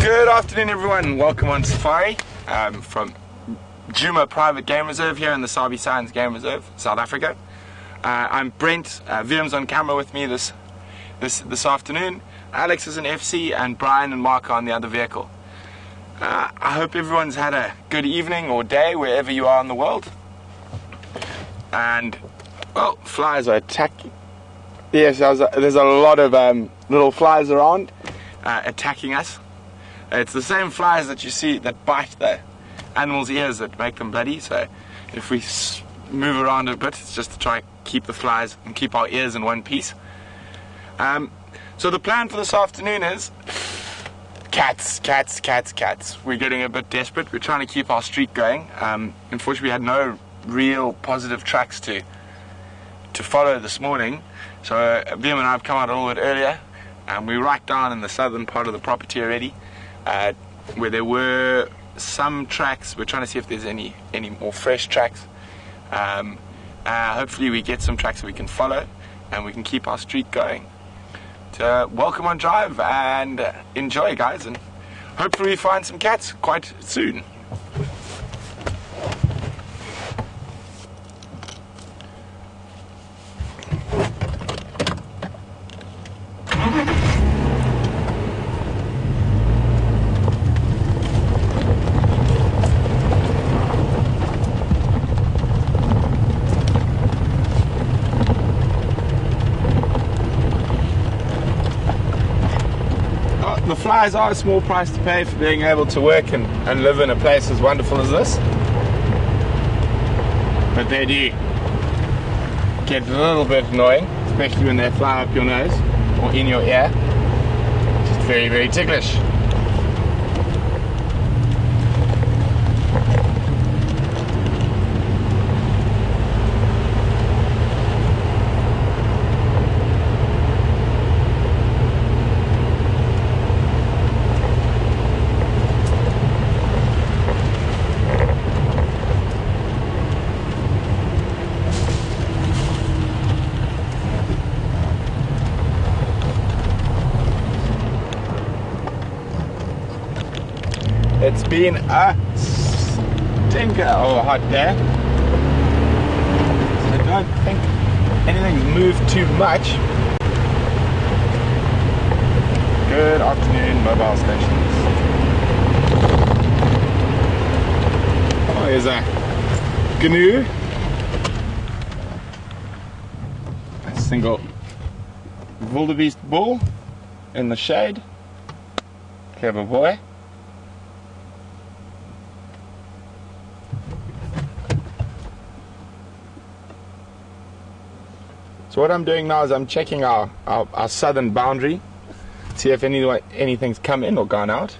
Good afternoon, everyone. Welcome on Safari from Djuma Private Game Reserve here in the Sabi Science Game Reserve, South Africa. I'm Brent. Virum's on camera with me this afternoon. Alex is an FC, and Brian and Mark are on the other vehicle. I hope everyone's had a good evening or day wherever you are in the world. And well, flies are attacking. Yes, there's a lot of little flies around attacking us. It's the same flies that you see that bite the animals' ears that make them bloody. So if we move around a bit, it's just to try and keep the flies and keep our ears in one piece. So the plan for this afternoon is cats. We're getting a bit desperate. We're trying to keep our streak going. Unfortunately, we had no real positive tracks to follow this morning. So Virum and I have come out a little bit earlier, and we're right down in the southern part of the property already, where there were some tracks. We're trying to see if there's any more fresh tracks. Hopefully we get some tracks that we can follow, and we can keep our streak going. So welcome on drive and enjoy, guys, and hopefully we find some cats quite soon. The flies are a small price to pay for being able to work and live in a place as wonderful as this. But they do get a little bit annoying, especially when they fly up your nose or in your ear. Just very, very ticklish. It's been a stinker of a hot day, so I don't think anything's moved too much. Good afternoon, mobile stations. Oh, here's a GNU, a single wildebeest bull in the shade. Clever boy. So what I'm doing now is I'm checking our southern boundary, see if anything's come in or gone out.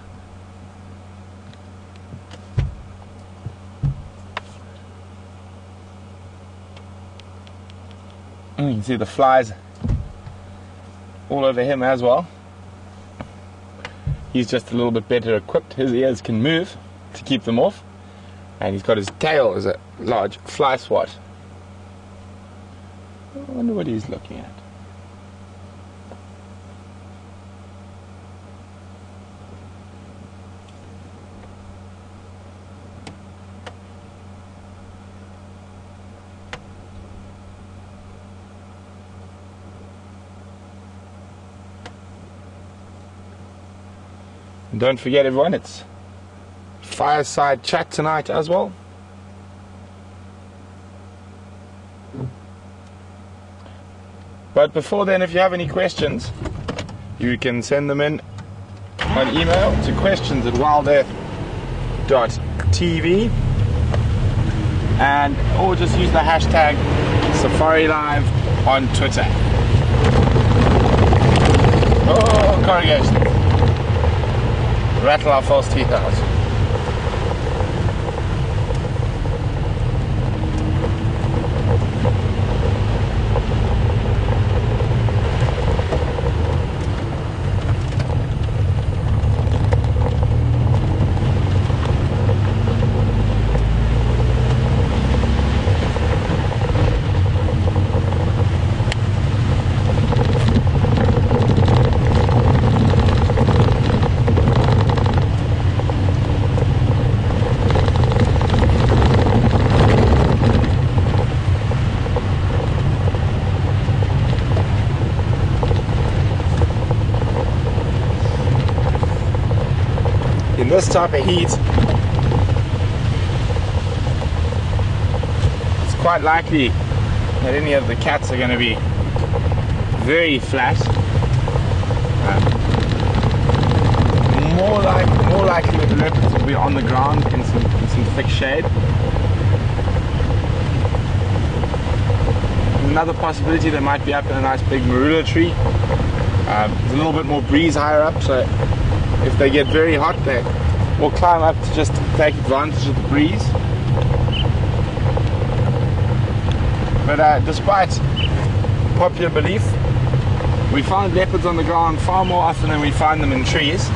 And you can see the flies all over him as well. He's just a little bit better equipped. His ears can move to keep them off, and he's got his tail as a large fly swat. I wonder what he's looking at. And don't forget, everyone, it's fireside chat tonight as well. But before then, if you have any questions, you can send them in on email to questions@wildearth.tv, or just use the hashtag SafariLive on Twitter. Oh, corrugation. Rattle our false teeth out. in this type of heat, it's quite likely that any of the cats are going to be very flat. More likely the leopards will be on the ground in some thick shade. Another possibility, they might be up in a nice big marula tree. There's a little bit more breeze higher up, so if they get very hot, they will climb up to just take advantage of the breeze. But despite popular belief, we find leopards on the ground far more often than we find them in trees.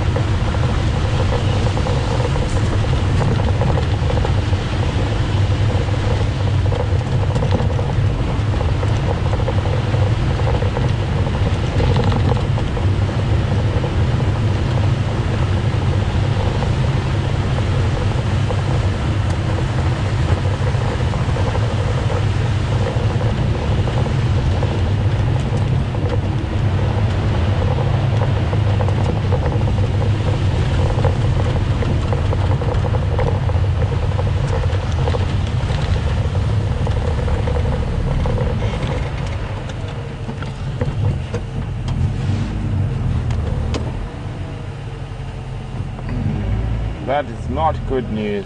That is not good news.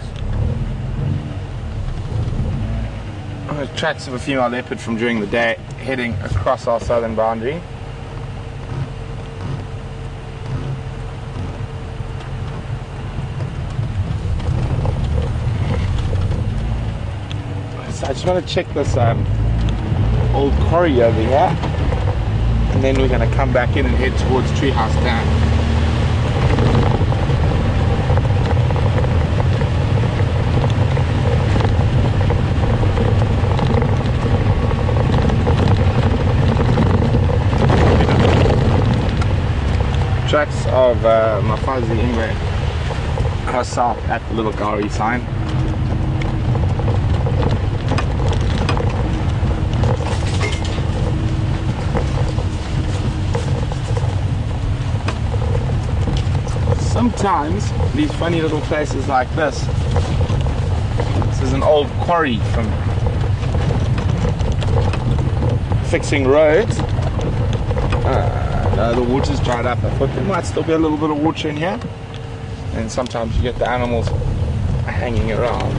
Tracks of a female leopard from during the day heading across our southern boundary. So I just want to check this old quarry over here, and then we're going to come back in and head towards Treehouse Dam. Tracks of Mafazi Ingwe cross south at the little Gari sign. Sometimes these funny little places like this is an old quarry from fixing roads. The water's dried up. I thought there might still be a little bit of water in here, and sometimes you get the animals hanging around.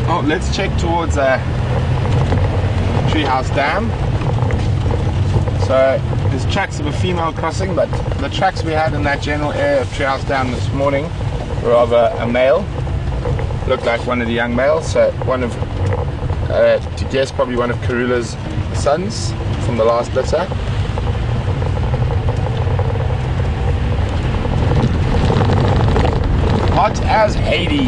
Oh, let's check towards Treehouse Dam. So there's tracks of a female crossing, but the tracks we had in that general area of Treehouse Dam this morning were of a male. Looked like one of the young males, so one of, to guess, probably one of Karula's sons from the last litter. Hot as Hades.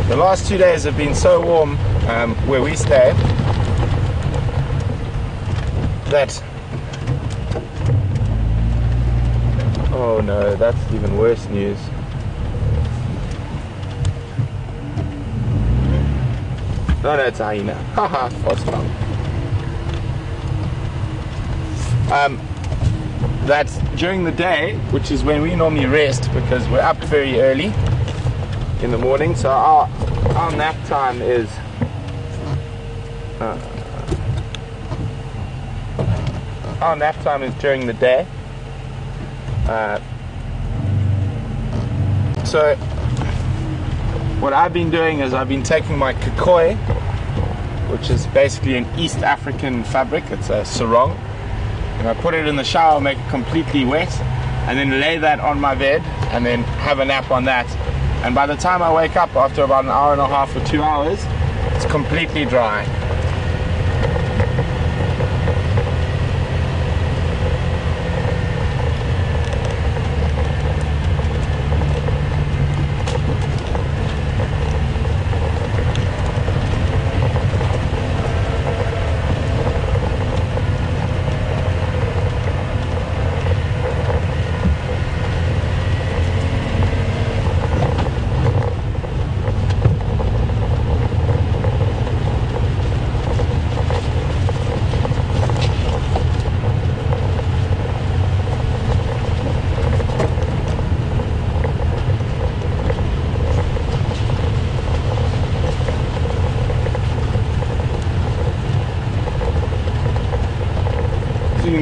The last 2 days have been so warm where we stay that, oh no, that's even worse news. No, it's a hyena. Haha, what's wrong? That's during the day, which is when we normally rest because we're up very early in the morning, so our nap time is our nap time is during the day. So what I've been doing is I've been taking my kikoi, which is basically an East African fabric, it's a sarong, and I put it in the shower, make it completely wet, and then lay that on my bed and then have a nap on that. And by the time I wake up after about an hour and a half or 2 hours, it's completely dry.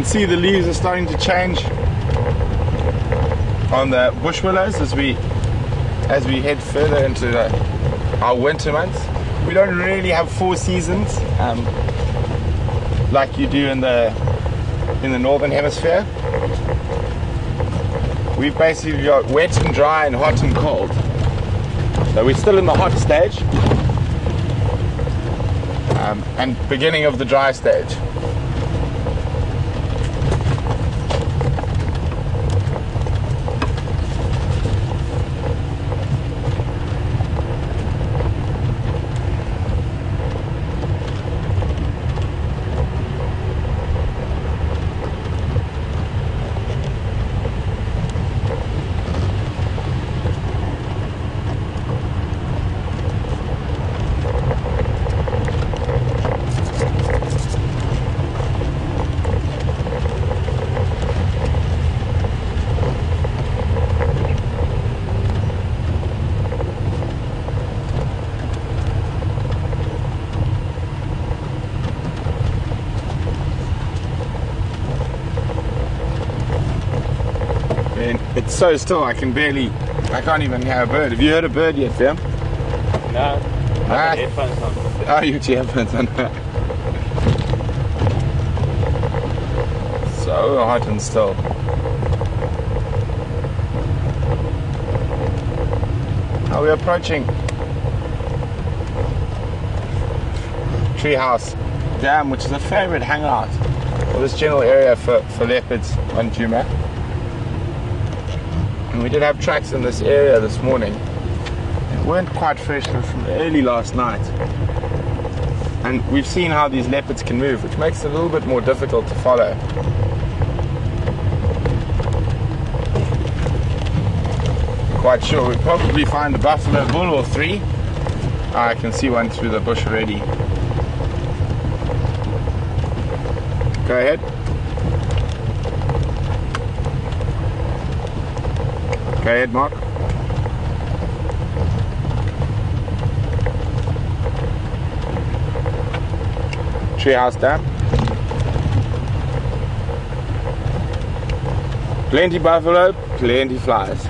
can see the leaves are starting to change on the bush willows as we head further into our winter months. We don't really have 4 seasons like you do in the northern hemisphere. We've basically got wet and dry and hot and cold. So we're still in the hot stage and beginning of the dry stage. It's so still, I can't even hear a bird. Have you heard a bird yet, Sam? No, I have headphones on. Oh, you got your headphones on. So hot and still. Are we approaching Treehouse Dam, which is a favourite hangout for this general area for leopards on Djuma. And we did have tracks in this area this morning. They weren't quite fresh, they were from early last night. And we've seen how these leopards can move, which makes it a little bit more difficult to follow. Quite sure we'll probably find a buffalo bull or 3. I can see one through the bush already. Go ahead. Go ahead, Mark. Treehouse Dam. Plenty buffalo, plenty flies.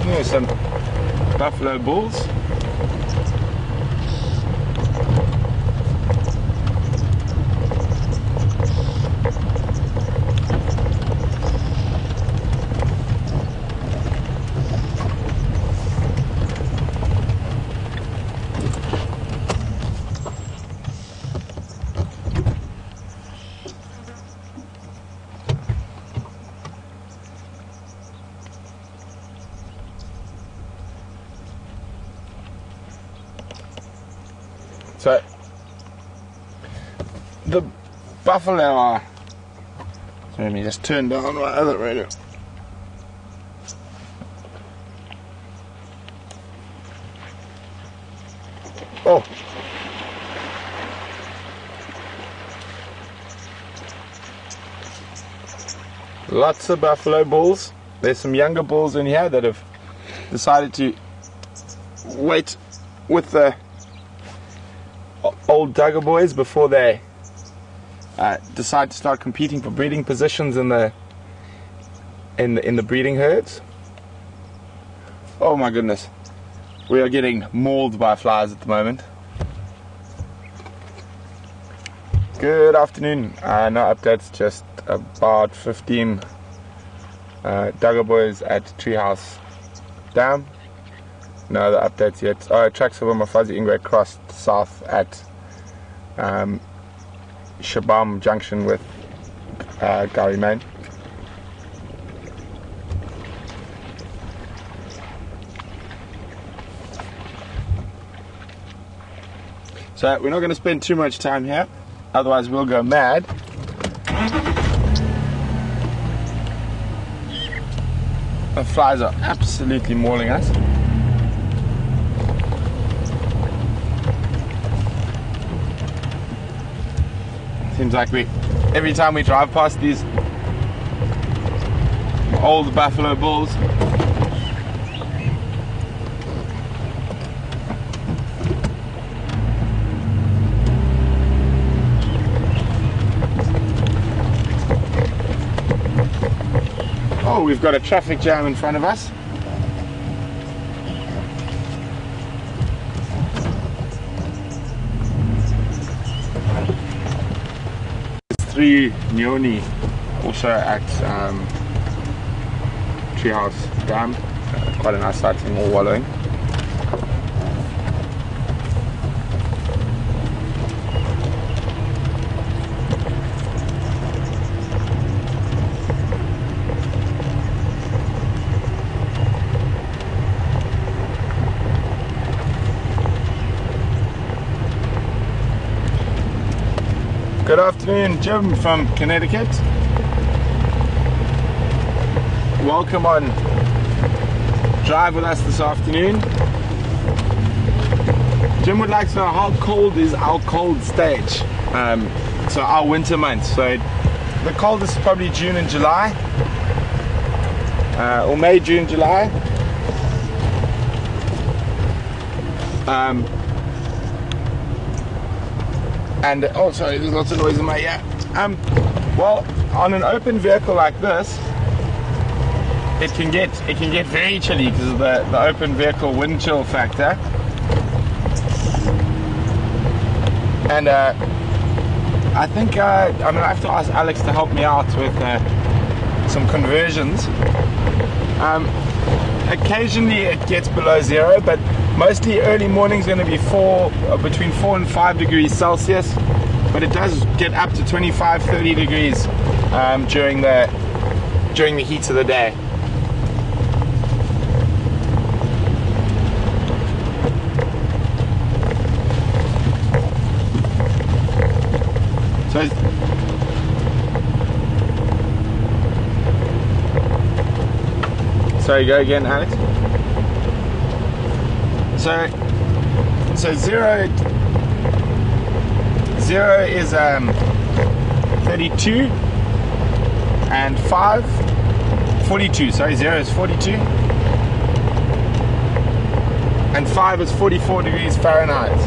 Here's some buffalo bulls. So the buffalo are, so let me just turn down my other radio. Oh, lots of buffalo bulls. There's some younger bulls in here that have decided to wait with the old Duggar boys before they decide to start competing for breeding positions in the breeding herds. Oh my goodness, we are getting mauled by flies at the moment. Good afternoon. No updates, just about 15 Duggar boys at Treehouse Dam. No other updates yet. Oh, tracks of Fuzzy Ingray crossed south at Shabam Junction with Gary Main. So we're not going to spend too much time here, otherwise we'll go mad. The flies are absolutely mauling us. Seems like every time we drive past these old buffalo bulls, Oh, we've got a traffic jam in front of us. There's 3 Neoni also at Treehouse Dam. Quite a nice sighting, all wallowing. Good afternoon, Jim from Connecticut. Welcome on Drive with us this afternoon. Jim would like to know how cold is our cold stage, so our winter months. So the coldest is probably June and July, or May, June, July. And oh, sorry, there's lots of noise in my ear. Well, on an open vehicle like this, it can get very chilly because of the open vehicle wind chill factor. And I think I'm gonna have to ask Alex to help me out with some conversions. Occasionally it gets below 0, but mostly early morning is going to be between 4 and 5 degrees Celsius, but it does get up to 25-30 degrees during the heat of the day. Sorry, go again, Alex. So zero is 32 and 5 42. Sorry, 0 is 42 and 5 is 44 degrees Fahrenheit.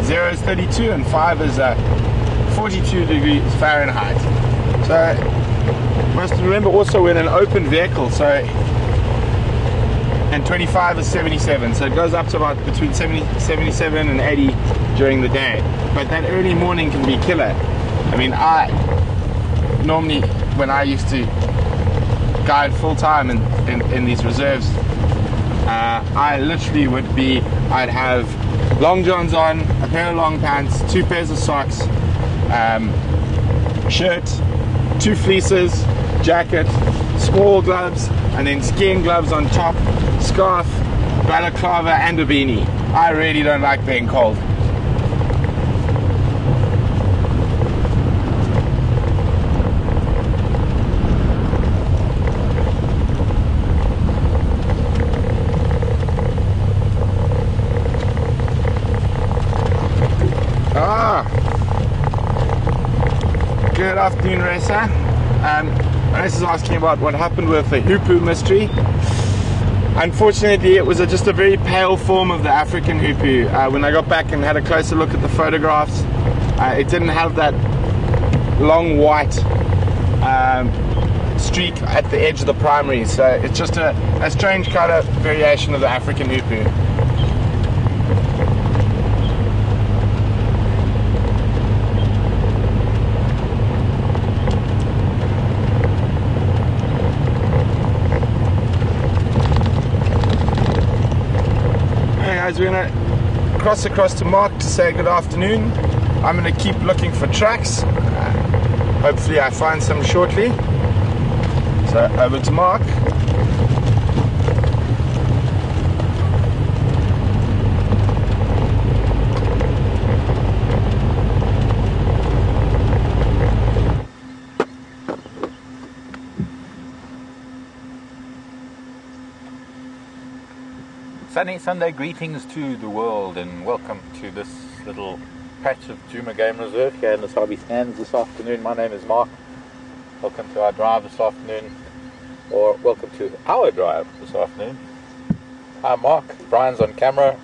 0 is 32 and 5 is 42 degrees Fahrenheit. So must remember also we're in an open vehicle, so, and 25 is 77, so it goes up to about between 77 and 80 during the day. But that early morning can be killer. I mean, I normally, when I used to guide full time in these reserves, I literally I'd have long johns on, a pair of long pants, 2 pairs of socks, shirt, 2 fleeces, jacket, small gloves, and then skiing gloves on top, scarf, balaclava, and a beanie. I really don't like being cold. Good afternoon, Racer. Racer's asking about what happened with the hoopoe mystery. Unfortunately, it was just a very pale form of the African hoopoe. When I got back and had a closer look at the photographs, it didn't have that long white streak at the edge of the primary. So it's just a strange kind of variation of the African hoopoe. We're going to cross across to Mark to say good afternoon. I'm going to keep looking for tracks. Hopefully I find some shortly. So over to Mark. Sunny Sunday greetings to the world, and welcome to this little patch of Djuma Game Reserve here in the Sabi Sands this afternoon. My name is Mark. Welcome to our drive this afternoon, or welcome to our drive this afternoon. I'm Mark, Brian's on camera,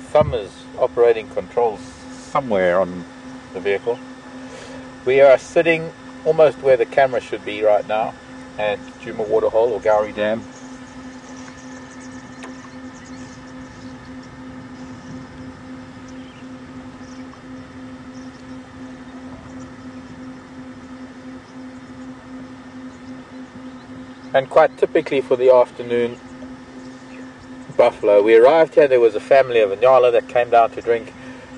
Thumb is operating controls somewhere on the vehicle. We are sitting almost where the camera should be right now, at Djuma Waterhole or Gowrie Dam. And quite typically for the afternoon buffalo, we arrived here, there was a family of Inyala that came down to drink.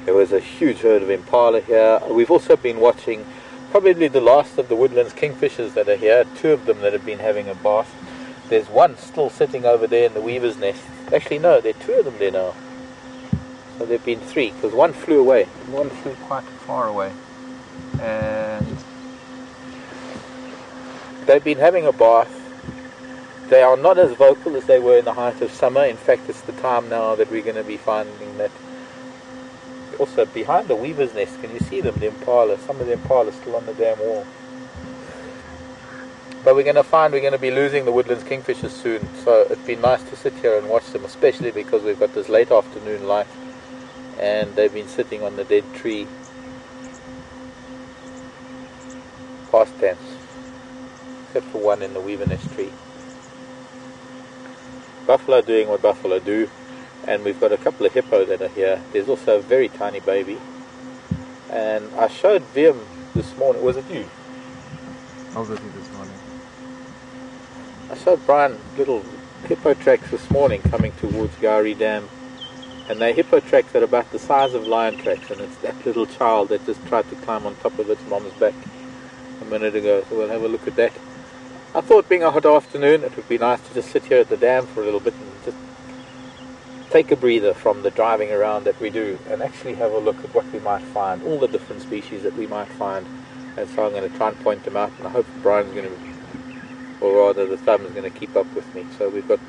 There was a huge herd of impala here. We've also been watching probably the last of the woodlands kingfishers that are here, 2 of them that have been having a bath. There's one still sitting over there in the weaver's nest. Actually no, there are 2 of them there now. So there have been 3, because one flew away. One flew quite far away. And they've been having a bath. They are not as vocal as they were in the height of summer. In fact, it's the time now that we're going to be finding that. Also, behind the weaver's nest, can you see them, the impala? Some of the impala still on the dam wall. But we're going to be losing the woodlands kingfishers soon. So it'd be nice to sit here and watch them, especially because we've got this late afternoon light. And they've been sitting on the dead tree past tense, except for one in the weaver nest tree. Buffalo doing what buffalo do, and we've got a couple of hippo that are here. There's also a very tiny baby, and I showed Wiem this morning. Was it you? I was with you this morning. I showed Brian little hippo tracks this morning coming towards Gowrie Dam, and they're hippo tracks that are about the size of lion tracks, and it's that little child that just tried to climb on top of its mom's back a minute ago. So we'll have a look at that. I thought, being a hot afternoon, it would be nice to just sit here at the dam for a little bit and just take a breather from the driving around that we do and actually have a look at what we might find, all the different species that we might find. And so I'm going to try and point them out, and I hope Brian's going to, or rather the thumb is going to keep up with me. So we've got,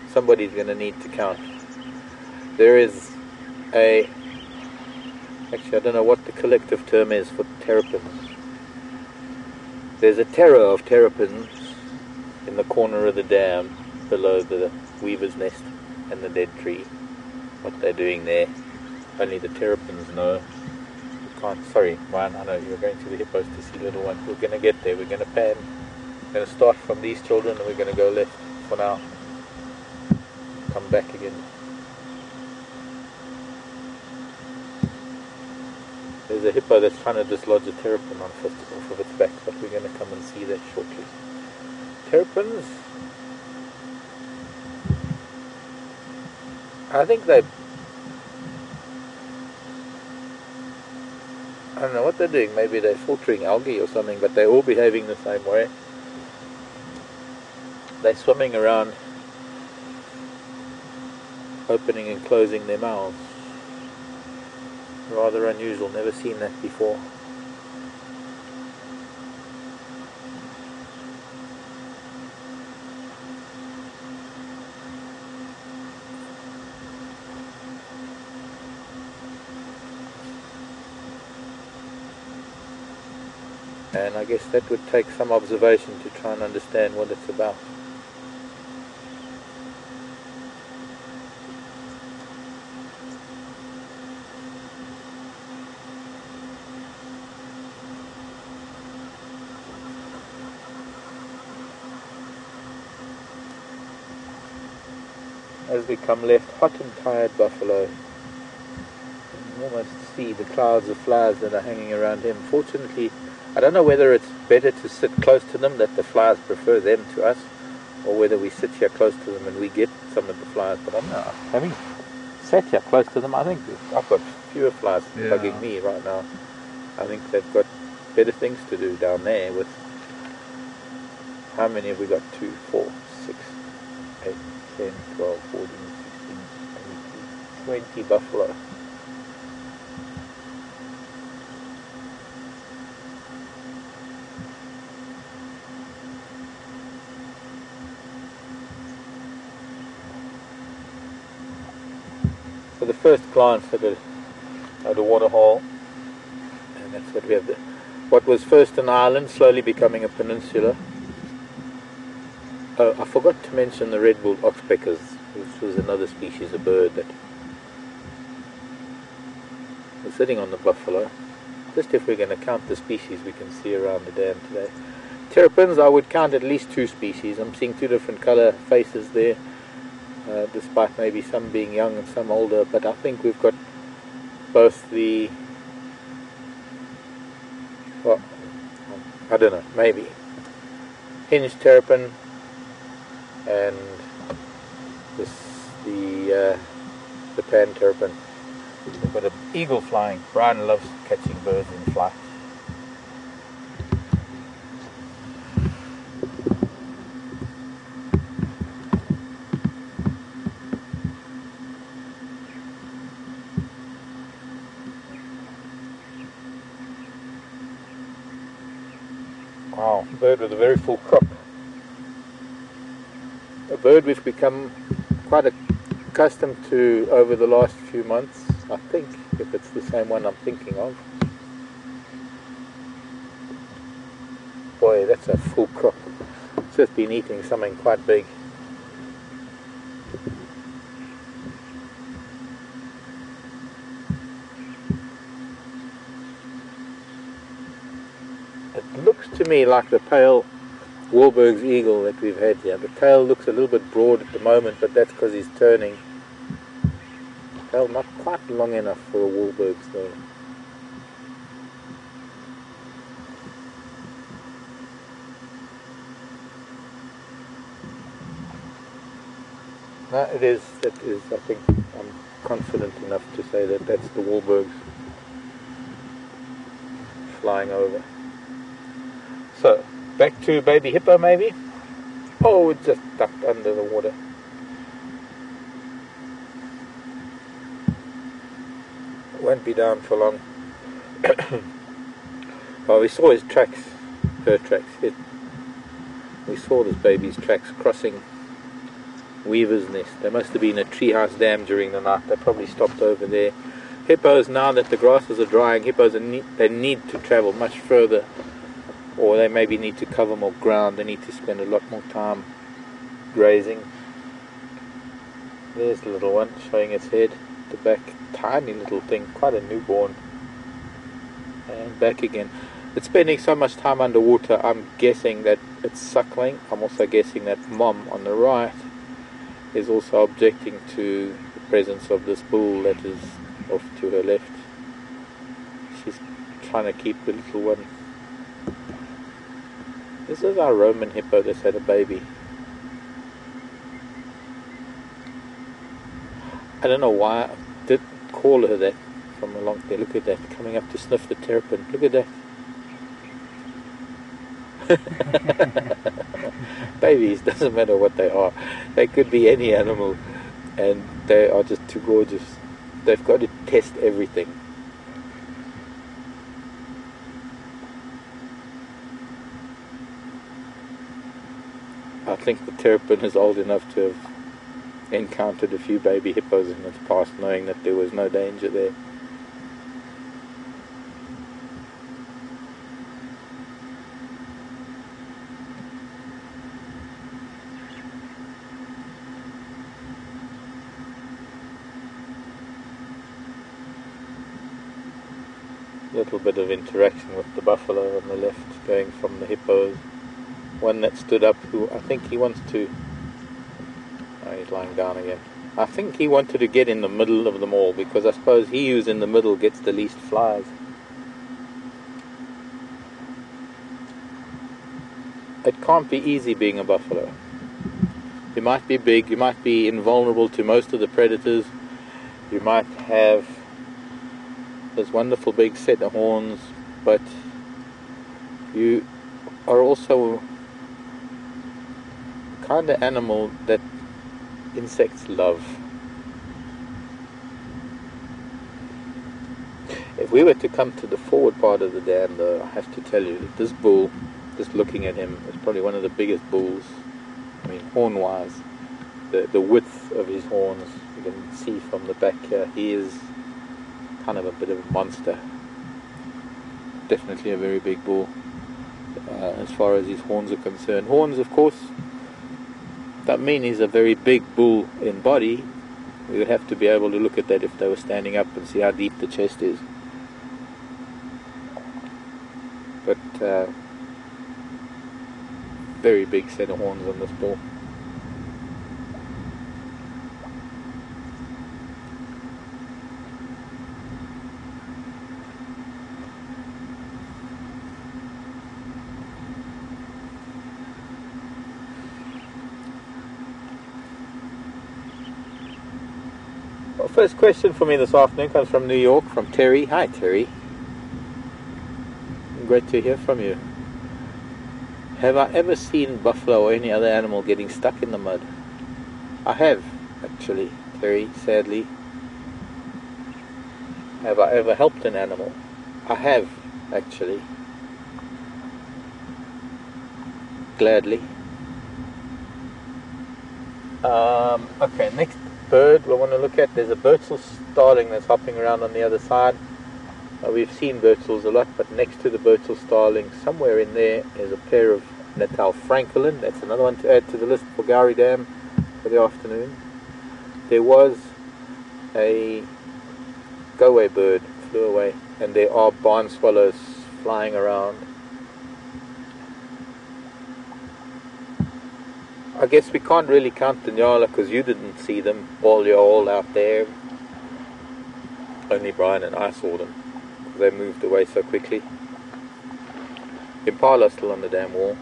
somebody's going to need to count. There is a, actually I don't know what the collective term is for terrapins. There's a terror of terrapins in the corner of the dam below the weaver's nest and the dead tree. What they're doing there, only the terrapins know. You can't, sorry Brian, I know you're going to the hippos to see little ones. We're going to get there, we're going to pan. We're going to start from these children and we're going to go left for now. Come back again. There's a hippo that's trying to dislodge a terrapin off of its back, but we're going to come and see that shortly. Terrapins, I think I don't know what they're doing, maybe they're filtering algae or something, but they're all behaving the same way. They're swimming around, opening and closing their mouths. Rather unusual, never seen that before. And I guess that would take some observation to try and understand what it's about. As we come left, hot and tired buffalo. You can almost see the clouds of flies that are hanging around him. Fortunately, I don't know whether it's better to sit close to them, that the flies prefer them to us, or whether we sit here close to them and we get some of the flies. But I don't know, having sat here close to them, I think I've got fewer flies bugging me right now. I think they've got better things to do down there with, how many have we got? 2, 4, 6, 8, 10, 12, 14, 16, 18, 20 buffalo. So the first glance at a waterhole, and that's what we have. What was first an island, slowly becoming a peninsula. Oh, I forgot to mention the red-billed oxpeckers, which was another species of bird that was sitting on the buffalo. Just if we're going to count the species we can see around the dam today. Terrapins, I would count at least 2 species. I'm seeing 2 different color faces there, despite maybe some being young and some older, but I think we've got both the, well, I don't know, maybe hinged terrapin and the pan terrapin. We've got an eagle flying. Brian loves catching birds in flight. Wow, bird with a very full crop. A bird we've become quite accustomed to over the last few months, I think, if it's the same one I'm thinking of. Boy, that's a full crop. It's just been eating something quite big. It looks to me like the pale Wahlberg's eagle that we've had here. The tail looks a little bit broad at the moment, but that's because he's turning. Tail not quite long enough for a Wahlberg's though. No, it is. That is. I think I'm confident enough to say that that's the Wahlberg's flying over. So, back to baby hippo maybe. Oh, it just ducked under the water. It won't be down for long. Well, we saw his tracks, her tracks. We saw this baby's tracks crossing Weaver's Nest. They must have been at Treehouse Dam during the night. They probably stopped over there. Hippos, now that the grasses are drying, hippos they need to travel much further, or they maybe need to cover more ground. They need to spend a lot more time grazing. There's the little one showing its head, the back, tiny little thing, quite a newborn. And back again. It's spending so much time underwater, I'm guessing that it's suckling. I'm also guessing that Mom on the right is also objecting to the presence of this bull that is off to her left. She's trying to keep the little one. This is our Roman hippo that's had a baby. I don't know why I did call her that from along there. Look at that, coming up to sniff the terrapin. Look at that. Babies, doesn't matter what they are. They could be any animal and they are just too gorgeous. They've got to test everything. I think the terrapin is old enough to have encountered a few baby hippos in its past, knowing that there was no danger there. A little bit of interaction with the buffalo on the left, going from the hippos. One that stood up, who I think he wants to... Oh, he's lying down again. I think he wanted to get in the middle of them all, because I suppose he who's in the middle gets the least flies. It can't be easy being a buffalo. You might be big, you might be invulnerable to most of the predators, you might have this wonderful big set of horns, but you are also the kind of animal that insects love. If we were to come to the forward part of the dam, though, I have to tell you that this bull, just looking at him, is probably one of the biggest bulls. I mean, horn-wise, the width of his horns, you can see from the back here, he is kind of a bit of a monster. Definitely a very big bull as far as his horns are concerned. Horns, of course, that mean he's a very big bull in body. We would have to be able to look at that if they were standing up and see how deep the chest is. very big set of horns on this bull. Well, first question for me this afternoon comes from New York, from Terry. Hi, Terry. Great to hear from you. Have I ever seen buffalo or any other animal getting stuck in the mud? I have, actually, Terry, sadly. Have I ever helped an animal? I have, actually. Gladly. Okay, next bird we want to look at. There's a Burtsel starling that's hopping around on the other side. We've seen Burtsels a lot, but next to the Burtsel starling, somewhere in there, is a pair of Natal francolin. That's another one to add to the list for Gowrie Dam for the afternoon. There was a go-away bird, flew away, and there are barn swallows flying around. I guess we can't really count the Nyala because you didn't see them, all you're all out there. Only Brian and I saw them. They moved away so quickly. Impala still on the dam wall.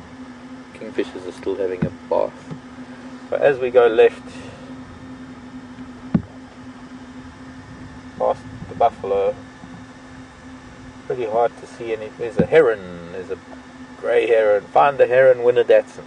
Kingfishers are still having a bath. So as we go left past the buffalo, pretty hard to see any. There's a heron. There's a grey heron. Find the heron, win a Datsun.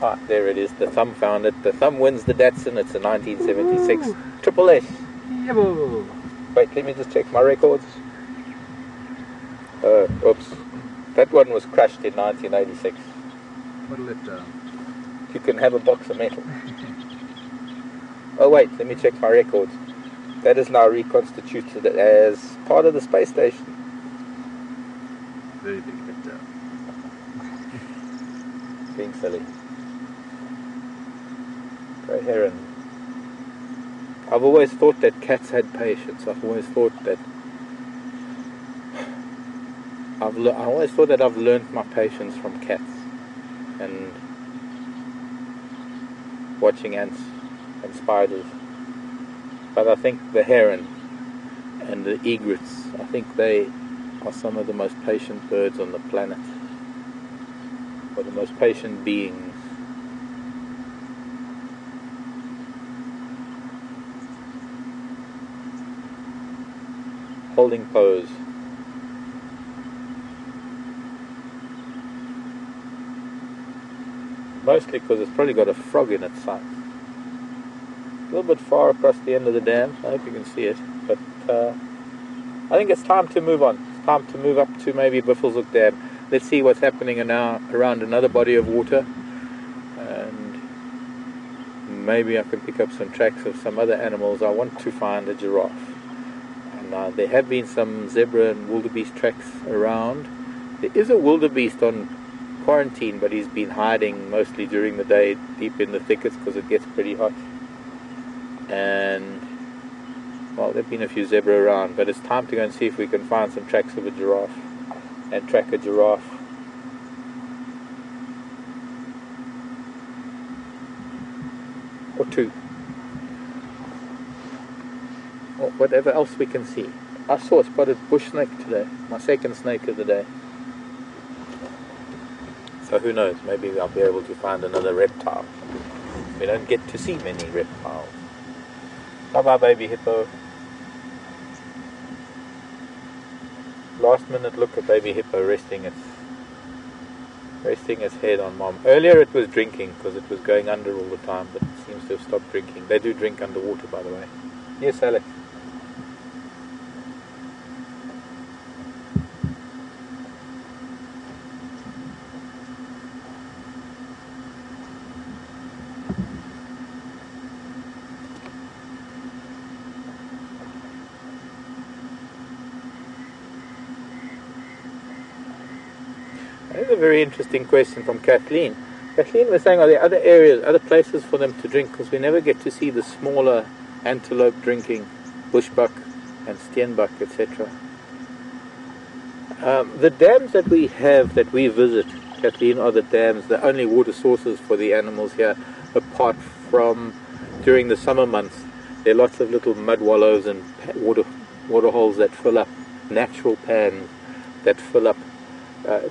Ah, there it is. The thumb found it. The thumb wins the Datsun. It's a 1976 Triple S. Yabbo. Wait, let me just check my records. Oops. That one was crushed in 1986. What'll it You can have a box of metal. Oh wait, let me check my records. That is now reconstituted as part of the space station. Very big hit Being silly. Grey heron. I've always thought that cats had patience. I've always thought that I've learned my patience from cats and watching ants and spiders. But I think the heron and the egrets, I think they are some of the most patient birds on the planet, or the most patient beings. Holding pose. Mostly because it's probably got a frog in its sight. A little bit far across the end of the dam, so I hope you can see it. But I think it's time to move on. It's time to move up to maybe Buffelshoek Dam. Let's see what's happening now around another body of water. And maybe I can pick up some tracks of some other animals. I want to find a giraffe. And there have been some zebra and wildebeest tracks around. There is a wildebeest on quarantine, but he's been hiding mostly during the day deep in the thickets because it gets pretty hot. And well, there have been a few zebra around, but it's time to go and see if we can find some tracks of a giraffe and track a giraffe. Or two. Or whatever else we can see. I saw a spotted bush snake today, my second snake of the day. So who knows, maybe I'll be able to find another reptile. We don't get to see many reptiles. Bye-bye, baby hippo. Last minute look at baby hippo resting its head on mom. Earlier it was drinking because it was going under all the time, but it seems to have stopped drinking. They do drink underwater, by the way. Yes, Alex. That's a very interesting question from Kathleen. Kathleen was saying, are there other areas, other places for them to drink? Because we never get to see the smaller antelope drinking, bushbuck and steenbuck, etc. The dams that we have, that we visit, Kathleen, are the dams, the only water sources for the animals here, apart from during the summer months. There are lots of little mud wallows and water holes that fill up, natural pans that fill up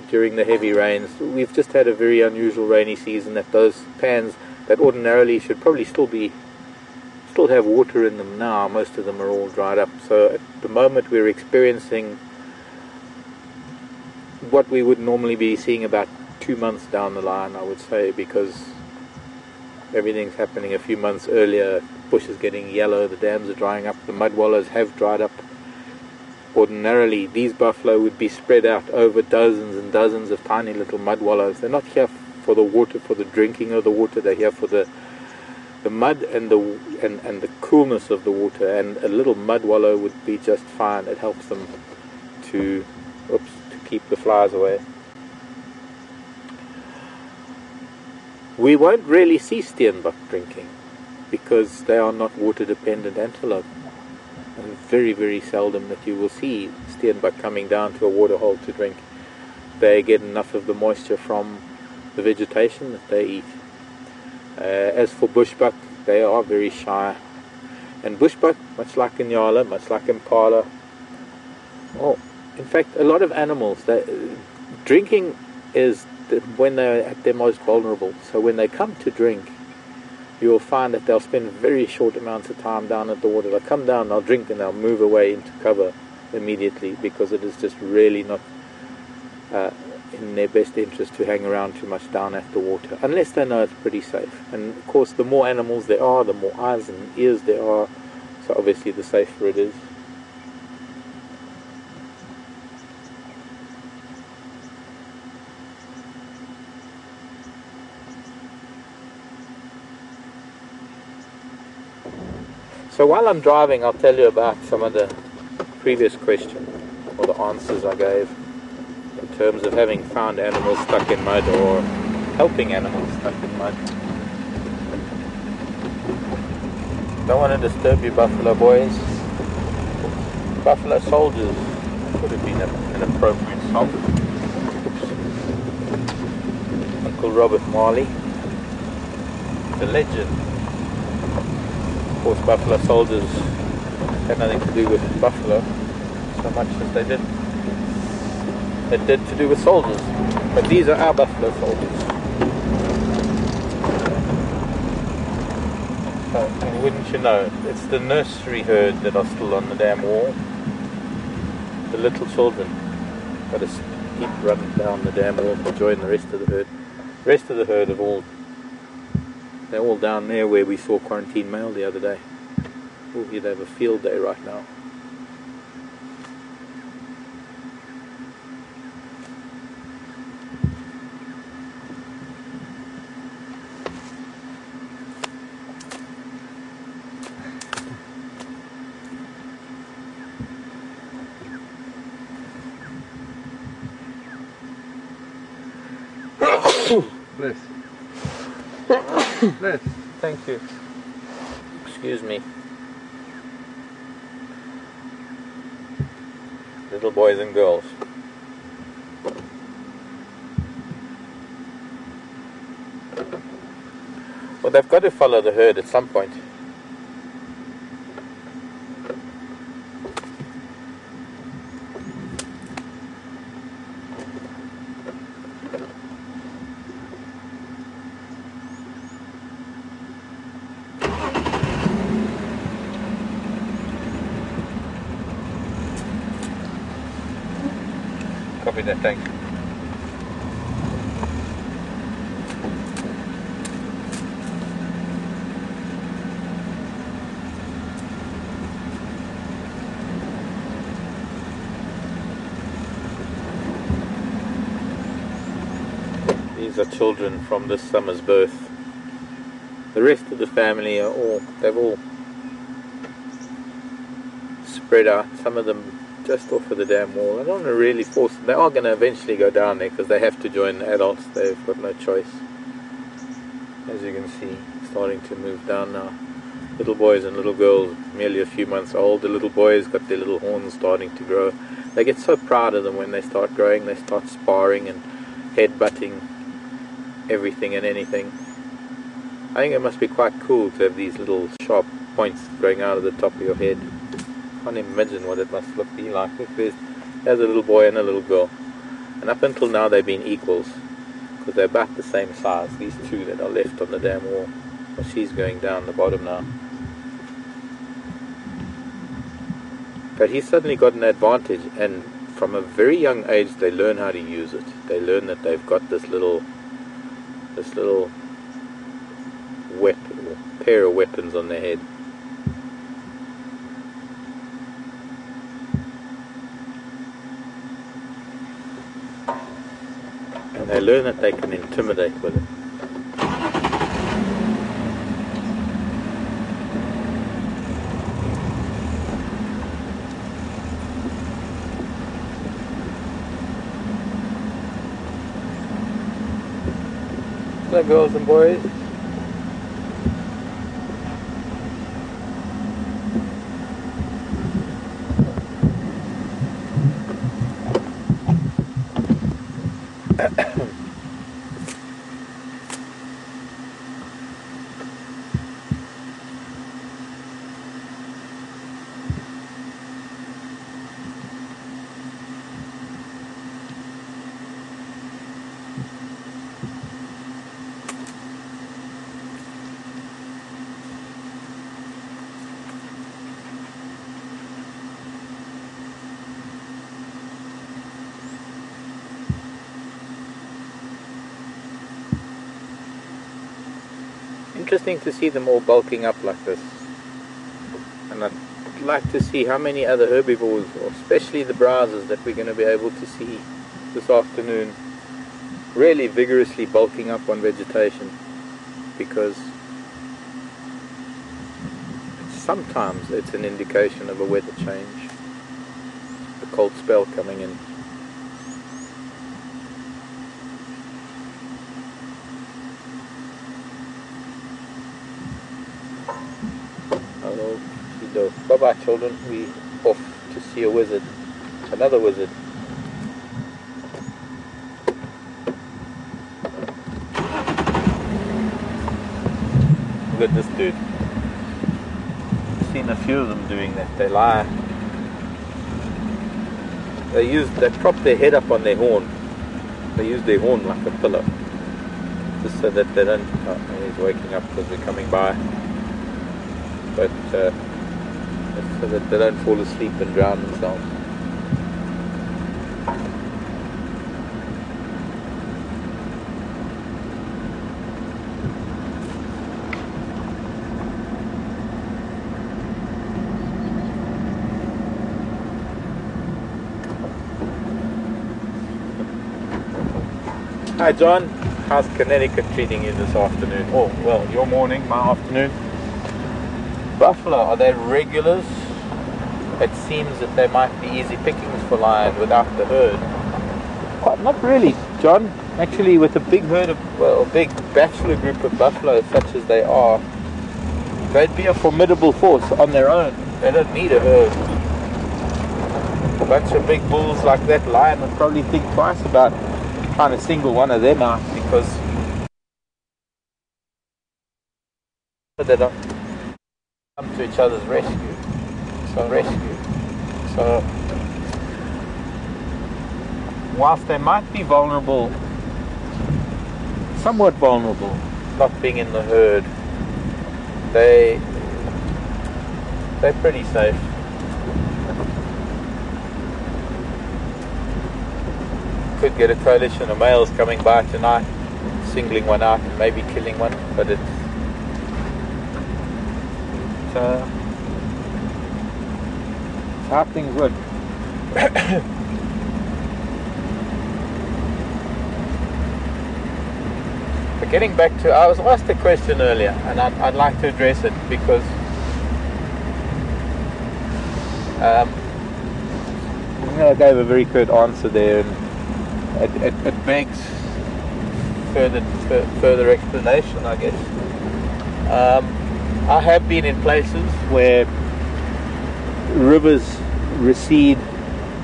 during the heavy rains. We've just had a very unusual rainy season that those pans that ordinarily should probably still have water in them now, most of them are all dried up. So at the moment we're experiencing what we would normally be seeing about 2 months down the line, I would say, because everything's happening a few months earlier. Bush is getting yellow, the dams are drying up, the mud wallows have dried up. Ordinarily these buffalo would be spread out over dozens and dozens of tiny little mud wallows. They're not here for the water, for the drinking of the water, they're here for the mud and the coolness of the water, and a little mud wallow would be just fine. It helps them to keep the flies away. We won't really see steenbuck drinking because they are not water dependent antelope, and very, very seldom that you will see steenbuck coming down to a water hole to drink. They get enough of the moisture from the vegetation that they eat. As for bushbuck, they are very shy, and bushbuck, much like Inyala, much like Impala, in fact a lot of animals, drinking is when they're at their most vulnerable. So when they come to drink, you'll find that they'll spend very short amounts of time down at the water. They'll come down, they'll drink, and they'll move away into cover immediately, because it is just really not in their best interest to hang around too much down at the water, unless they know it's pretty safe. And of course, the more animals there are, the more eyes and ears there are, so obviously the safer it is. So while I'm driving, I'll tell you about some of the previous questions, or the answers I gave, in terms of having found animals stuck in mud or helping animals stuck in mud. Don't want to disturb you, buffalo boys. Buffalo soldiers would have been an appropriate song. Uncle Robert Marley, the legend. Of course, buffalo soldiers had nothing to do with buffalo so much as they did to do with soldiers. But these are our buffalo soldiers. And wouldn't you know, it's the nursery herd that are still on the damn wall. The little children got to keep running down the damn wall to join the rest of the herd. The rest of the herd they're all down there where we saw quarantine male the other day. Oh, here they have a field day right now. Bless. Bless. Thank you. Excuse me. Little boys and girls. Well, they've got to follow the herd at some point. Copy that, thanks. These are children from this summer's birth. The rest of the family they've all spread out. Some of them just off of the dam wall. I don't want to really force them. They are going to eventually go down there because they have to join the adults. They've got no choice. As you can see, starting to move down now. Little boys and little girls, merely a few months old. The little boys got their little horns starting to grow. They get so proud of them when they start growing. They start sparring and head-butting everything and anything. I think it must be quite cool to have these little sharp points growing out of the top of your head. I can't imagine what it must be like. Look, there's a little boy and a little girl. And up until now they've been equals, because they're about the same size, these two that are left on the dam wall. Well, she's going down the bottom now. But he's suddenly got an advantage, and from a very young age they learn how to use it. They learn that they've got this little weapon, or pair of weapons on their head. And they learn that they can intimidate with it. Hello girls and boys. Interesting to see them all bulking up like this, and I'd like to see how many other herbivores, or especially the browsers, that we're going to be able to see this afternoon really vigorously bulking up on vegetation, because sometimes it's an indication of a weather change, a cold spell coming in. Bye bye children, we off to see a wizard, another wizard. Look at this dude. I've seen a few of them doing that. They lie. They prop their head up on their horn. They use their horn like a pillow, just so that they don't. Oh, he's waking up because we're coming by. But so that they don't fall asleep and drown themselves. Hi John, how's Connecticut treating you this afternoon? Oh, well, your morning, my afternoon. Buffalo, are they regulars? It seems that they might be easy pickings for lion without the herd. Well, not really, John. Actually, with a big herd of, well, a big bachelor group of buffalo such as they are, they'd be a formidable force on their own. They don't need a herd. A bunch of big bulls like that, lion would probably think twice about trying to single one of them out, because they don't come to each other's rescue. So whilst they might be vulnerable, somewhat vulnerable, not being in the herd, they're pretty safe. Could get a coalition of males coming by tonight, singling one out and maybe killing one, but it's how things work. But getting back to, I was asked a question earlier, and I'd like to address it, because think I gave a very good answer there, and it begs further explanation, I guess. I have been in places where rivers recede,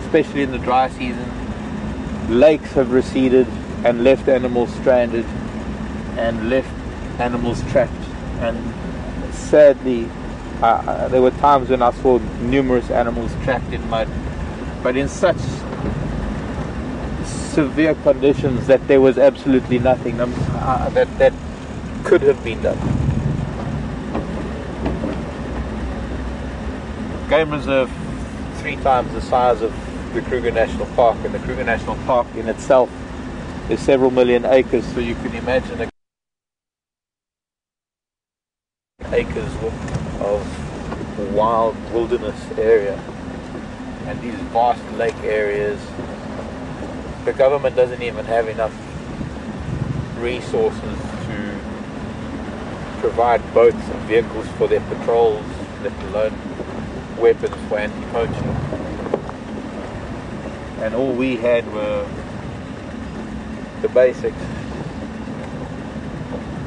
especially in the dry season. Lakes have receded and left animals stranded and left animals trapped. And sadly, there were times when I saw numerous animals trapped in mud, but in such severe conditions that there was absolutely nothing that could have been done. Game reserve 3 times the size of the Kruger National Park, and the Kruger National Park in itself is several million acres, so you can imagine acres of wild wilderness area, and these vast lake areas. The government doesn't even have enough resources to provide boats and vehicles for their patrols, let alone weapons for anti-poaching. And all we had were the basics.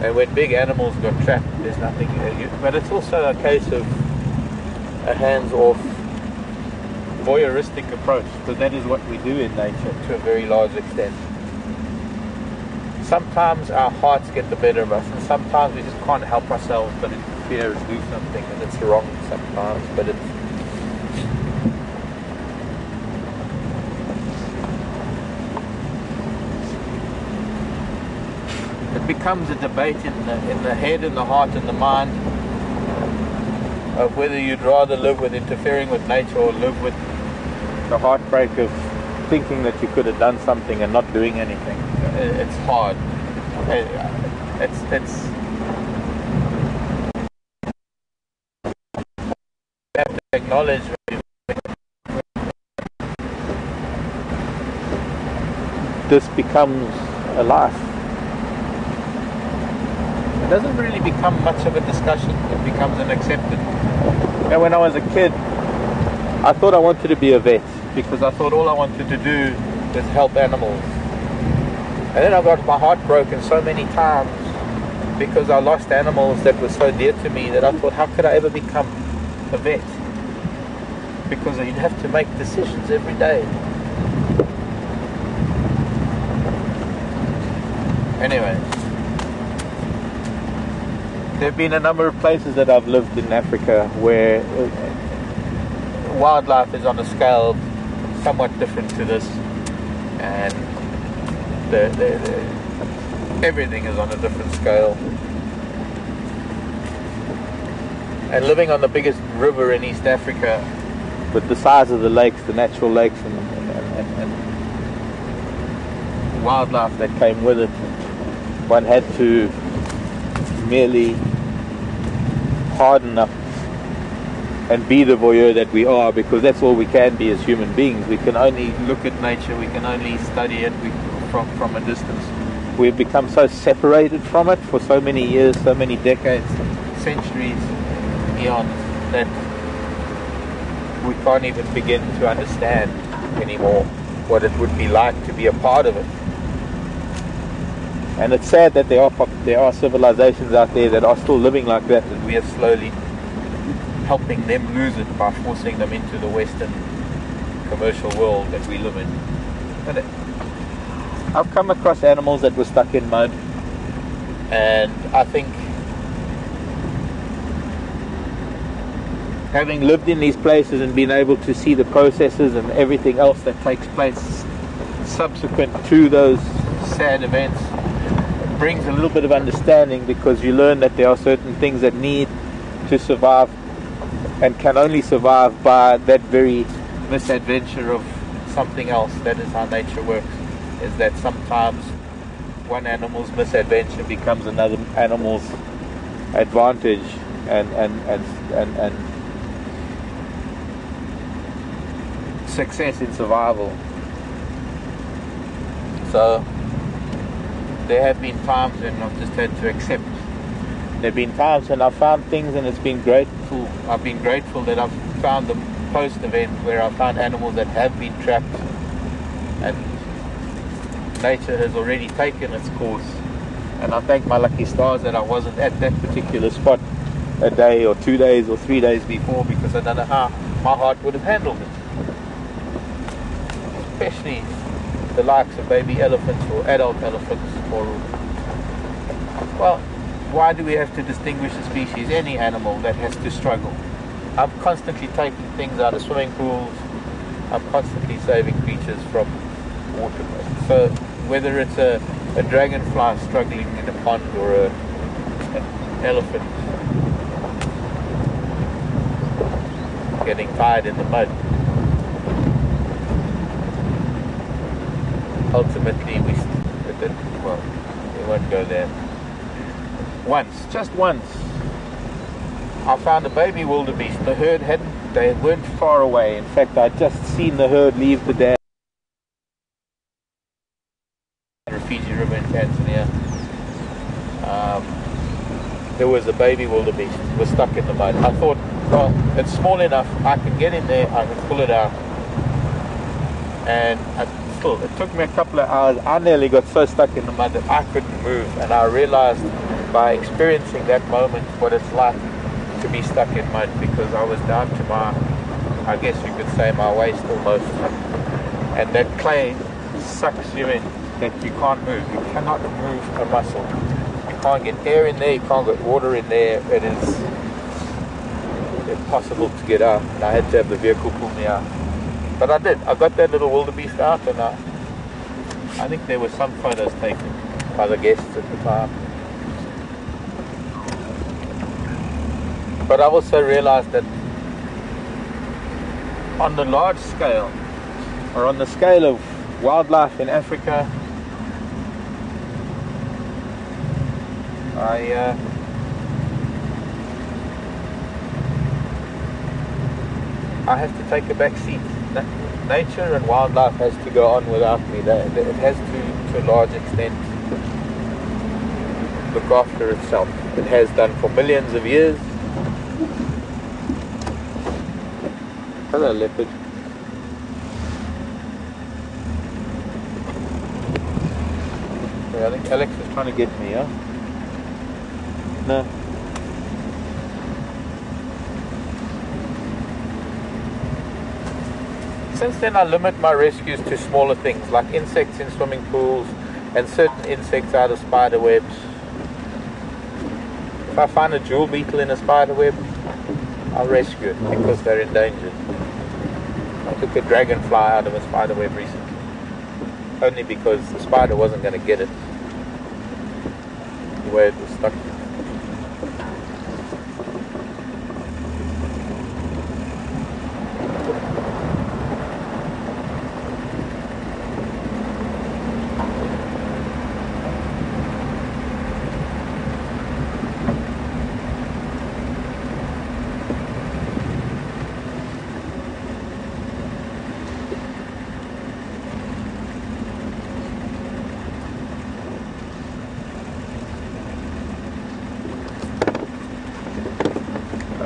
And when big animals got trapped, there's nothing. But it's also a case of a hands-off, voyeuristic approach, because that is what we do in nature to a very large extent. Sometimes our hearts get the better of us, and sometimes we just can't help ourselves but interfere and do something, and it's wrong sometimes, but it becomes a debate in the head and the heart and the mind of whether you'd rather live with interfering with nature or live with the heartbreak of thinking that you could have done something and not doing anything. It's hard. It's you have to acknowledge this becomes a life. It doesn't really become much of a discussion. It becomes an acceptance. And when I was a kid, I thought I wanted to be a vet because I thought all I wanted to do was help animals. And then I got my heart broken so many times because I lost animals that were so dear to me that I thought, how could I ever become a vet? Because you'd have to make decisions every day. Anyway, there have been a number of places that I've lived in Africa where wildlife is on a scale somewhat different to this, and everything is on a different scale. And living on the biggest river in East Africa, with the size of the lakes, the natural lakes, and wildlife that came with it, one had to merely harden up and be the voyeur that we are, because that's all we can be as human beings. We can only look at nature, we can only study it from a distance. We've become so separated from it for so many years, so many decades, centuries, eons, that we can't even begin to understand anymore what it would be like to be a part of it. And it's sad that there are civilizations out there that are still living like that, and we are slowly helping them lose it by forcing them into the Western commercial world that we live in. And I've come across animals that were stuck in mud, and I think having lived in these places and been able to see the processes and everything else that takes place subsequent to those sad events brings a little bit of understanding, because you learn that there are certain things that need to survive and can only survive by that very misadventure of something else. That is how nature works, is that sometimes one animal's misadventure becomes another animal's advantage and success in survival. So there have been times when I've just had to accept. There have been times when I've found things and it's been grateful. I've been grateful that I've found them, post-event where I found animals that have been trapped and nature has already taken its course. And I thank my lucky stars that I wasn't at that particular spot a day or 2 days or 3 days before, because I don't know how my heart would have handled it. Especially the likes of baby elephants or adult elephants, or, well, why do we have to distinguish a species? Any animal that has to struggle. I'm constantly taking things out of swimming pools. I'm constantly saving creatures from water. So whether it's a dragonfly struggling in a pond or an elephant getting tired in the mud, ultimately we won't go there. Just once, I found a baby wildebeest. The herd they weren't far away. In fact, I'd just seen the herd leave the dam. Rufiji River in Tanzania. There was a baby wildebeest, was stuck in the mud. I thought, well, it's small enough, I can get in there, I can pull it out. And it took me a couple of hours. I nearly got so stuck in the mud that I couldn't move, and I realized by experiencing that moment what it's like to be stuck in mud, because I was down to my, I guess you could say, my waist almost, and that clay sucks you in, that you can't move. You cannot move a muscle. You can't get air in there, you can't get water in there. It is impossible to get out, and I had to have the vehicle pull me out. But I did. I got that little wildebeest out, and I think there were some photos taken by the guests at the time. But I also realized that on the large scale, or on the scale of wildlife in Africa, I have to take a back seat. Nature and wildlife has to go on without me. It has to a large extent, look after itself. It has done for millions of years. Hello, leopard. Yeah, I think Alex is trying to get me, yeah? No. Since then I limit my rescues to smaller things like insects in swimming pools and certain insects out of spider webs. If I find a jewel beetle in a spider web, I'll rescue it because they're endangered. I took a dragonfly out of a spider web recently, only because the spider wasn't going to get it the way it was stuck.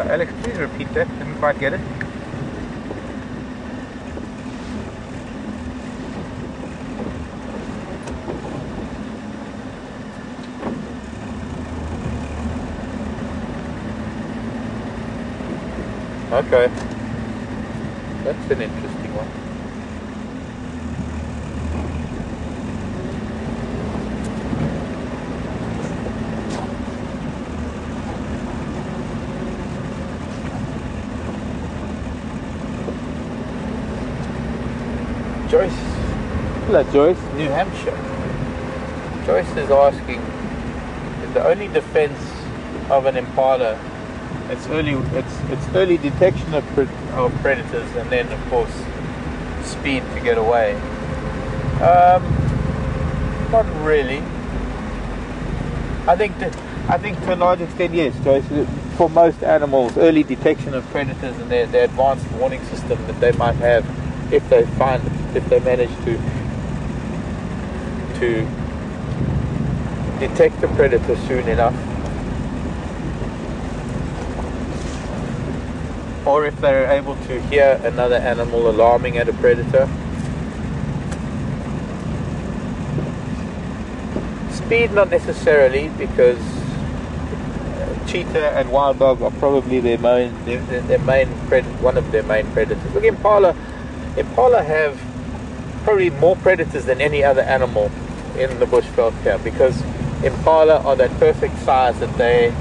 Alex, please repeat that. Didn't quite get it. Okay. That's an interesting one. Joyce. Hello, Joyce. New Hampshire. Joyce is asking, is the only defense of an impala it's early detection of predators, and then of course speed to get away? Not really. I think to a large extent, yes, Joyce. For most animals, early detection of predators and their advanced warning system that they might have, if they manage to detect the predator soon enough, or if they're able to hear another animal alarming at a predator. Speed, not necessarily, because cheetah and wild dog are probably one of their main predators. Look, Impala have probably more predators than any other animal in the bushveld here, because Impala are that perfect size that they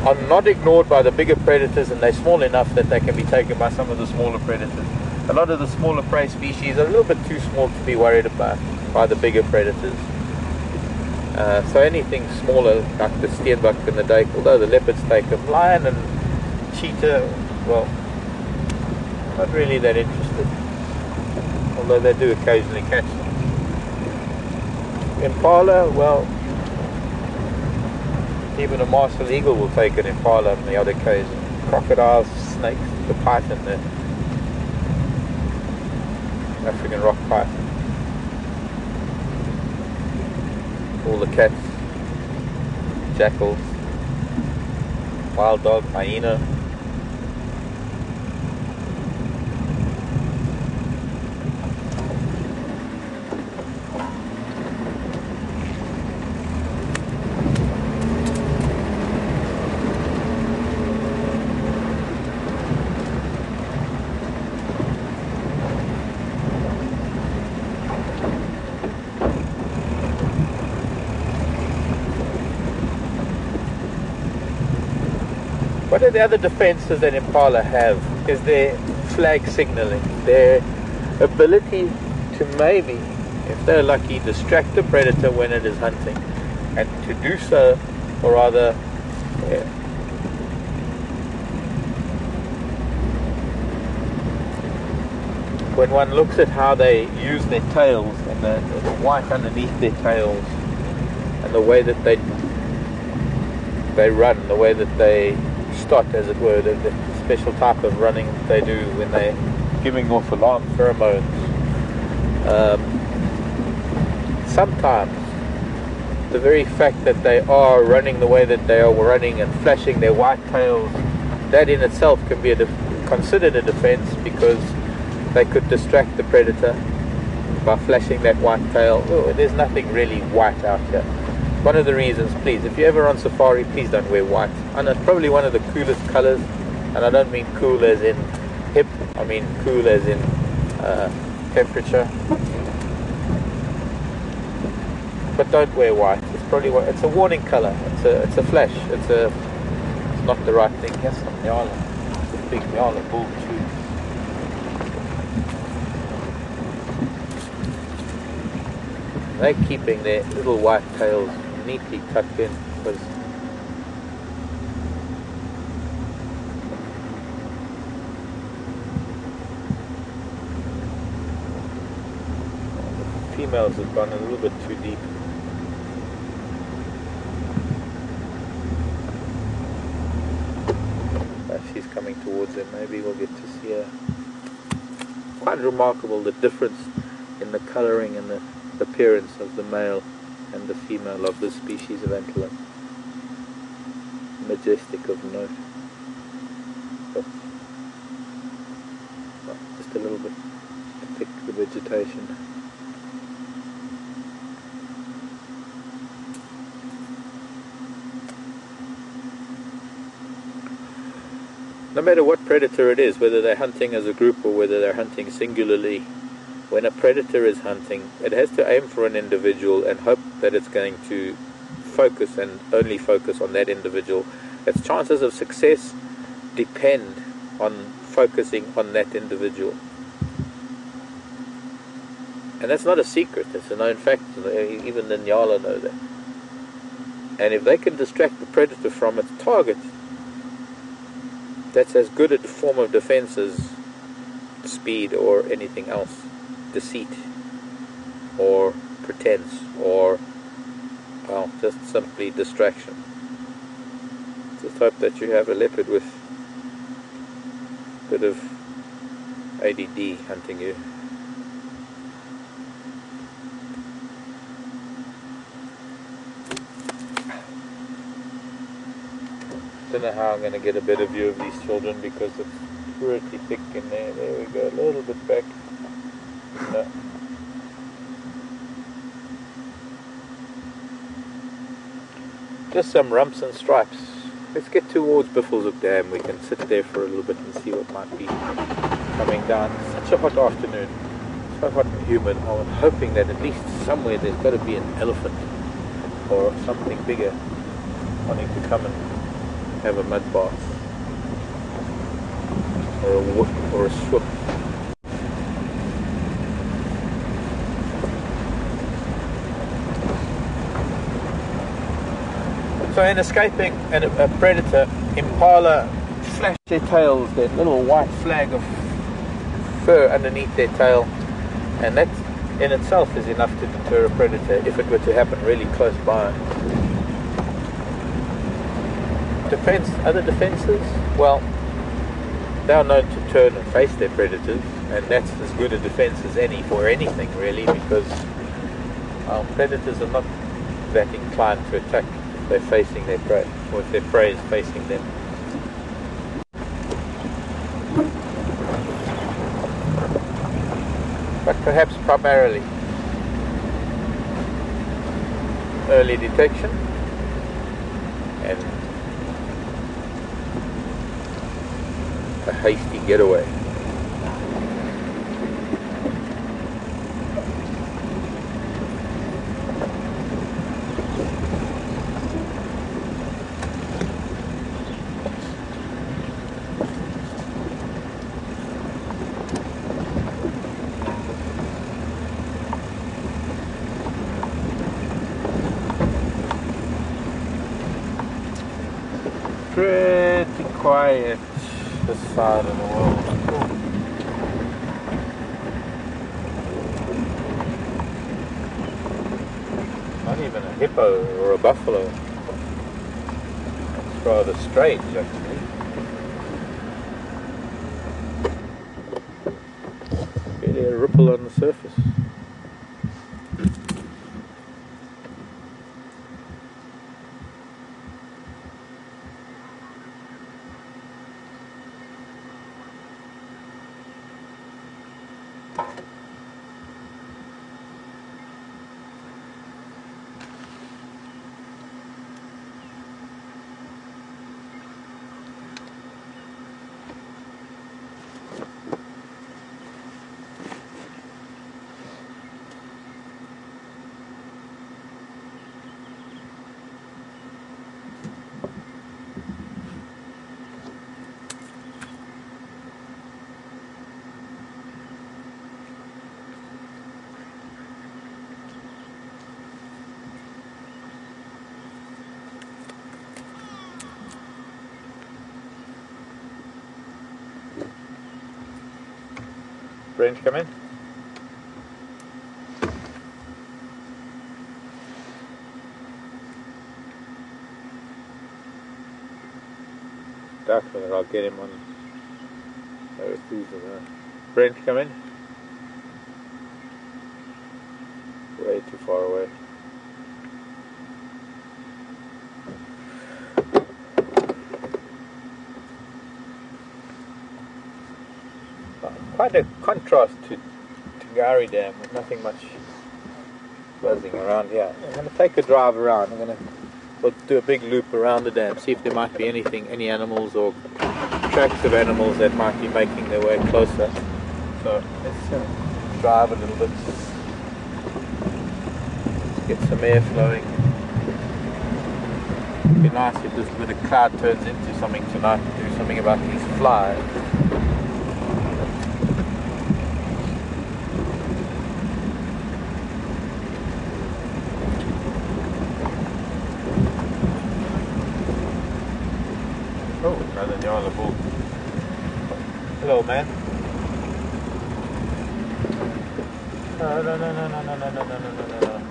are not ignored by the bigger predators, and they're small enough that they can be taken by some of the smaller predators. A lot of the smaller prey species are a little bit too small to be worried about by the bigger predators. So anything smaller, like the steenbok and the duik, although the leopards take them, lion and cheetah, well, not really that interested, although they do occasionally catch them. Impala, well, even a martial eagle will take an impala on the other occasion. Crocodiles, snakes, the python, the African rock python. All the cats, jackals, wild dog, hyena. One of the other defenses that Impala have is their flag signaling, their ability to maybe, if they're lucky, distract the predator when it is hunting, and to do so, or rather, when one looks at how they use their tails and the white underneath their tails, and the way that they run, the way that they start, as it were, the special type of running they do when they're giving off alarm pheromones. Sometimes the very fact that they are running the way that they are running and flashing their white tails, that in itself can be considered a defense, because they could distract the predator by flashing that white tail. Oh, there's nothing really white out here. One of the reasons, please, if you're ever on safari, please don't wear white. I know it's probably one of the coolest colors, and I don't mean cool as in hip, I mean cool as in temperature. But don't wear white. It's probably it's a warning color. It's a flash. It's not the right thing. Here's some nyala, big nyala bull too. They're keeping their little white tails neatly tucked in, because the females have gone a little bit too deep. She's coming towards them. Maybe we'll get to see her. Quite remarkable, the difference in the colouring and the appearance of the male and the female of this species of antelope. Majestic of note. But, well, just a little bit to pick the vegetation. No matter what predator it is, whether they're hunting as a group or whether they're hunting singularly, when a predator is hunting, it has to aim for an individual and hope that it's going to focus and only focus on that individual. Its chances of success depend on focusing on that individual. And that's not a secret, it's a known fact. Even the nyala know that. And if they can distract the predator from its target, that's as good a form of defense as speed or anything else. Deceit or pretense or, well, just simply distraction. Just hope that you have a leopard with a bit of ADD hunting you. Don't know how I'm going to get a better view of these children, because it's pretty thick in there. There we go, a little bit back. No. Just some rumps and stripes. Let's get towards Buffelshoek Dam. We can sit there for a little bit and see what might be coming down. It's such a hot afternoon, so hot and humid. I'm hoping that at least somewhere there's got to be an elephant or something bigger wanting to come and have a mud bath or a swim. So in escaping a predator, impala flash their tails, their little white flag of fur underneath their tail, and that in itself is enough to deter a predator if it were to happen really close by. Other defences, well, they are known to turn and face their predators, and that's as good a defence as any for anything really, because predators are not that inclined to attack if they're facing their prey, or if their prey is facing them. But perhaps primarily early detection and a hasty getaway. Pretty quiet this side of the world. Not even a hippo or a buffalo. It's rather strange actually. Barely a ripple on the surface. Brent, come in. Doubt whether I'll get him on. Brent, come in. Way too far away. Quite a contrast to Gari Dam, with nothing much buzzing around here. I'm going to take a drive around. I'm going to do a big loop around the dam, see if there might be any animals or tracks of animals that might be making their way closer. So let's drive a little bit, get some air flowing. It'd be nice if this bit of cloud turns into something tonight to do something about these flies. Oh, another Nyala bull. Hello, man. No, no, no, no, no, no, no, no, no, no, no, no.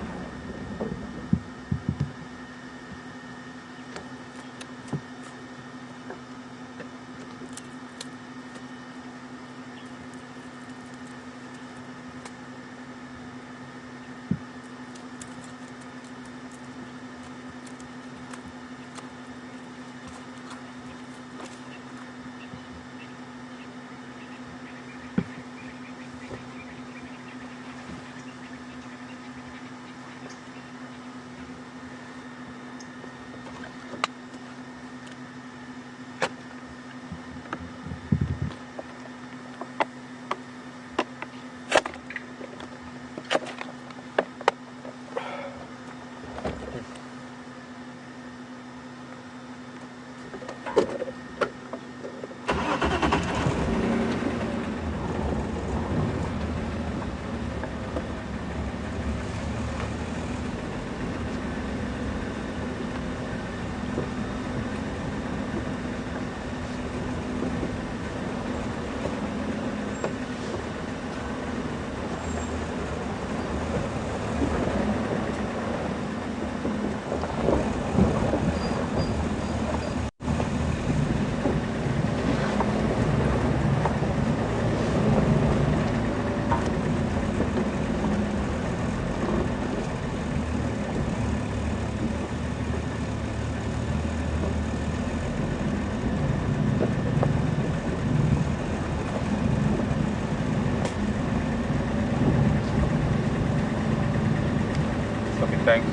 tank.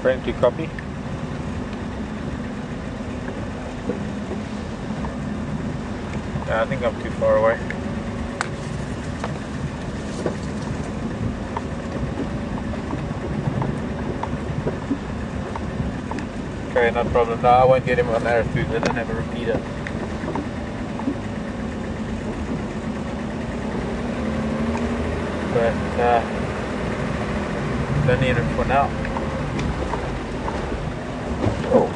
Brent, to copy. Yeah, I think I'm too far away. Okay, no problem. No, I won't get him on arrow 2. They don't have a repeater. But don't need it for now. Oh.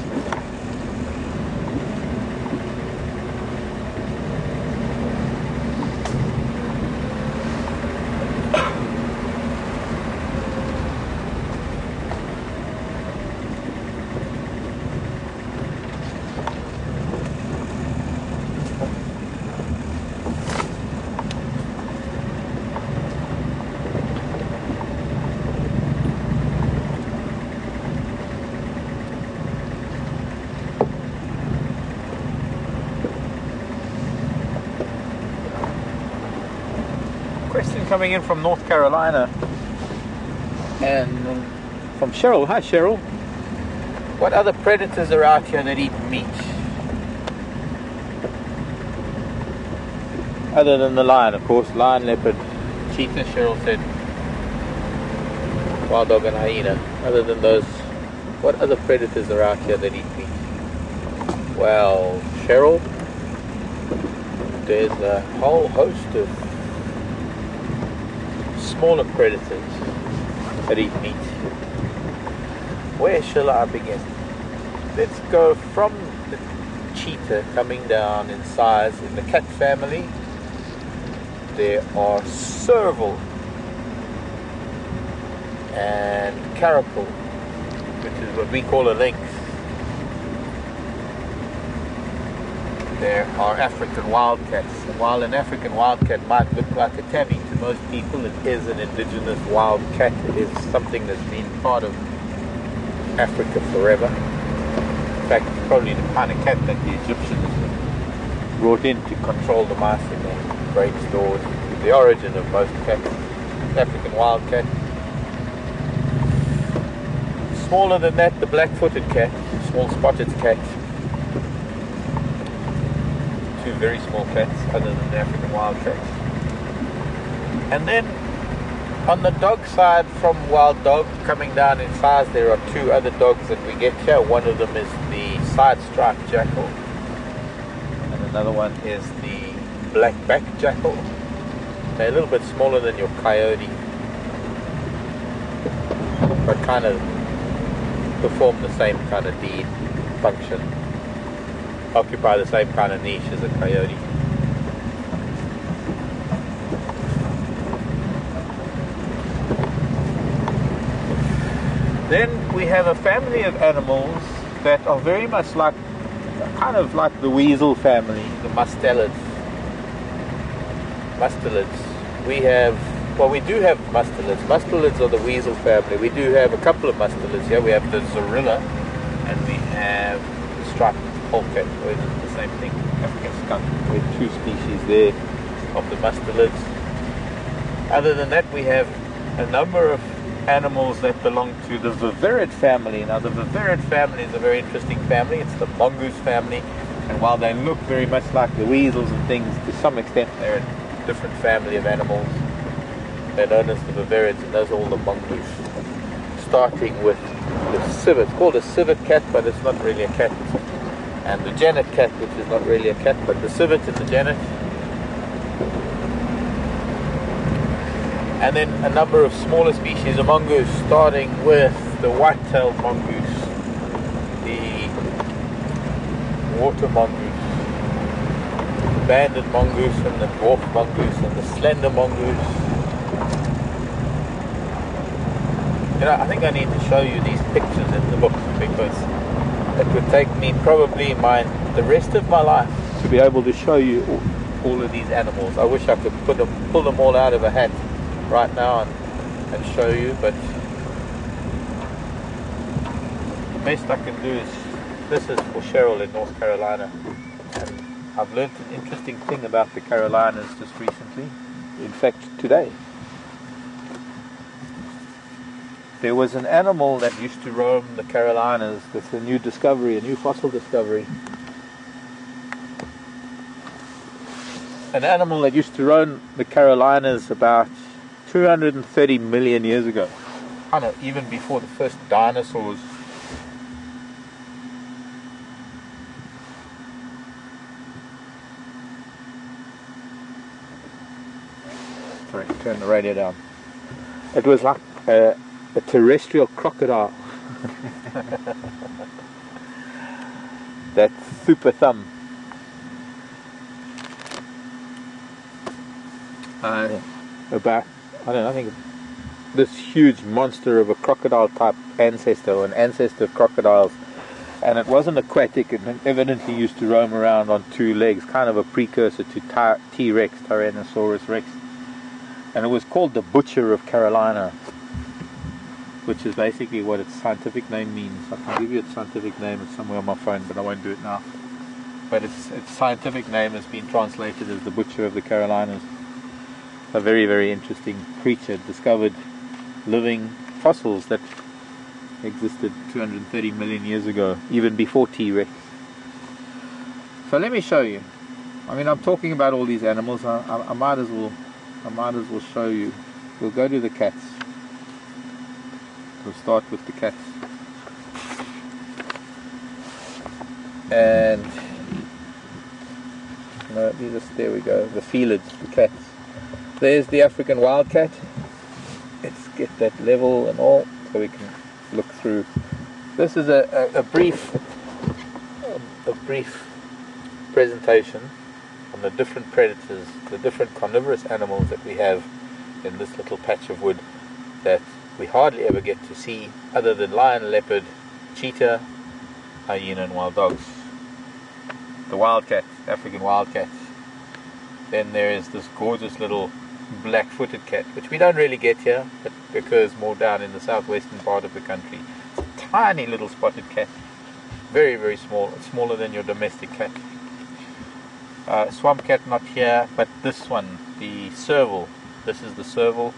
Question coming in from North Carolina, and from Cheryl. Hi Cheryl. What other predators are out here that eat meat? Other than the lion, of course. Lion, leopard, cheetah, Cheryl said. Wild dog and hyena. Other than those, what other predators are out here that eat meat? Well, Cheryl, there's a whole host of smaller predators that eat meat. Where shall I begin? Let's go from the cheetah coming down in size in the cat family. There are serval and caracal, which is what we call a lynx. There are African wildcats. And while an African wildcat might look like a tabby to most people, it is an indigenous wildcat. It is something that's been part of Africa forever. In fact, it's probably the kind of cat that the Egyptians brought in to control the mice in their great stores. The origin of most cats, African wildcat. Smaller than that, the black-footed cat, small spotted cat. Two very small cats, other than the African wildcat. And then on the dog side, from wild dog coming down in size, there are two other dogs that we get here. One of them is the side-striped jackal, and another one is the black-backed jackal. They're a little bit smaller than your coyote, but kind of perform the same kind of deed, function, occupy the same kind of niche as a coyote. Then we have a family of animals that are very much like, kind of like the weasel family, the mustelids. Mustelids. We do have mustelids. Mustelids are the weasel family. We do have a couple of mustelids here. We have the zorilla and we have the striped polecat, or is it the same thing? African skunk. We have two species there of the mustelids. Other than that, we have a number of animals that belong to the viverrid family. Now, the viverrid family is a very interesting family. It's the mongoose family, and while they look very much like the weasels and things, to some extent they're a different family of animals. They're known as the viverrids, and those are all the mongoose. Starting with the civet. It's called a civet cat, but it's not really a cat. And the genet cat, which is not really a cat, but the civet and the genet. And then a number of smaller species of mongoose, starting with the white-tailed mongoose, the water mongoose, the banded mongoose, and the dwarf mongoose, and the slender mongoose. You know, I think I need to show you these pictures in the book, because it would take me probably the rest of my life to be able to show you all of these animals. I wish I could pull them all out of a hat right now and show you, but the best I can do is, this is for Cheryl in North Carolina, and I've learned an interesting thing about the Carolinas just recently. in fact today. There was an animal that used to roam the Carolinas. That's a new discovery, a new fossil discovery. An animal that used to roam the Carolinas about 230 million years ago. Kind of even before the first dinosaurs. Sorry, turn the radio down. It was like a terrestrial crocodile. That super thumb. About, I don't know, I think this huge monster of a crocodile type ancestor, or an ancestor of crocodiles. And it wasn't aquatic, it evidently used to roam around on two legs, kind of a precursor to T-Rex, Tyrannosaurus Rex. And it was called the Butcher of Carolina, which is basically what its scientific name means. I can give you its scientific name, it's somewhere on my phone, but I won't do it now. But its scientific name has been translated as the Butcher of the Carolinas. A very, very interesting creature, discovered living fossils that existed 230 million years ago, even before T-Rex. So let me show you. I mean, I'm talking about all these animals. I might as well show you. We'll go to the cats. We'll start with the cats. And no, there we go. The felids, the cats. There's the African wildcat. Let's get that level and all, so we can look through. This is a brief presentation on the different predators, the different carnivorous animals that we have in this little patch of wood that we hardly ever get to see, other than lion, leopard, cheetah, hyena, and wild dogs. The wildcat, African wildcat. Then there is this gorgeous little black-footed cat, which we don't really get here, but occurs more down in the southwestern part of the country. It's a tiny little spotted cat, very, very small. It's smaller than your domestic cat. Swamp cat not here, but this one, the serval. This is the serval.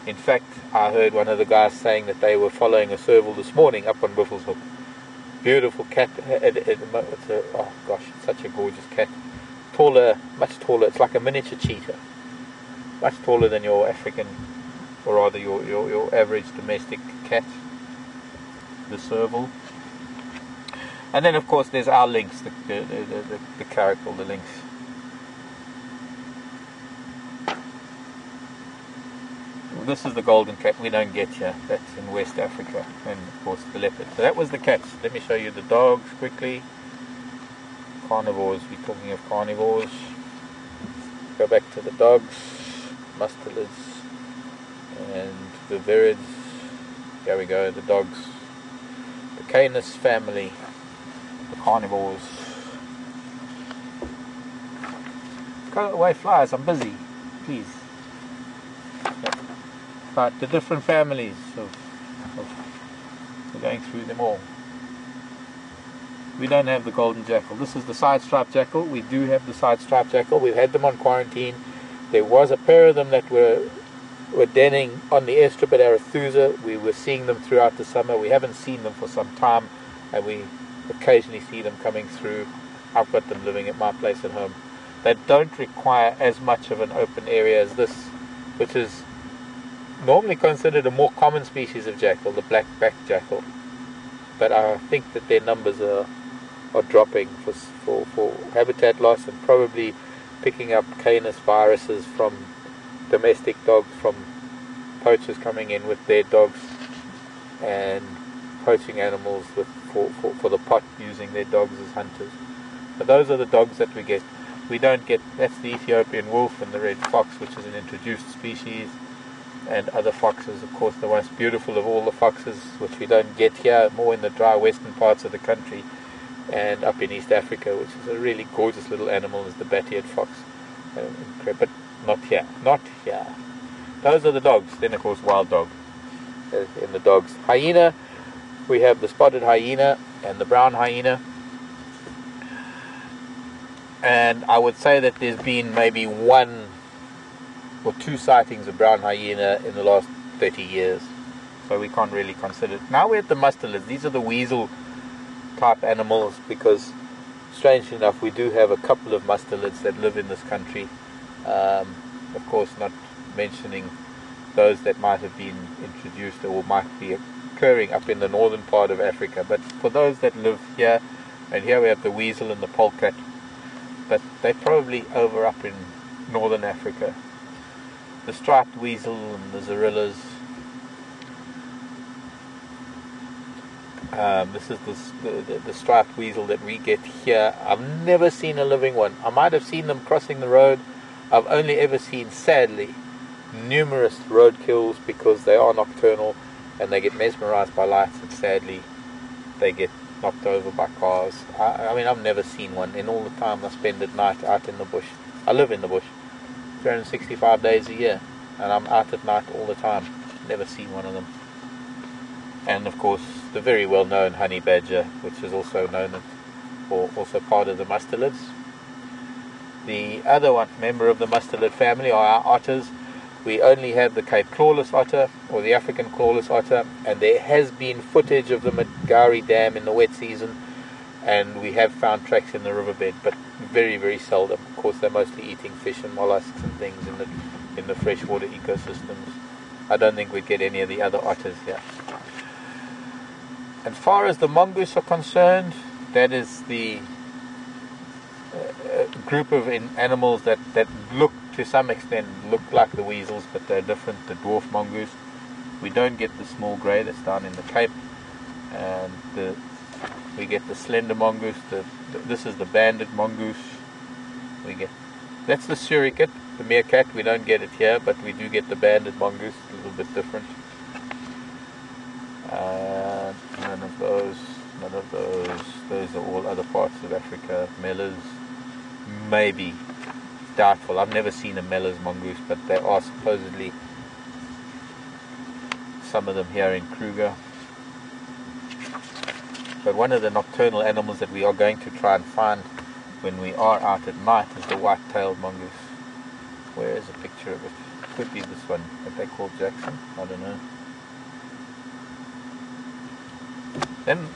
In fact, I heard one of the guys saying that they were following a serval this morning up on Buffelshoek. Hook. Beautiful cat. Oh gosh, it's such a gorgeous cat. Taller, much taller. It's like a miniature cheetah. Much taller than your African, or rather your average domestic cat. The serval. And then of course there's our lynx, the caracal, the lynx. This is the golden cat we don't get here. That's in West Africa. And of course the leopard. So that was the cats. Let me show you the dogs quickly. Carnivores, we're talking of carnivores. Go back to the dogs. Mustelids and viverids. Here we go, the dogs. The Canis family. The carnivores. Go away, flies, I'm busy. Please. But the different families we're going through them all. We don't have the golden jackal. This is the side-striped jackal. We do have the side-striped jackal. We've had them on quarantine. There was a pair of them that were denning on the airstrip at Arathusa. We were seeing them throughout the summer. We haven't seen them for some time, and we occasionally see them coming through. I've got them living at my place at home. They don't require as much of an open area as this, which is normally considered a more common species of jackal, the black-backed jackal. But I think that their numbers are dropping for habitat loss, and probably picking up Canis viruses from domestic dogs, from poachers coming in with their dogs and poaching animals for the pot, using their dogs as hunters. So those are the dogs that we get. We don't get, that's the Ethiopian wolf and the red fox, which is an introduced species, and other foxes, of course, the most beautiful of all the foxes, which we don't get here, more in the dry western parts of the country, and up in East Africa, which is a really gorgeous little animal, is the bat-eared fox. But not here. Not here. Those are the dogs. Then, of course, wild dog in the dogs. Hyena, we have the spotted hyena and the brown hyena. And I would say that there's been maybe one or 2 sightings of brown hyena in the last 30 years. So we can't really consider it. Now we're at the mustelids. These are the weasel type animals, because strangely enough we do have a couple of mustelids that live in this country. Of course, not mentioning those that might have been introduced or might be occurring up in the northern part of Africa. But for those that live here, and here we have the weasel and the polecat, but they're probably over up in northern Africa. The striped weasel and the zorillas. This is the striped weasel that we get here. I've never seen a living one. I might have seen them crossing the road. I've only ever seen, sadly, numerous road kills, because they are nocturnal and they get mesmerized by lights, and sadly they get knocked over by cars. I mean, I've never seen one in all the time I spend at night out in the bush. I live in the bush 365 days a year, and I'm out at night all the time. Never seen one of them. And of course the very well known honey badger, which is also known as, or also part of the mustelids. The other one member of the mustelid family are our otters. We only have the Cape clawless otter, or the African clawless otter, and there has been footage of them at Gowrie Dam in the wet season, and we have found tracks in the riverbed, but very, very seldom. Of course, they're mostly eating fish and mollusks and things in the freshwater ecosystems. I don't think we'd get any of the other otters here. As far as the mongoose are concerned, that is the group of animals that look, to some extent, look like the weasels, but they're different. The dwarf mongoose. We don't get the small grey that's down in the Cape, and we get the slender mongoose. This is the banded mongoose. That's the suricate, the meerkat. We don't get it here, but we do get the banded mongoose, a little bit different. None of those. Those are all other parts of Africa. Mellors, maybe. Doubtful. I've never seen a Mellors mongoose, but there are supposedly some of them here in Kruger. But one of the nocturnal animals that we are going to try and find when we are out at night is the white-tailed mongoose. Where is a picture of it? Could be this one that they call Jackson. I don't know. Then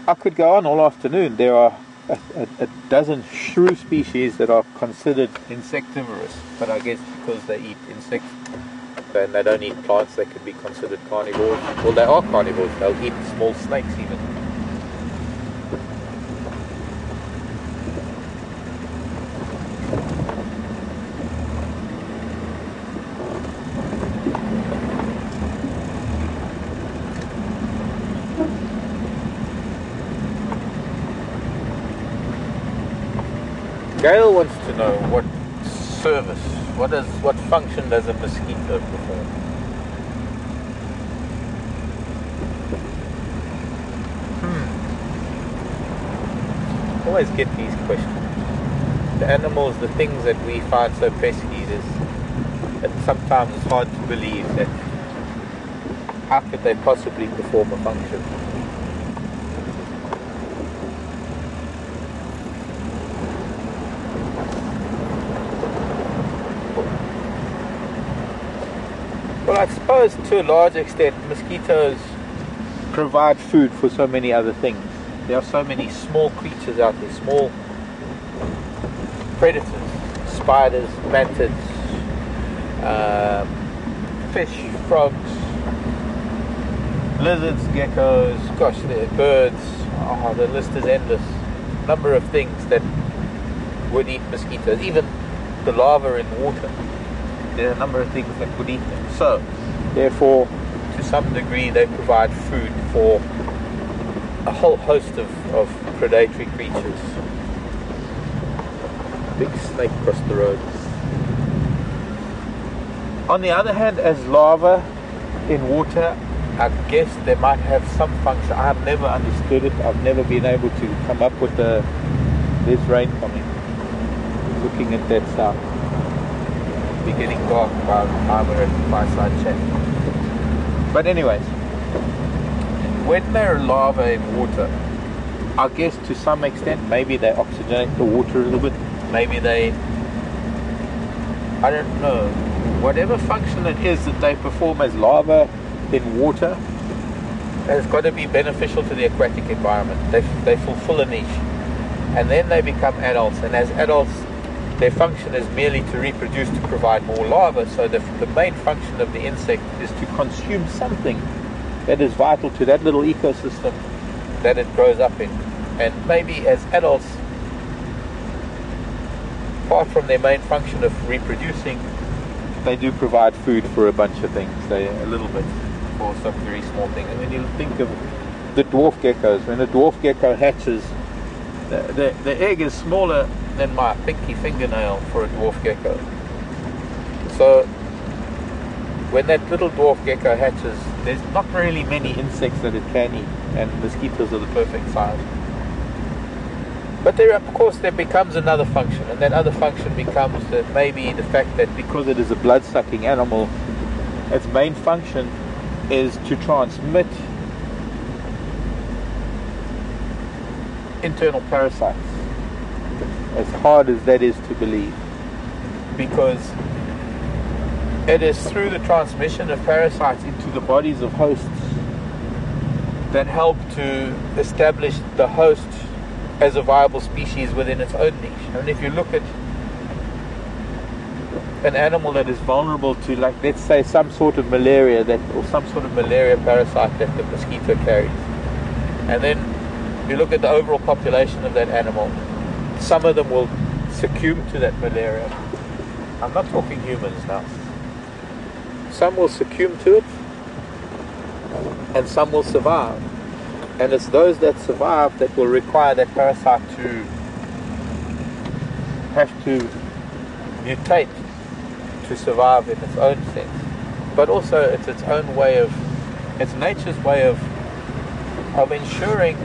I could go on all afternoon. There are a dozen shrew species that are considered insectivorous, but I guess because they eat insects and they don't eat plants, they could be considered carnivores. Well, they are carnivores. They'll eat small snakes even. Gail wants to know what service, what function does a mosquito perform? Always get these questions. The animals, the things that we find so pesky, that sometimes it's hard to believe that how could they possibly perform a function? Well, I suppose to a large extent mosquitoes provide food for so many other things. There are so many small creatures out there, small predators, spiders, mantids, fish, frogs, lizards, geckos, gosh, there are birds. Oh, the list is endless. Number of things that would eat mosquitoes, even the larvae in water. There are a number of things that would eat them. So, therefore, to some degree, they provide food for a whole host of predatory creatures. Big snake crossed the road. On the other hand, as larvae in water, I guess they might have some function. I have never understood it. I've never been able to come up with there's rain coming. Looking at that south. Be getting dark by the time we're at the fireside chat. But anyways, when they're larvae in water, I guess to some extent maybe they oxygenate the water a little bit. Maybe they I don't know, whatever function it is that they perform as larvae in water has got to be beneficial to the aquatic environment. They fulfill a niche, and then they become adults, and as adults their function is merely to reproduce, to provide more larvae. So the main function of the insect is to consume something that is vital to that little ecosystem that it grows up in. And maybe as adults, apart from their main function of reproducing, they do provide food for a bunch of things, a little bit for some very small things. And when you think of the dwarf geckos, when a dwarf gecko hatches, the egg is smaller than my pinky fingernail for a dwarf gecko. So when that little dwarf gecko hatches, there's not really many insects that it can eat, and mosquitoes are the perfect size. But there, of course, there becomes another function, and that other function becomes that maybe the fact that because it is a blood-sucking animal, its main function is to transmit internal parasites. As hard as that is to believe, because it is through the transmission of parasites into the bodies of hosts that help to establish the host as a viable species within its own niche. And if you look at an animal that is vulnerable to, like, let's say, some sort of malaria or some sort of malaria parasite that the mosquito carries, and then you look at the overall population of that animal, some of them will succumb to that malaria. I'm not talking humans now. Some will succumb to it, and some will survive. And it's those that survive that will require that parasite to have to mutate to survive in its own sense. But also it's its own way of, it's nature's way of ensuring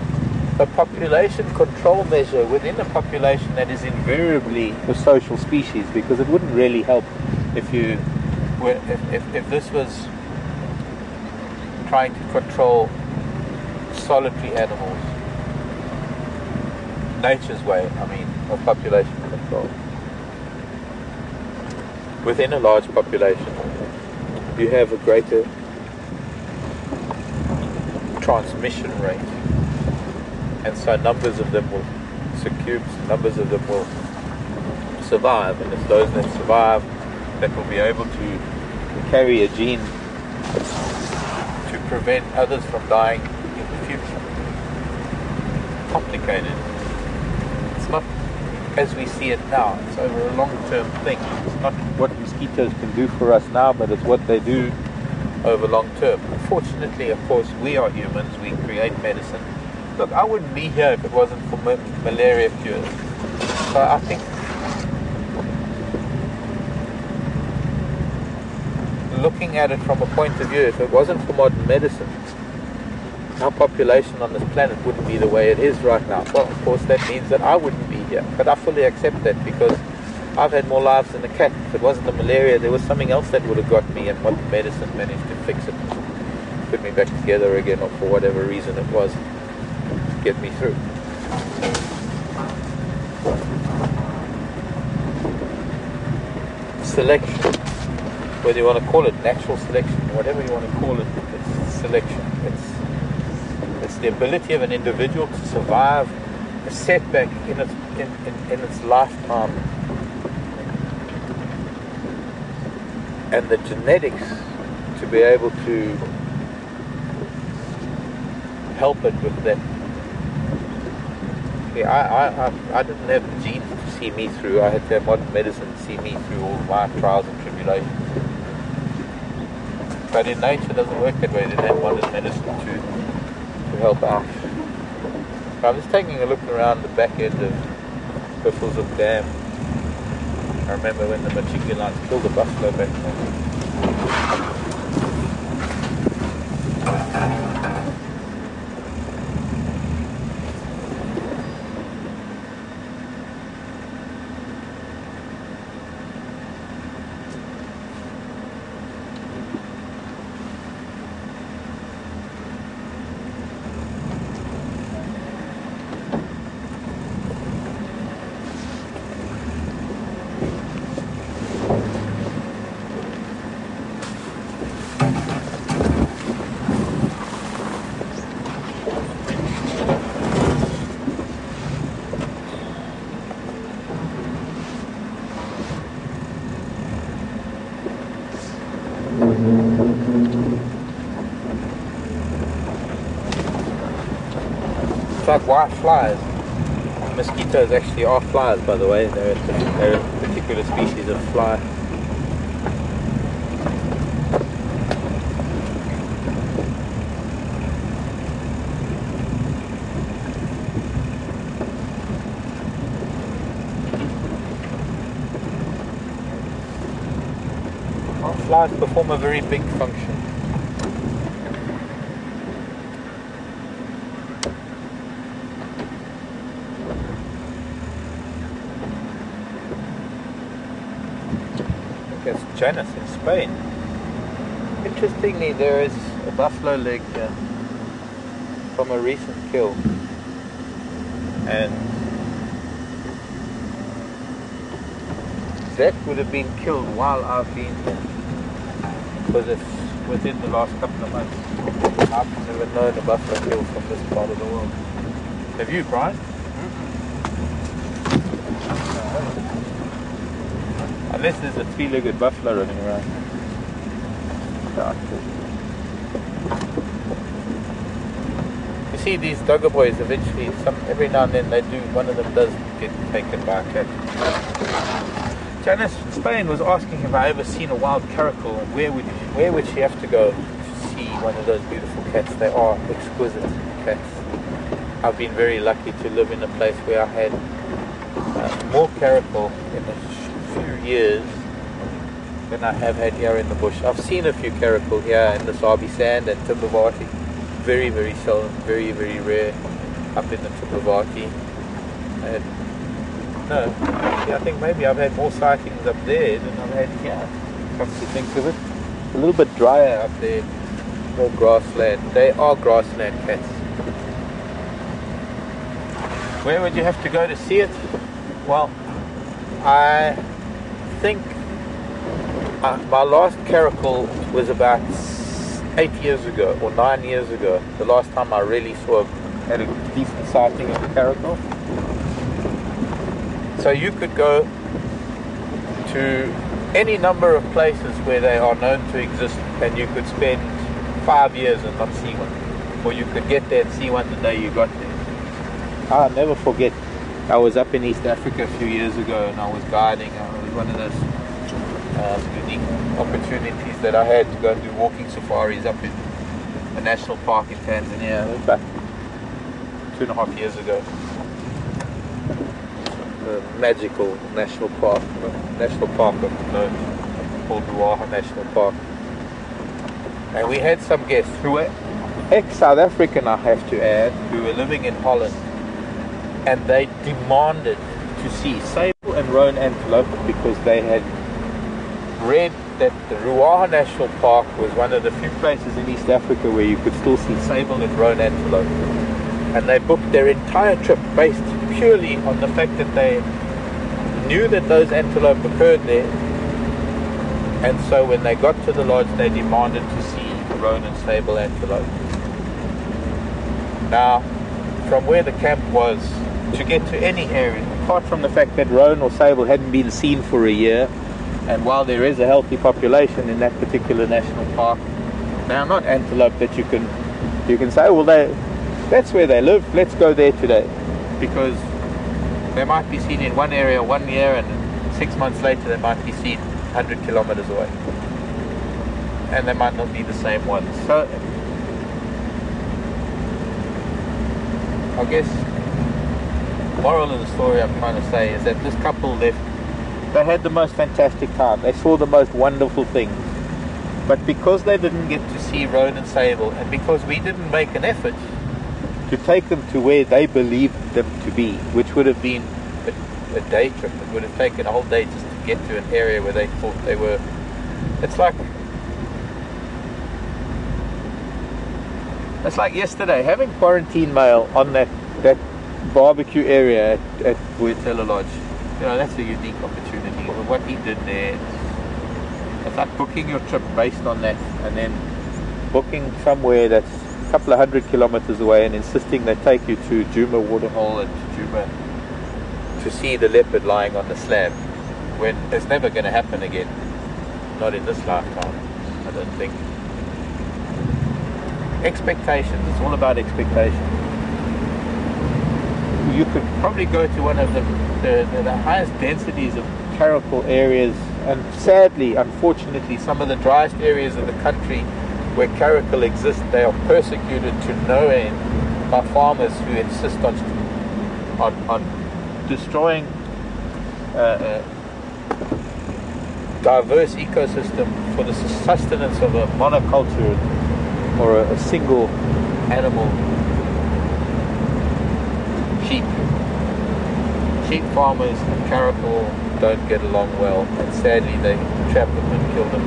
a population control measure within a population that is invariably a social species, because it wouldn't really help if this was trying to control solitary animals. Nature's way, of population control. Within a large population, you have a greater transmission rate. And so numbers of them will succumb, numbers of them will survive, and it's those that survive that will be able to carry a gene to prevent others from dying in the future. Complicated. It's not as we see it now. It's over a long-term thing. It's not what mosquitoes can do for us now, but it's what they do over long term. Unfortunately, of course, we are humans. We create medicine. Look, I wouldn't be here if it wasn't for malaria cures. So I think looking at it from a point of view, if it wasn't for modern medicine, our population on this planet wouldn't be the way it is right now. Well, of course, that means that I wouldn't be here. But I fully accept that, because I've had more lives than a cat. If it wasn't the malaria, there was something else that would have got me, and modern medicine managed to fix it, put me back together again, or for whatever reason it was, get me through. Selection, whether you want to call it natural selection, whatever you want to call it, it's selection. It's the ability of an individual to survive a setback in its lifetime, and the genetics to be able to help it with that. I didn't have the genes to see me through. I had to have modern medicine to see me through all my trials and tribulations. But in nature it doesn't work that way. They have modern medicine to help out. I was taking a look around the back end of Buffalo's Dam. I remember when the Machigulans killed the buffalo back then. It's like white flies. Mosquitoes actually are flies, by the way. They're a particular species of fly. Flies perform a very big function. I think that's Janus in Spain. Interestingly, there is a buffalo leg here from a recent kill, and that would have been killed while I've been here. Because it's within the last couple of months. I've never known a buffalo kill from this part of the world. Have you, Brian? Unless there's a three-legged buffalo running around. You see these dogger boys eventually, every now and then one of them does get taken by a cat. Janice from Spain was asking if I ever seen a wild caracal and where would she have to go to see one of those beautiful cats. They are exquisite cats. I've been very lucky to live in a place where I had more caracal in a few years than I have had here in the bush. I've seen a few caracal here in the Sabi Sand and Timbavati. Very, very seldom, very, very rare up in the Timbavati. No, actually I think maybe I've had more sightings up there than I've had here, come to think of it. A little bit drier up there, more grassland. They are grassland cats. Where would you have to go to see it? Well, I think my last caracal was about 8 years ago, or 9 years ago. The last time I really had a decent sighting of a caracal. So you could go to any number of places where they are known to exist, and you could spend 5 years and not see one. Or you could get there and see one the day you got there. I'll never forget, I was up in East Africa a few years ago and I was guiding. It was one of those unique opportunities that I had to go and do walking safaris up in a national park in Tanzania. It was about 2.5 years ago. Magical national park of note called Ruaha National Park, and we had some guests who were ex-South African, I have to add, who were living in Holland, and they demanded to see sable and roan antelope because they had read that the Ruaha National Park was one of the few places in East Africa where you could still see sable and roan antelope, and they booked their entire trip based purely on the fact that they knew that those antelope occurred there, and so when they got to the lodge they demanded to see roan and sable antelope. Now, from where the camp was to get to any area, apart from the fact that roan or sable hadn't been seen for a year, and while there is a healthy population in that particular national park, they are not antelope that you can say, well, that's where they live, let's go there today. Because they might be seen in one area 1 year, and 6 months later they might be seen 100 kilometers away, and they might not be the same ones. So I guess moral of the story I'm trying to say is that this couple left, they had the most fantastic time, they saw the most wonderful things, but because they didn't get to see roan and sable, and because we didn't make an effort to take them to where they believed them to be, which would have been a day trip. It would have taken a whole day just to get to an area where they thought they were. It's like yesterday, having quarantine mail on that barbecue area at Boetela Lodge. You know, that's a unique opportunity. What he did there, it's like booking your trip based on that, and then booking somewhere that's a couple of 100 kilometers away and insisting they take you to Juma Waterhole and to Juma to see the leopard lying on the slab, when it's never going to happen again. Not in this lifetime, I don't think. Expectations, it's all about expectations. you could probably go to one of the highest densities of caracal areas, and sadly, unfortunately, some of the driest areas of the country where caracal exists, they are persecuted to no end by farmers who insist on destroying a diverse ecosystem for the sustenance of a monoculture or a single animal. Sheep farmers and caracal don't get along well, and sadly they trap them and kill them,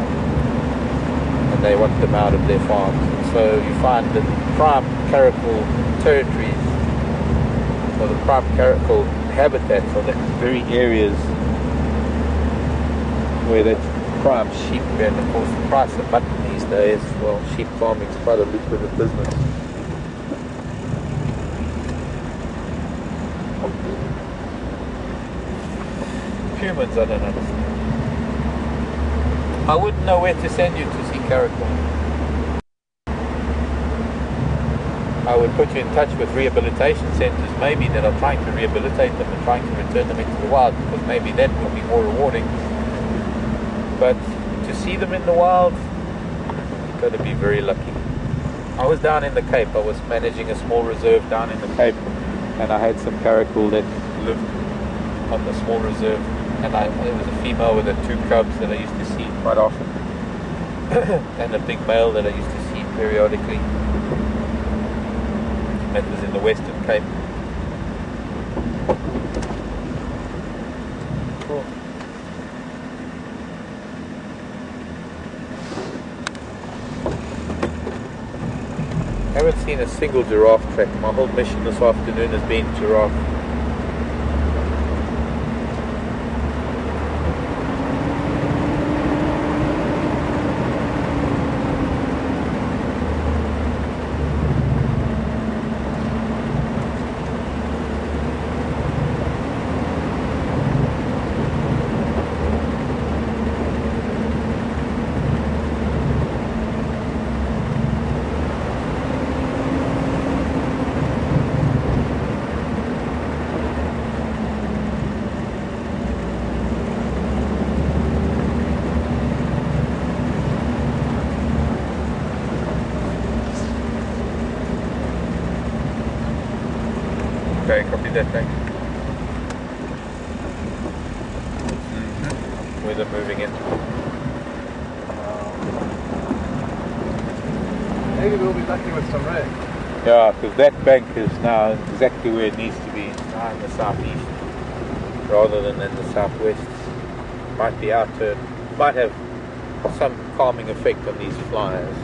and they want them out of their farms. And so you find that prime caracal territories, or the prime caracal habitats, are the very areas where that's prime sheep. And of course the price of mutton these days, well, sheep farming is quite a lucrative business. Humans, I don't understand. I wouldn't know where to send you to see caracal. I would put you in touch with rehabilitation centres, maybe, that are trying to rehabilitate them and trying to return them into the wild, because maybe that would be more rewarding. But to see them in the wild, you've got to be very lucky. I was down in the Cape. I was managing a small reserve down in the Cape, and I had some caracal that lived on the small reserve. And there was a female with her 2 cubs that I used to see quite often, and a big male that I used to see periodically. That was in the Western Cape. Cool. I haven't seen a single giraffe track. My whole mission this afternoon has been giraffe. Okay, copy that, thank you. Where they're moving in. Maybe we'll be lucky with some rain. Yeah, because that bank is now exactly where it needs to be, now in the southeast, rather than in the southwest. Might be out to, might have some calming effect on these flyers.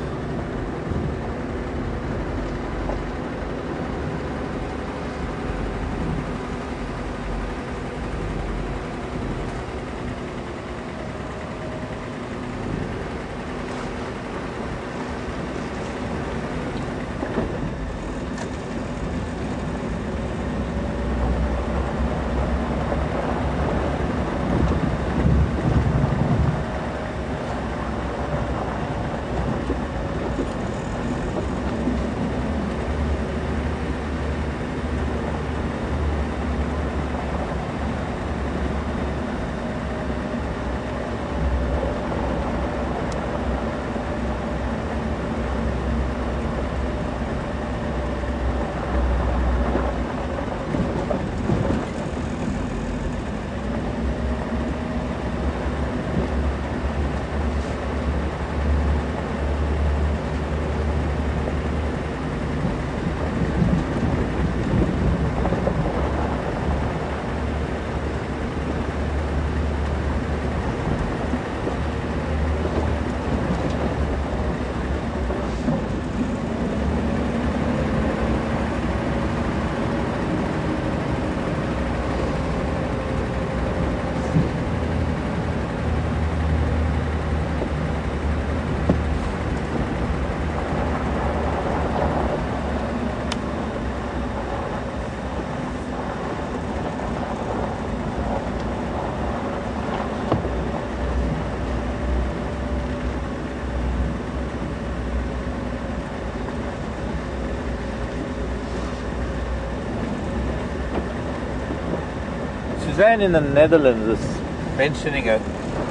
Suzanne in the Netherlands is mentioning a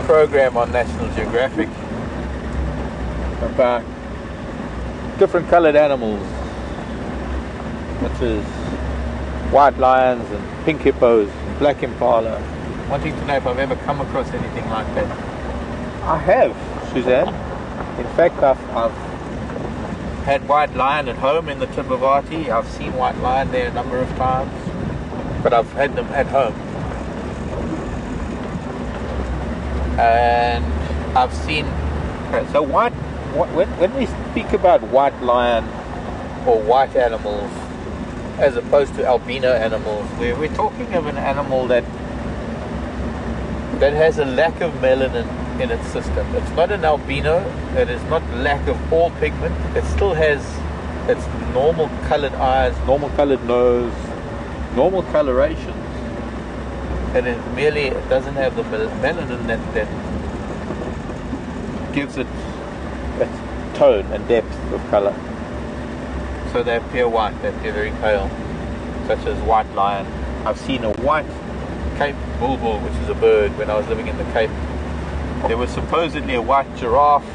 program on National Geographic about different coloured animals, such as white lions and pink hippos and black impala. Wanting to know if I've ever come across anything like that. I have, Suzanne. In fact, I've had white lion at home in the Timbavati. I've seen white lion there a number of times, but I've had them at home. And I've seen, so when we speak about white lion or white animals as opposed to albino animals, we're talking of an animal that has a lack of melanin in its system. It's not an albino, it is not lack of all pigment, it still has its normal coloured eyes, normal coloured nose, normal colorations, and it doesn't have the melanin that gives it its tone and depth of colour. So they appear white, they appear very pale, such as white lion. I've seen a white Cape bulbul, which is a bird, when I was living in the Cape. There was supposedly a white giraffe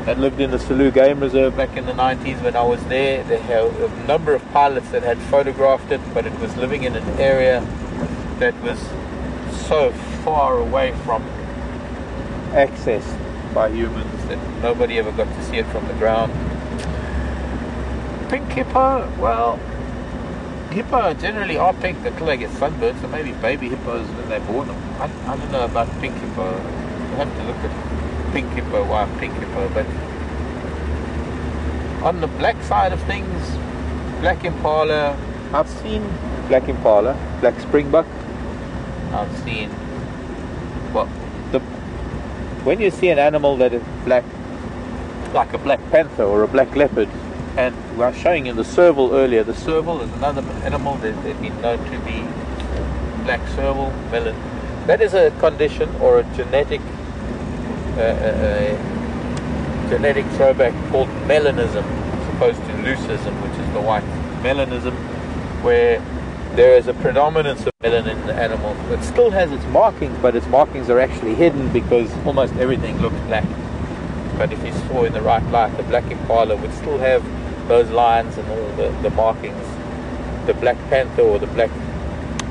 that lived in the Selous Game Reserve back in the 90s when I was there. There were a number of pilots that had photographed it, but it was living in an area that was so far away from access by humans that nobody ever got to see it from the ground. Pink hippo, well, hippo generally are pink until they get sunburned, so maybe baby hippos when they're born. I don't know about pink hippo. I'll have to look at pink hippo, why pink hippo. But on the black side of things, black impala, I've seen black impala, black springbuck. I've seen, well, when you see an animal that is black, like a black panther or a black leopard, and we were showing you the serval earlier. The serval is another animal that they've been known to be black serval, melon. That is a condition or a genetic throwback called melanism, as opposed to leucism, which is the white. Melanism, where there is a predominance of melanin in the animal. It still has its markings, but its markings are actually hidden because almost everything looks black. But if you saw in the right light, the black impala would still have those lines and all the markings. The black panther or the black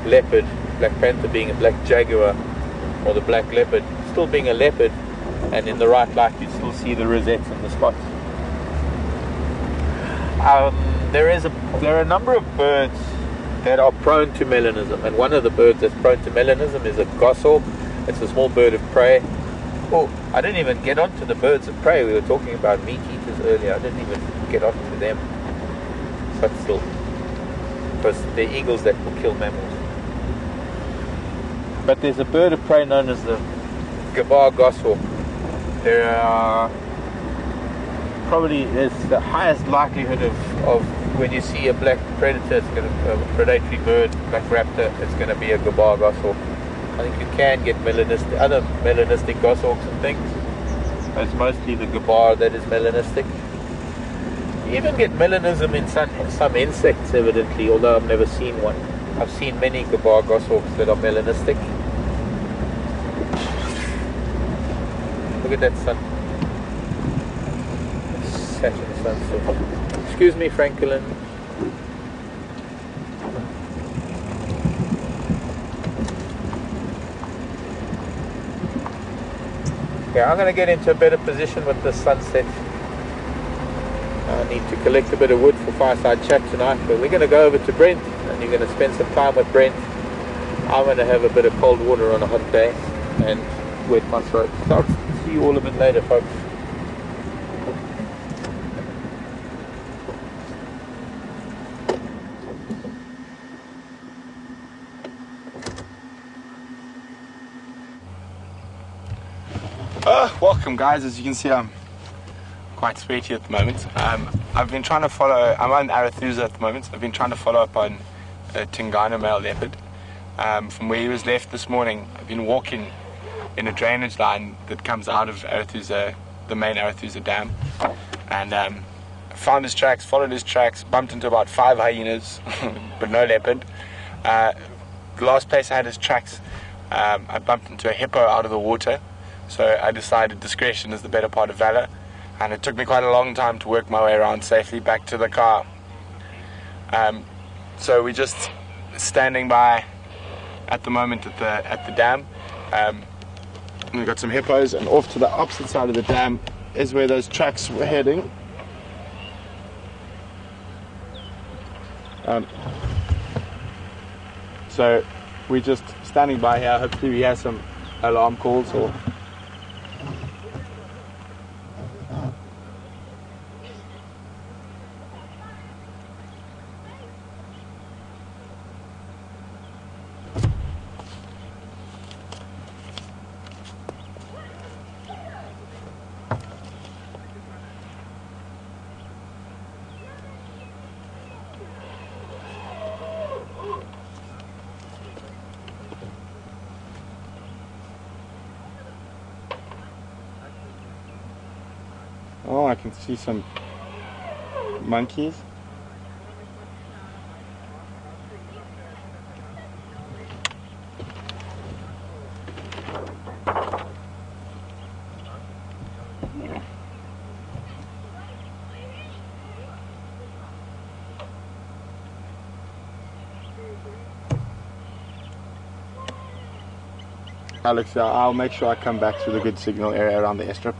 leopard, black panther being a black jaguar, or the black leopard still being a leopard, and in the right light you'd still see the rosettes and the spots. There are a number of birds that are prone to melanism, and one of the birds that's prone to melanism is a goshawk. It's a small bird of prey. Oh, I didn't even get onto the birds of prey. We were talking about meat eaters earlier. I didn't even get onto them. But still, because they're eagles that will kill mammals. But there's a bird of prey known as the gabar goshawk. There are probably there's the highest likelihood of when you see a black predator, it's going to a predatory bird, black raptor, it's going to be a gabar goshawk. I think you can get other melanistic goshawks and things, but it's mostly the gabar that is melanistic. You even get melanism in some insects, evidently, although I've never seen one. I've seen many gabar goshawks that are melanistic. Look at that sun. Saturn sunset. Excuse me, Franklin. Okay, I'm going to get into a better position with the sunset. I need to collect a bit of wood for fireside chat tonight, but we're going to go over to Brent, and you're going to spend some time with Brent. I'm going to have a bit of cold water on a hot day and wet my throat. So I'll see you all a bit later, folks. Welcome guys, as you can see I'm quite sweaty at the moment. I've been trying to follow, I'm on Arathusa at the moment. I've been trying to follow up on a Tingana male leopard. From where he was left this morning, I've been walking in a drainage line that comes out of Arathusa, the main Arathusa dam, and found his tracks, followed his tracks, bumped into about 5 hyenas, but no leopard. the last place I had his tracks, I bumped into a hippo out of the water, so I decided discretion is the better part of valor, and it took me quite a long time to work my way around safely back to the car. So we're just standing by at the moment at the dam. We've got some hippos, and off to the opposite side of the dam is where those tracks were heading. So we're just standing by here. Hopefully we hear some alarm calls or oh, I can see some monkeys. Alex, I'll make sure I come back to the good signal area around the airstrip.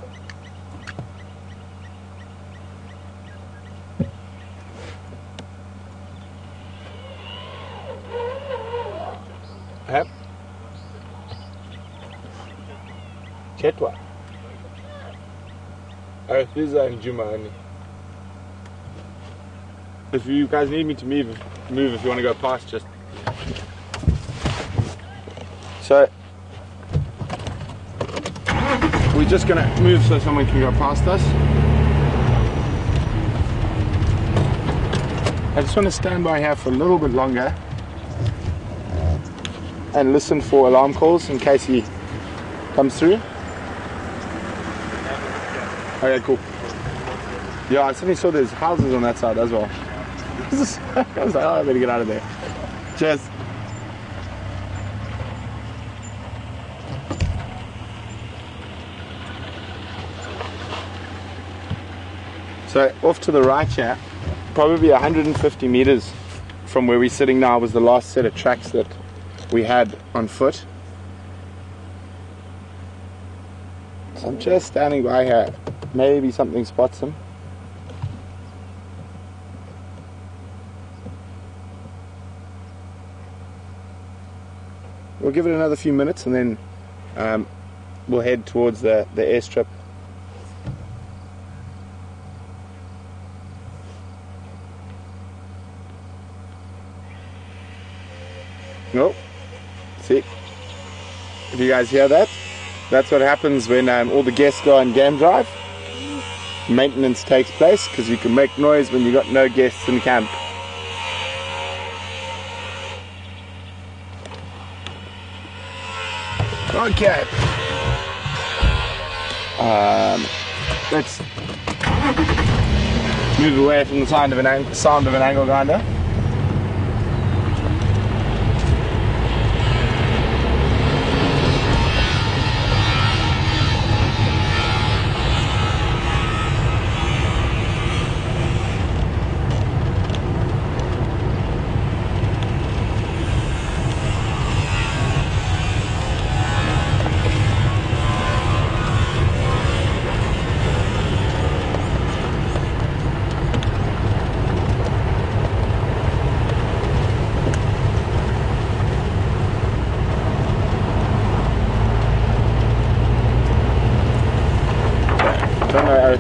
Yep. Chetwa. Arthiza and Juma only. If you guys need me to move if you want to go past, just. So we're just gonna move so someone can go past us. I just want to stand by here for a little bit longer and listen for alarm calls in case he comes through. Okay, cool. Yeah, I suddenly saw there's houses on that side as well. I was like, oh, I better get out of there. Cheers. So off to the right here, probably 150 meters from where we're sitting now was the last set of tracks that we had on foot. So I'm just standing by here. Maybe something spots him. We'll give it another few minutes and then we'll head towards the airstrip. Oh, see, if you guys hear that, that's what happens when all the guests go on game drive. Maintenance takes place because you can make noise when you got no guests in camp. Okay. Let's move away from the sound of an angle grinder.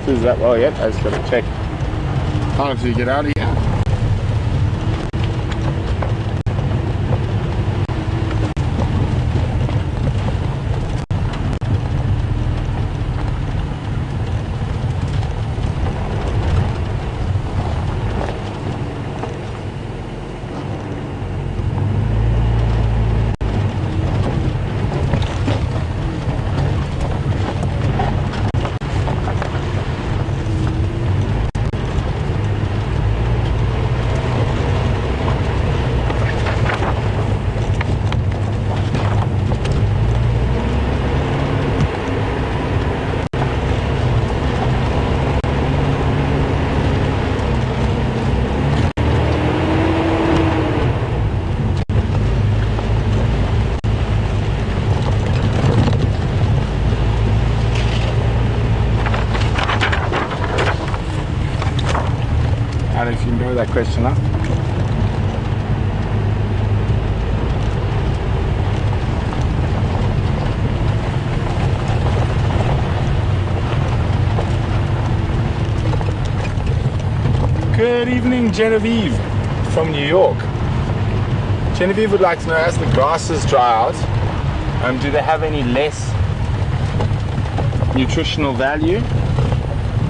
Is that well yet? I just got to check how to get out of here. that question now. Good evening, Genevieve from New York. Genevieve would like to know, as the grasses dry out, do they have any less nutritional value?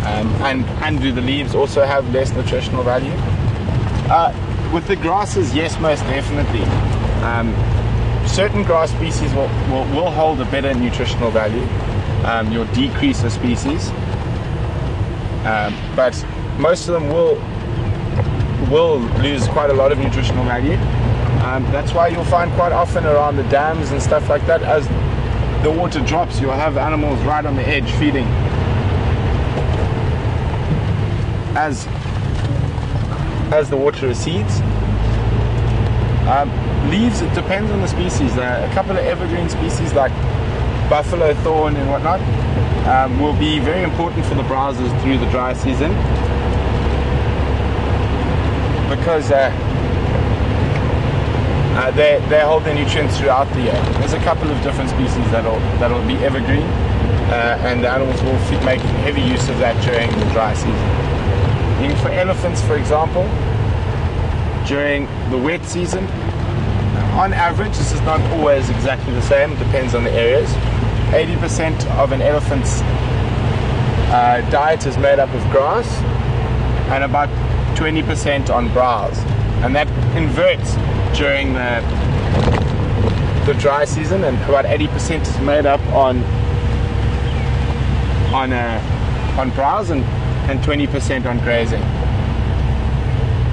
And do the leaves also have less nutritional value? With the grasses, yes, most definitely. Certain grass species will hold a better nutritional value. Your decreaser species, but most of them will lose quite a lot of nutritional value. That's why you'll find quite often around the dams and stuff like that, as the water drops, you'll have animals right on the edge feeding. As the water recedes. Leaves, it depends on the species. A couple of evergreen species like buffalo thorn and whatnot will be very important for the browsers through the dry season, because they hold their nutrients throughout the year. There's a couple of different species that'll be evergreen, and the animals will make heavy use of that during the dry season. For elephants, for example, during the wet season, on average, this is not always exactly the same, it depends on the areas, 80% of an elephant's diet is made up of grass and about 20% on browse, and that inverts during the dry season, and about 80% is made up on browse and 20% on grazing.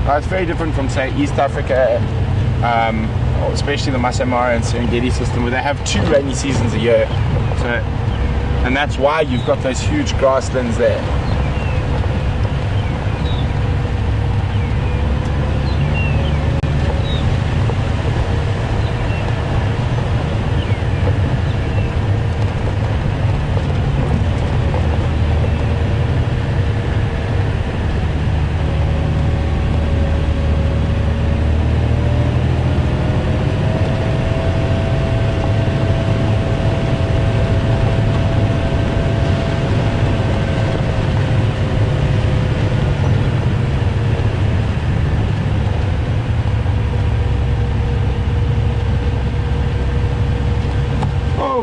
It's very different from, say, East Africa, especially the Masai Mara and Serengeti system, where they have 2 rainy seasons a year. And that's why you've got those huge grasslands there.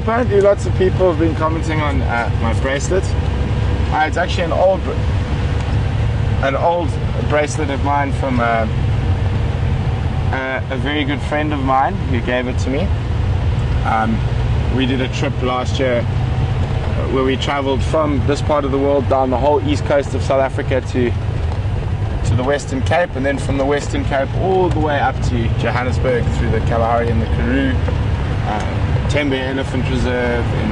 Apparently lots of people have been commenting on my bracelet. It's actually an old bracelet of mine from a very good friend of mine who gave it to me. We did a trip last year where we traveled from this part of the world down the whole east coast of South Africa to the Western Cape, and then from the Western Cape all the way up to Johannesburg through the Kalahari and the Karoo, Tembe Elephant Reserve in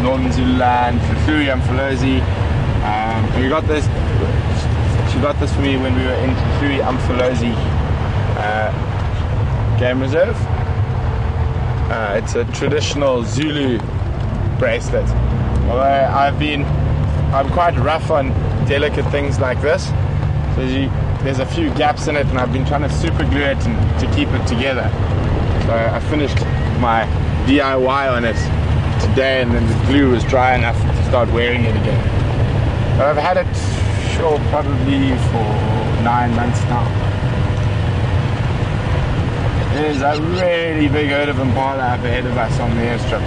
Northern Zululand, Flui Umfolozi. We got this. She got this for me when we were in Flui Umfolozi Game Reserve. It's a traditional Zulu bracelet. Although I'm quite rough on delicate things like this. So there's a few gaps in it, and I've been trying to super glue it to keep it together. So I finished my DIY on it today, and then the glue was dry enough to start wearing it again. But I've had it probably for 9 months now. There's a really big herd of impala up ahead of us on the airstrip,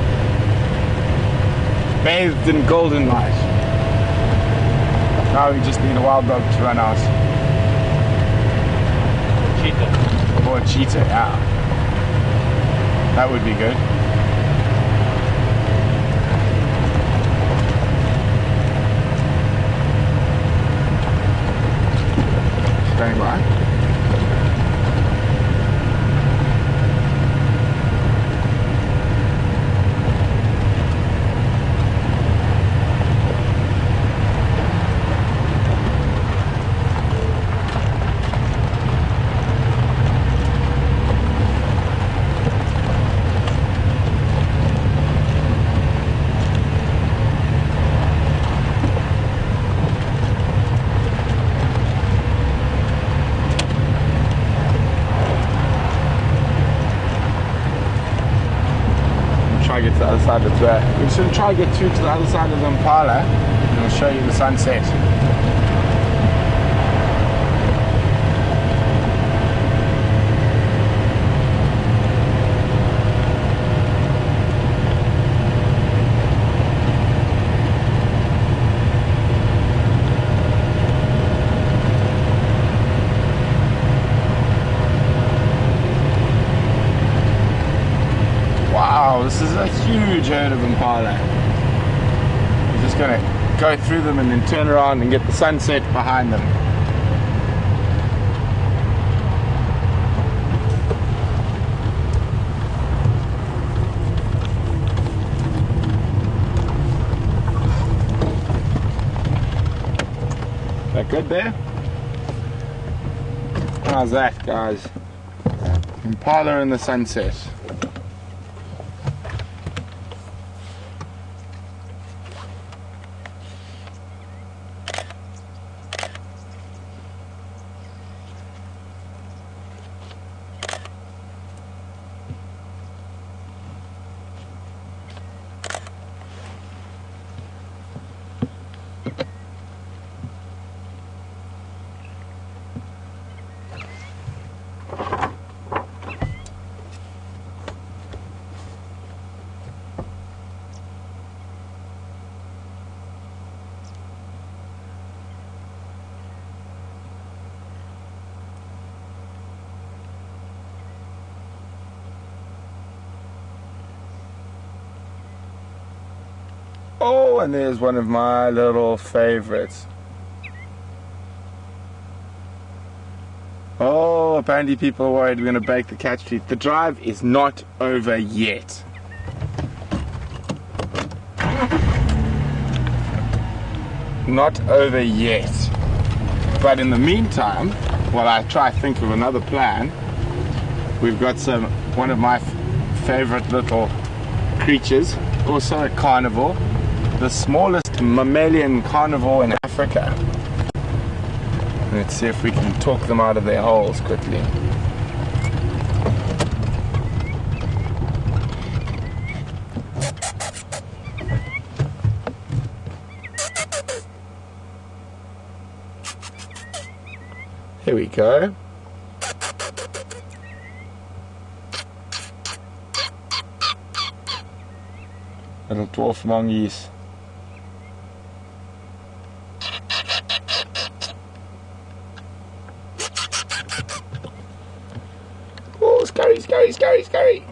bathed in golden light. Now we just need a wild dog to run out. Cheetah. Or a cheetah, yeah. That would be good. Standing by. try to get to the other side of the... We're just going to try to get through to the other side of the Impala, and I'll show you the sunset. Wow, this is a huge herd of Impala. We're just going to go through them and then turn around and get the sunset behind them. Is that good there? How's that, guys? Impala in the sunset. Oh, and there's one of my little favorites. Oh, apparently people are worried we're going to break the catch tree. The drive is not over yet. Not over yet. But in the meantime, while I try to think of another plan, we've got one of my favorite little creatures, also a carnivore. The smallest mammalian carnivore in Africa. Let's see if we can talk them out of their holes quickly. Here we go. Little dwarf mongoose. Oh, scurry, scurry, scurry, scurry.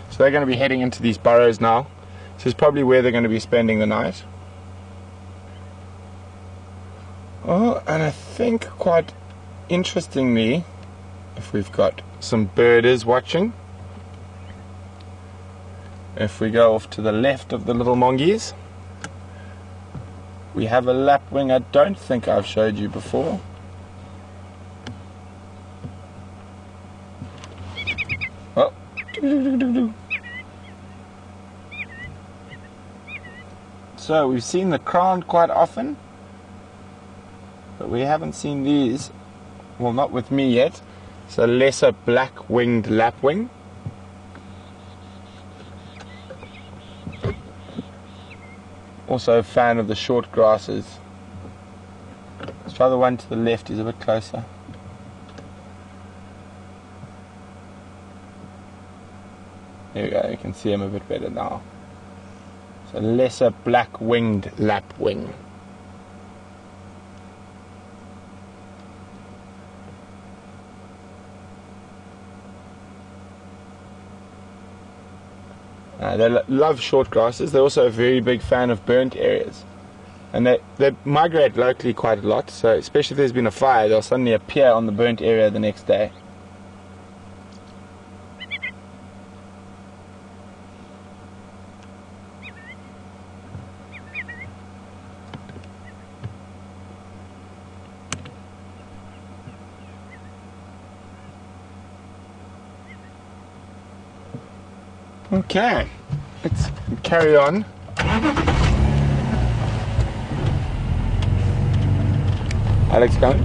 So they're going to be heading into these burrows now. This is probably where they're going to be spending the night. Oh, and I think quite interestingly, if we've got some birders watching, if we go off to the left of the little mongoose, we have a lapwing I don't think I've showed you before. Oh. So we've seen the crowned quite often, but we haven't seen these, well, not with me yet. It's a lesser black-winged lapwing. Also a fan of the short grasses. Let's try the one to the left, he's a bit closer. There we go, you can see him a bit better now. It's a lesser black-winged lapwing. They love short grasses. They're also a very big fan of burnt areas. And they migrate locally quite a lot, so especially if there's been a fire, they'll suddenly appear on the burnt area the next day. Okay, let's carry on. Alex, come.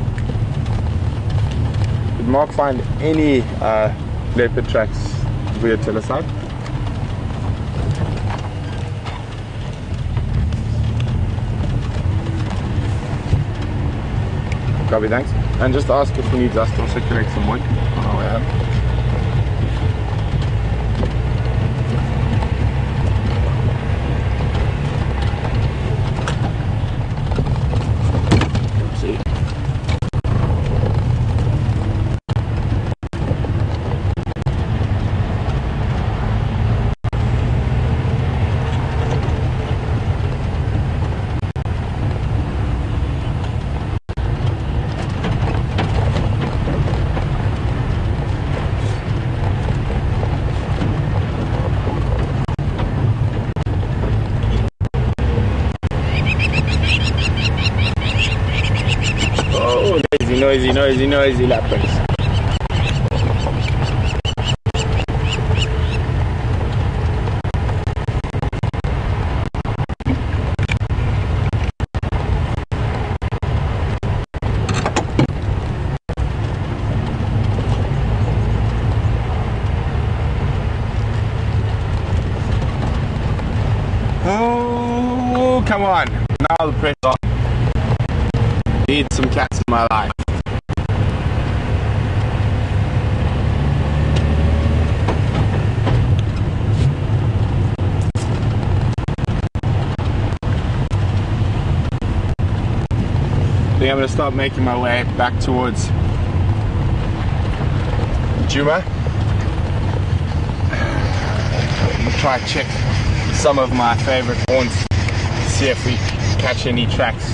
Did Mark find any leopard tracks via telesite? Copy, thanks. And just ask if he needs us to also collect some wood on our way home. Noisy leopards. Oh, come on. Now the pressure. Need some cats in my life. I think I'm going to start making my way back towards Djuma. Try to check some of my favorite haunts, see if we catch any tracks.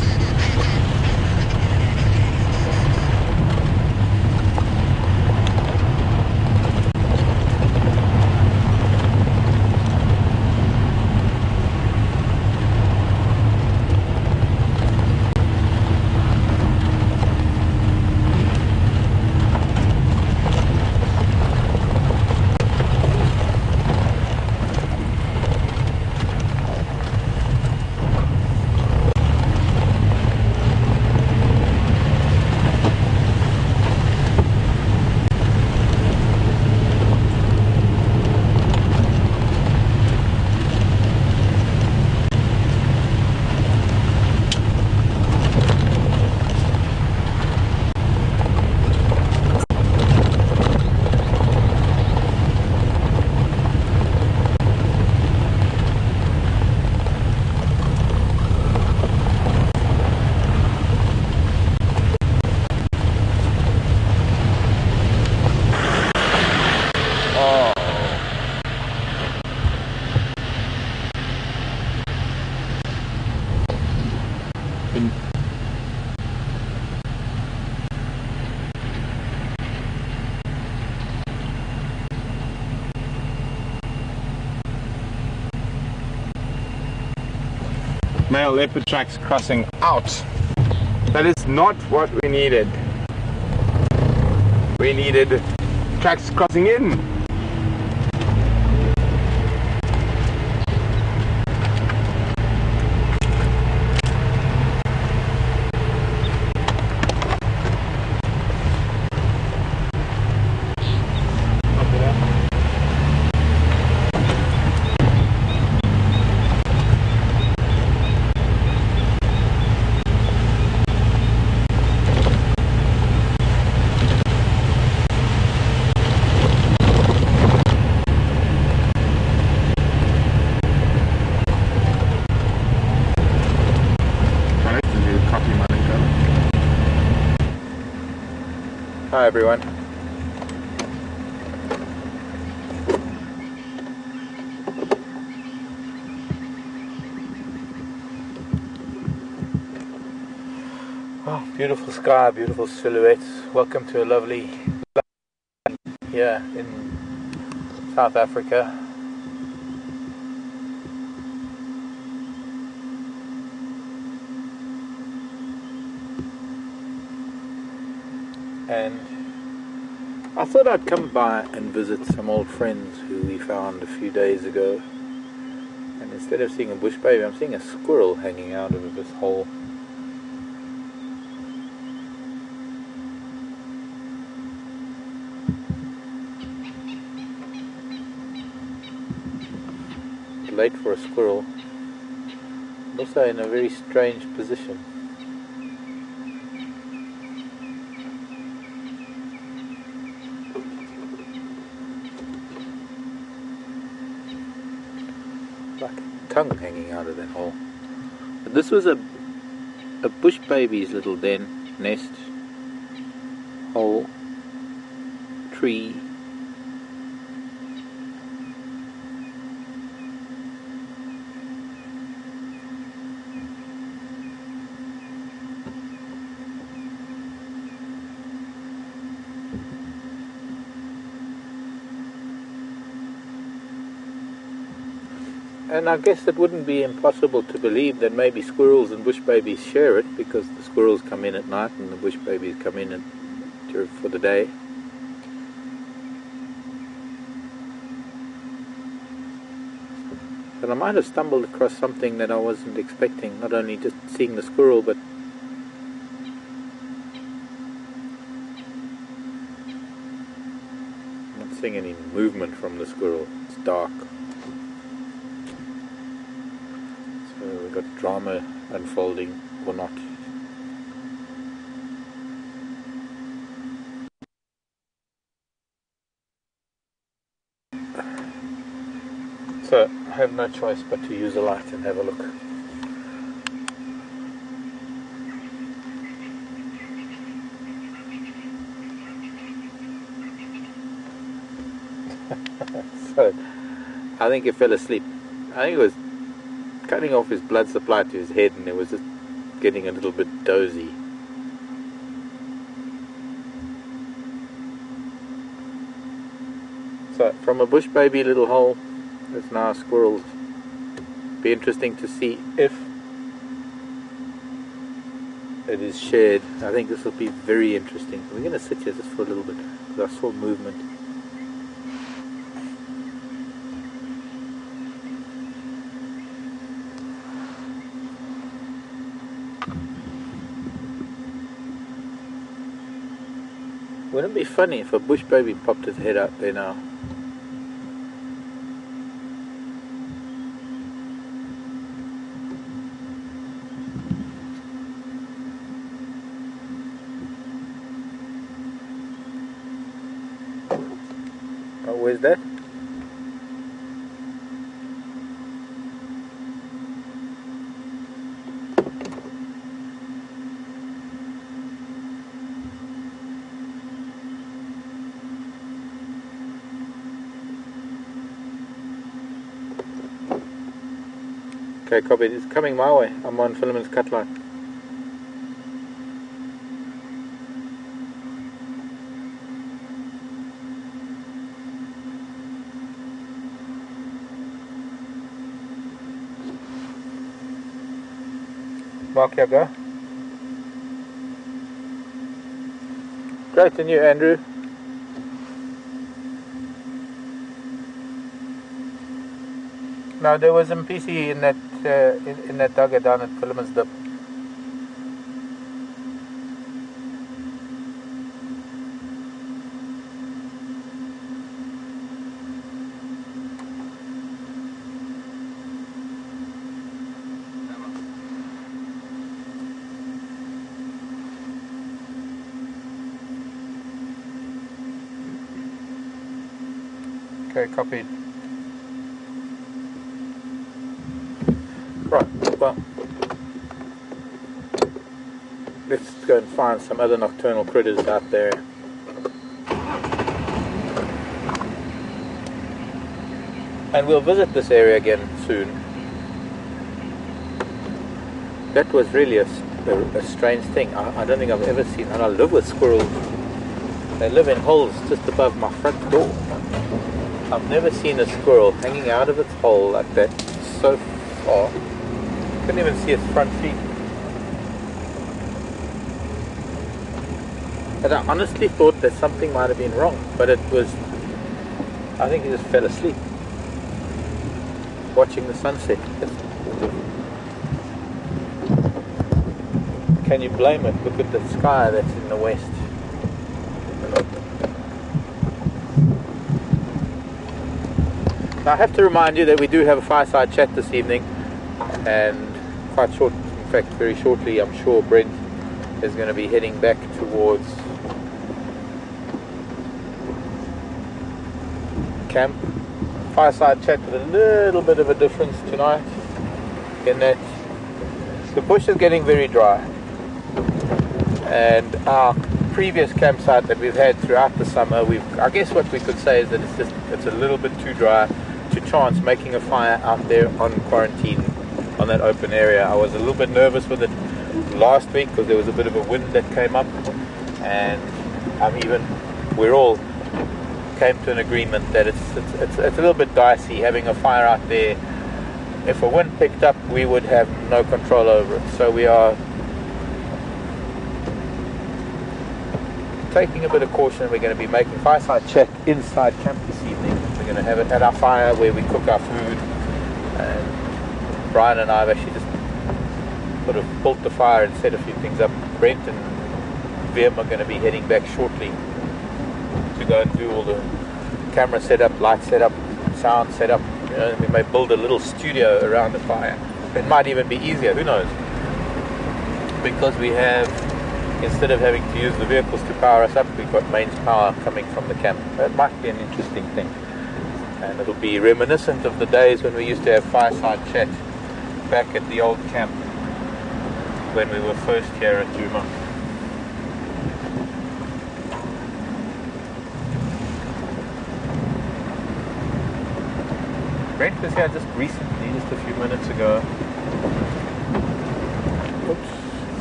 Male leopard tracks crossing out. That is not what we needed. We needed tracks crossing in. Hi everyone. Oh, beautiful sky, beautiful silhouettes. Welcome to a lovely land here in South Africa. And I thought I'd come by and visit some old friends who we found a few days ago. And instead of seeing a bush baby, I'm seeing a squirrel hanging out of this hole. Late for a squirrel. Also in a very strange position. Like a tongue hanging out of that hole. But this was a bush baby's little den, nest, hole, tree. And I guess it wouldn't be impossible to believe that maybe squirrels and bush babies share it, because the squirrels come in at night and the bush babies come in for the day. But I might have stumbled across something that I wasn't expecting, not only just seeing the squirrel, but I'm not seeing any movement from the squirrel. It's dark. We've got drama unfolding, or not. So I have no choice but to use a light and have a look. So I think he fell asleep. I think it was cutting off his blood supply to his head, and it was just getting a little bit dozy. So from a bush baby little hole, there's now squirrels. Be interesting to see if it is shared. I think this will be very interesting. We're going to sit here just for a little bit, because I saw movement. Wouldn't it be funny if a bush baby popped his head out there now? Oh, where's that? Okay, copy. It's coming my way. I'm on Philemon's cut line. Mark, here go. Great, and you, Andrew? No, there was some PC in that in that dugger down at Philemon's Dip. Okay, copied. Right, well, let's go and find some other nocturnal critters out there. And we'll visit this area again soon. That was really a strange thing. I don't think I've ever seen, and I live with squirrels. They live in holes just above my front door. I've never seen a squirrel hanging out of its hole like that so far. Couldn't even see its front feet. And I honestly thought that something might have been wrong, but it was, I think he just fell asleep. watching the sunset. Can you blame it? Look at the sky that's in the west. Now I have to remind you that we do have a fireside chat this evening, and quite short, in fact very shortly, I'm sure Brent is going to be heading back towards camp. Fireside chat with a little bit of a difference tonight, in that the bush is getting very dry, and our previous campsite that we've had throughout the summer, I guess what we could say is that it's a little bit too dry to chance making a fire out there on quarantine on that open area. I was a little bit nervous with it last week because there was a bit of a wind that came up, and we all came to an agreement that it's a little bit dicey having a fire out there. If a wind picked up, we would have no control over it. So we are taking a bit of caution. We're going to be making fireside chat inside camp this evening. We're going to have it at our fire where we cook our food, and Brian and I have actually just sort of built the fire and set a few things up. Brent and Virm are going to be heading back shortly to go and do all the camera setup, light setup, sound setup. You know, we may build a little studio around the fire. It might even be easier, who knows? Because we have, instead of having to use the vehicles to power us up, we've got mains power coming from the camp. That might be an interesting thing. And it'll be reminiscent of the days when we used to have fireside chat back at the old camp when we were first here at Djuma. Brent was here just recently, just a few minutes ago. Oops,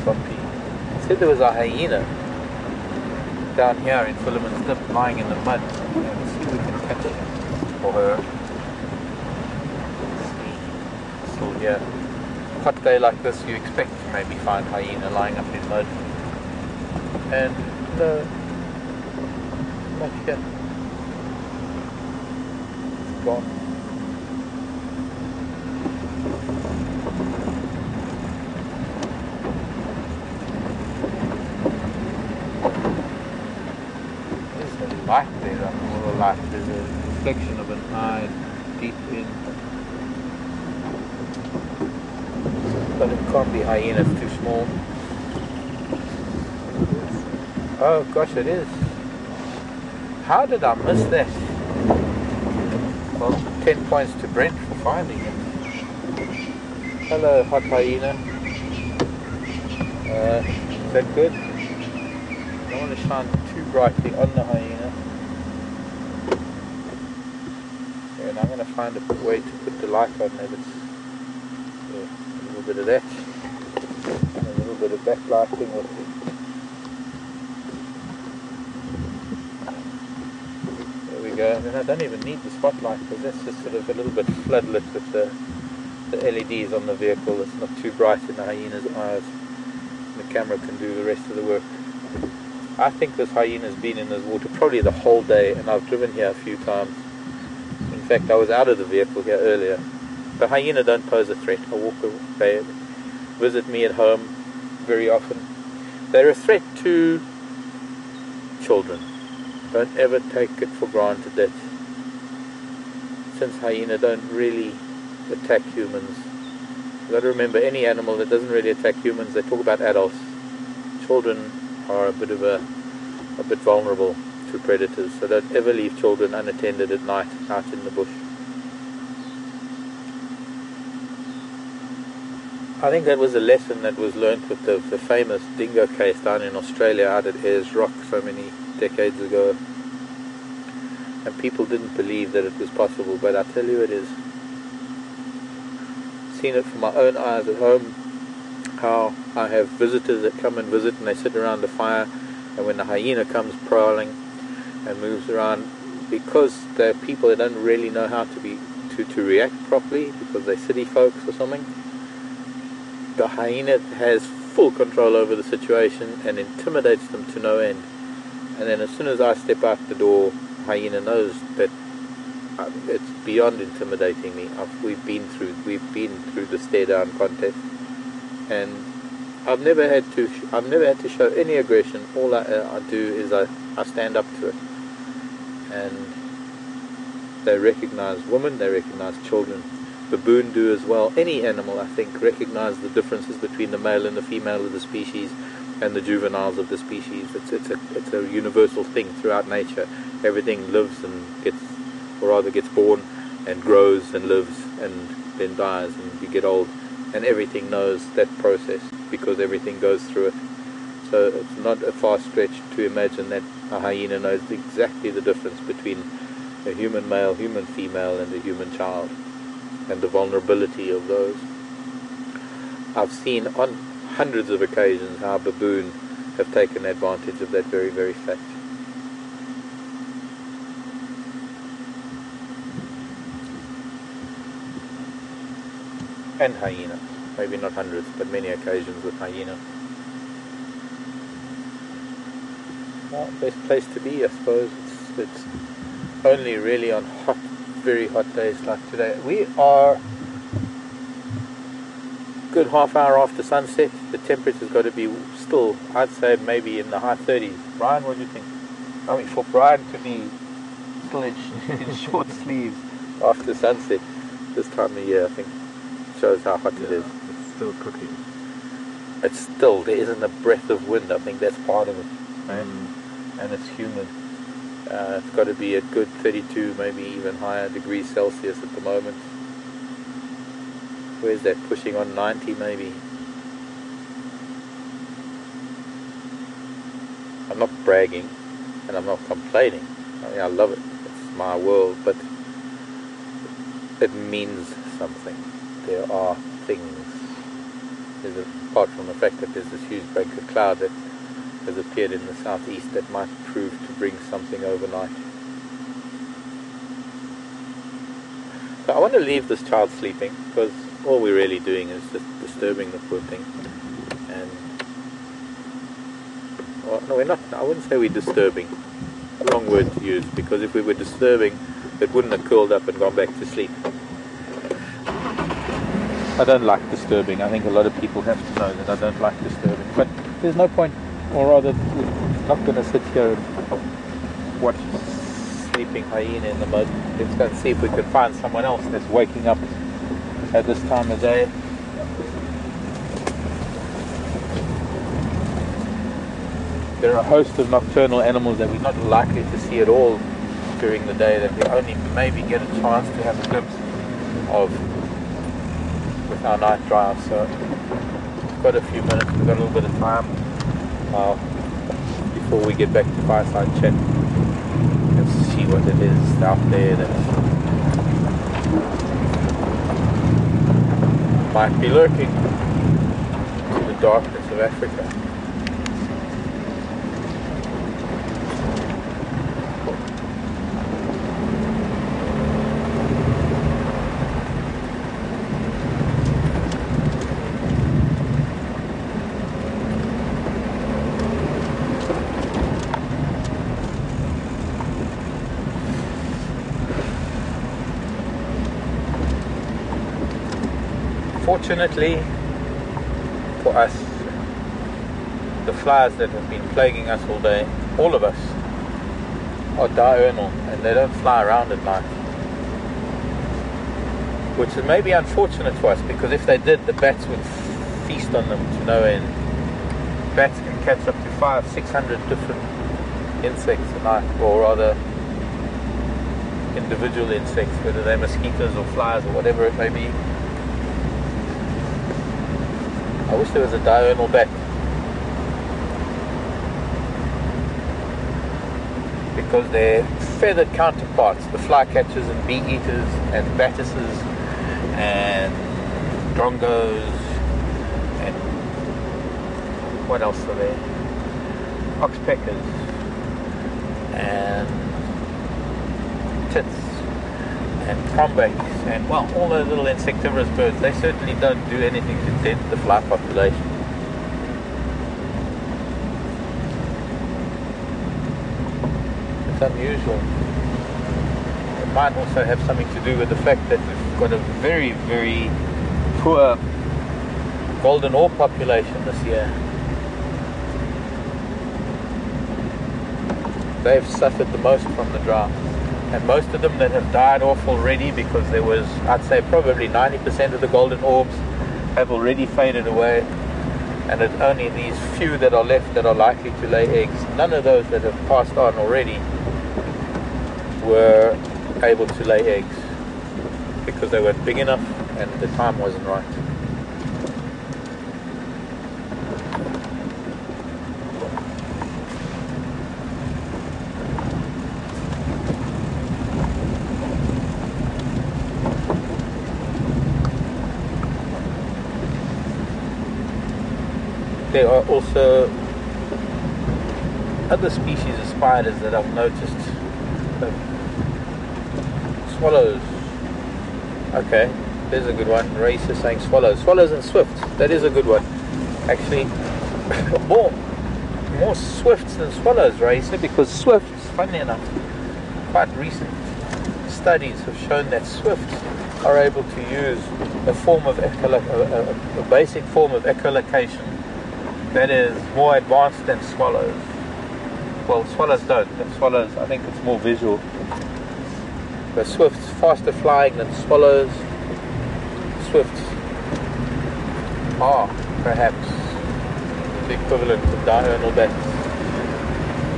bumpy. He said there was a hyena down here in Philemon's Dip lying in the mud. Let's see if we can catch it for her. Let's see. So yeah, hot day like this, you expect to maybe find hyena lying up in mud. And no, not here. It's gone. Light there, all the light. There's a reflection of an eye deep in, but it can't be hyena, it's too small. Oh gosh, it is. How did I miss that? Well, 10 points to Brent for finding it. Hello, hot hyena. Is that good? I don't want to shine too brightly on the hyena. And I'm going to find a way to put the light on there. A little bit of that. And a little bit of backlighting with it. There we go. I mean, I don't even need the spotlight because that's just sort of a little bit floodlit with the LEDs on the vehicle. It's not too bright in the hyena's eyes. And the camera can do the rest of the work. I think this hyena's been in this water probably the whole day, and I've driven here a few times. In fact, I was out of the vehicle here earlier. The hyena don't pose a threat. I walk away, visit me at home very often. They're a threat to children. Don't ever take it for granted that since hyena don't really attack humans. You've got to remember, any animal that doesn't really attack humans, they talk about adults. Children are a bit vulnerable to predators, so don't ever leave children unattended at night out in the bush. I think that was a lesson that was learnt with the famous dingo case down in Australia out at Ayers Rock so many decades ago, and people didn't believe that it was possible, but I tell you it is. Seen it from my own eyes at home, how I have visitors that come and visit and they sit around the fire, and when the hyena comes prowling and moves around, because they're people that don't really know how to react properly because they're city folks or something, the hyena has full control over the situation and intimidates them to no end. And then as soon as I step out the door, hyena knows that it's beyond intimidating me. We've been through the stare down contest, and I've never had to show any aggression. All I do is I stand up to it, and they recognize women, they recognize children. Baboon do as well. Any animal, I think, recognize the differences between the male and the female of the species and the juveniles of the species. It's a universal thing throughout nature. Everything lives and gets born and grows and lives and then dies, and you get old, and everything knows that process because everything goes through it. So it's not a far stretch to imagine that a hyena knows exactly the difference between a human male, human female, and a human child, and the vulnerability of those. I've seen on hundreds of occasions how baboon have taken advantage of that very, very fact. And hyena. Maybe not hundreds, but many occasions with hyena. Well, best place to be, I suppose. It's only really on hot, very hot days like today. We are good half hour after sunset. The temperature's got to be still, I'd say, maybe in the high 30s. Brian, what do you think? I mean, for Brian to be still in short sleeves after sunset this time of year, I think shows how hot it is. It's still cooking. It's still, there isn't a breath of wind. I think that's part of it, right? And it's humid. It's got to be a good 32, maybe even higher degrees Celsius at the moment. Where's that? Pushing on 90 maybe. I'm not bragging and I'm not complaining. I mean, I love it. It's my world, but it means something. There are things. Apart from the fact that there's this huge bank of cloud that has appeared in the southeast that might prove to bring something overnight. So I want to leave this child sleeping, because all we're really doing is just disturbing the poor thing. And well, no, we're not. I wouldn't say we're disturbing. Wrong word to use, because if we were disturbing, it wouldn't have curled up and gone back to sleep. I don't like disturbing. I think a lot of people have to know that I don't like disturbing. But there's no point, or rather, we're not going to sit here and watch sleeping hyena in the mud. Let's go and see if we can find someone else that's waking up at this time of day. There are a host of nocturnal animals that we're not likely to see at all during the day, that we only maybe get a chance to have a glimpse of with our night drive. So we've got a few minutes, we've got a little bit of time before we get back to Fireside Chat. Let's see what it is out there that might be lurking to the darkness of Africa. Fortunately for us, the flies that have been plaguing us all day, all of us, are diurnal and they don't fly around at night. Which is maybe unfortunate for us, because if they did, the bats would feast on them to no end. Bats can catch up to 500-600 different insects a night, or rather individual insects, whether they're mosquitoes or flies or whatever it may be. I wish there was a diurnal bat, because their feathered counterparts, the flycatchers and bee eaters and batises and drongos and what else are there? Oxpeckers and tits and crombates and, well, all those little insectivorous birds. They certainly don't do anything to dent the fly population. It's unusual. might also have something to do with the fact that we've got a very, very poor golden orb population this year. They've suffered the most from the drought, and most of them that have died off already, because there was, I'd say probably 90% of the golden orbs have already faded away, and it's only these few that are left that are likely to lay eggs. None of those that have passed on already were able to lay eggs because they weren't big enough and the time wasn't right. There are also other species of spiders that I've noticed. Swallows. Okay, there's a good one. Race is saying swallows. Swallows and swifts. That is a good one. Actually, more swifts than swallows, Racer, because swifts, funnily enough, quite recent studies have shown that swifts are able to use a form of a basic form of echolocation that is more advanced than swallows. Well, swallows don't. Swallows, I think it's more visual. The swifts faster flying than swallows. Swifts are perhaps the equivalent of diurnal bats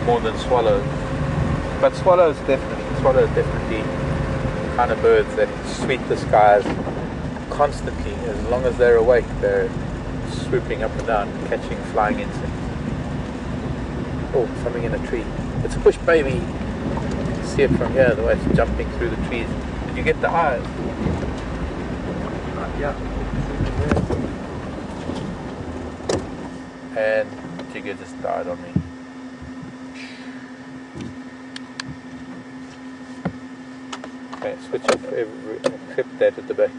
more than swallows. But swallows definitely the kind of birds that sweep the skies constantly. As long as they're awake, they're swooping up and down, catching flying insects. Oh, something in a tree. It's a bush baby. You can see it from here, the way it's jumping through the trees. Did you get the eyes? Yeah. And Jigger just died on me. Okay, switch off except that at the back.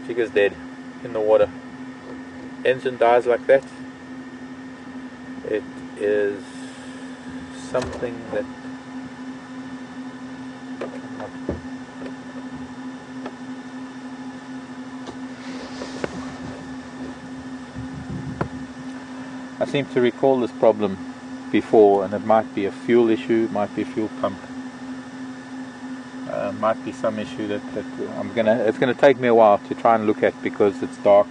Jigger's dead in the water. Engine dies like that. It is something that I seem to recall this problem before, and it might be a fuel issue, it might be a fuel pump, might be some issue that it's gonna take me a while to try and look at, because it's dark.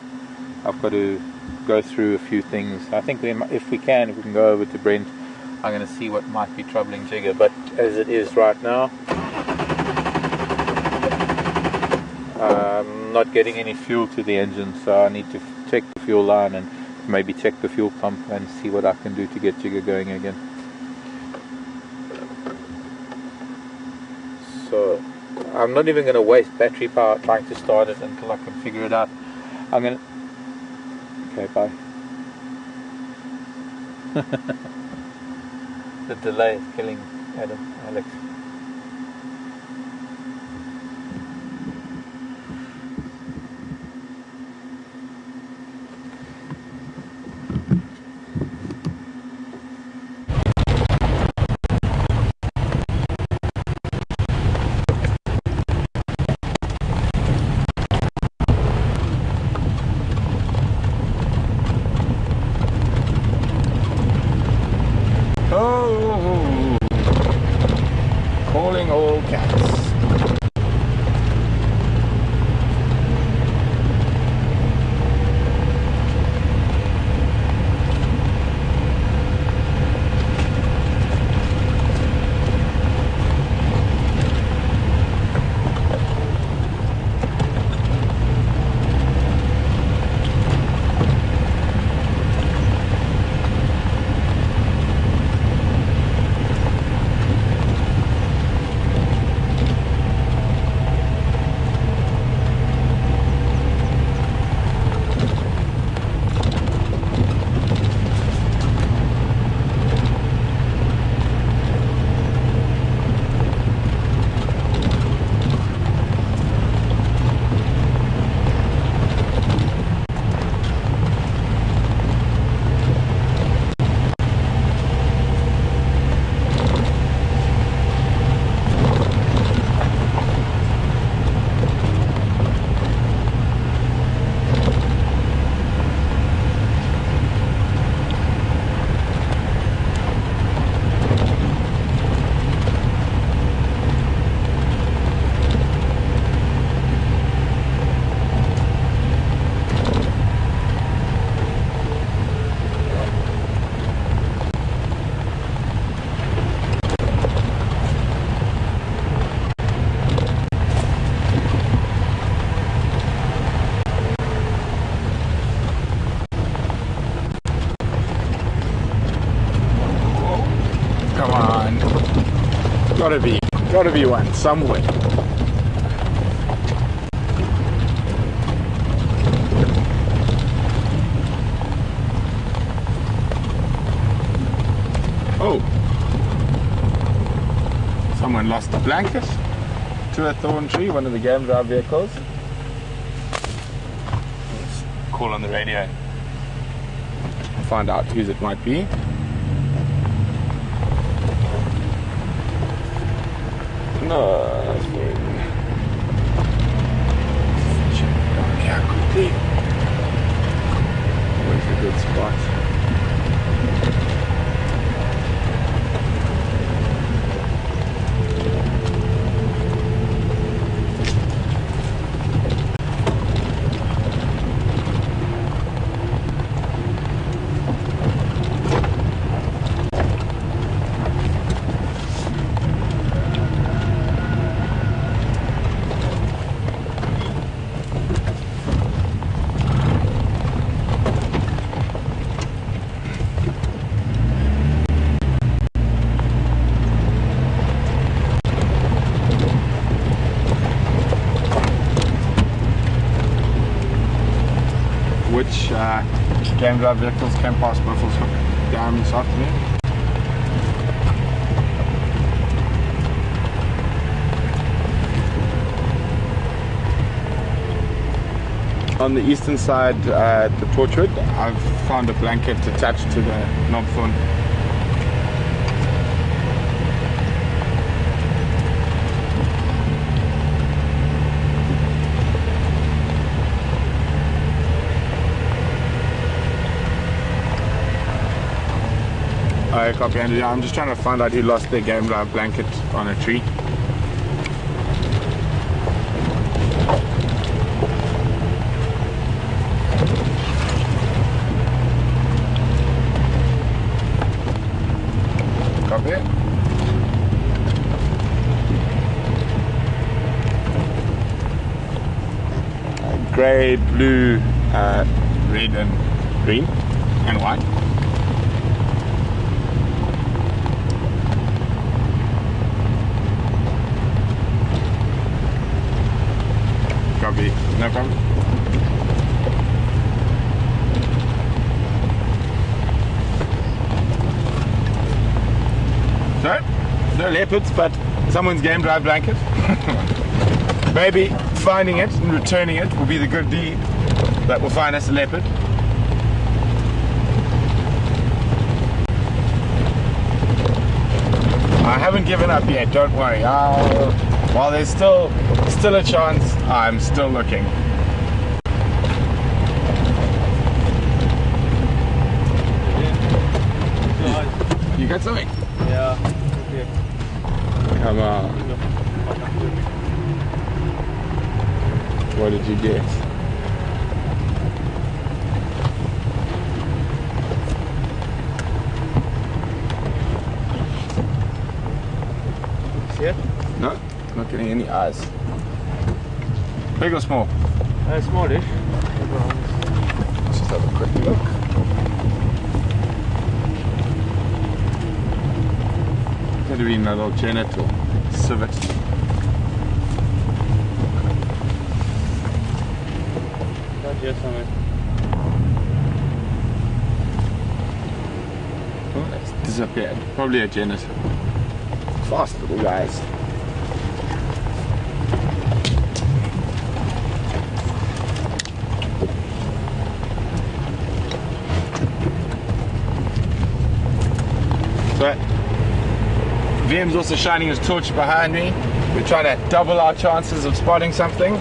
I've got to go through a few things. I think if we can go over to Brent, I'm going to see what might be troubling Jigger. But as it is right now, I'm not getting any fuel to the engine, so I need to check the fuel line and maybe check the fuel pump and see what I can do to get Jigger going again. So I'm not even going to waste battery power trying to start it until I can figure it out. I'm going to... Okay, bye. The delay is killing Alex. Calling all cats. Gotta be one somewhere. Oh, someone lost a blanket to a thorn tree, one of the game drive vehicles. Let's call on the radio, find out whose it might be. Nothing. Check down here quickly. Where's a good spot? Which game drive vehicles came past Buffalo's Hook Dam this afternoon? On the eastern side, the Torchwood, I've found a blanket attached to the knobthorn. I copy, Andrew. I'm just trying to find out who lost their game drive blanket on a tree. Copy. Grey, blue, red and green and white. Copy. No problem. So, no leopards, but someone's game drive blanket. Maybe finding it and returning it will be the good deed that will find us a leopard. I haven't given up yet, don't worry. While there's still a chance, I'm still looking. You got something? Yeah. Come on. What did you get? See it? No, not getting any eyes. Big or small? Smallish. Let's just have a quick look. Could have been a little genet or civet. Yes, Oh, it's disappeared. Probably a genet. Fast little guys. So, VM's also shining his torch behind me. We're trying to double our chances of spotting something.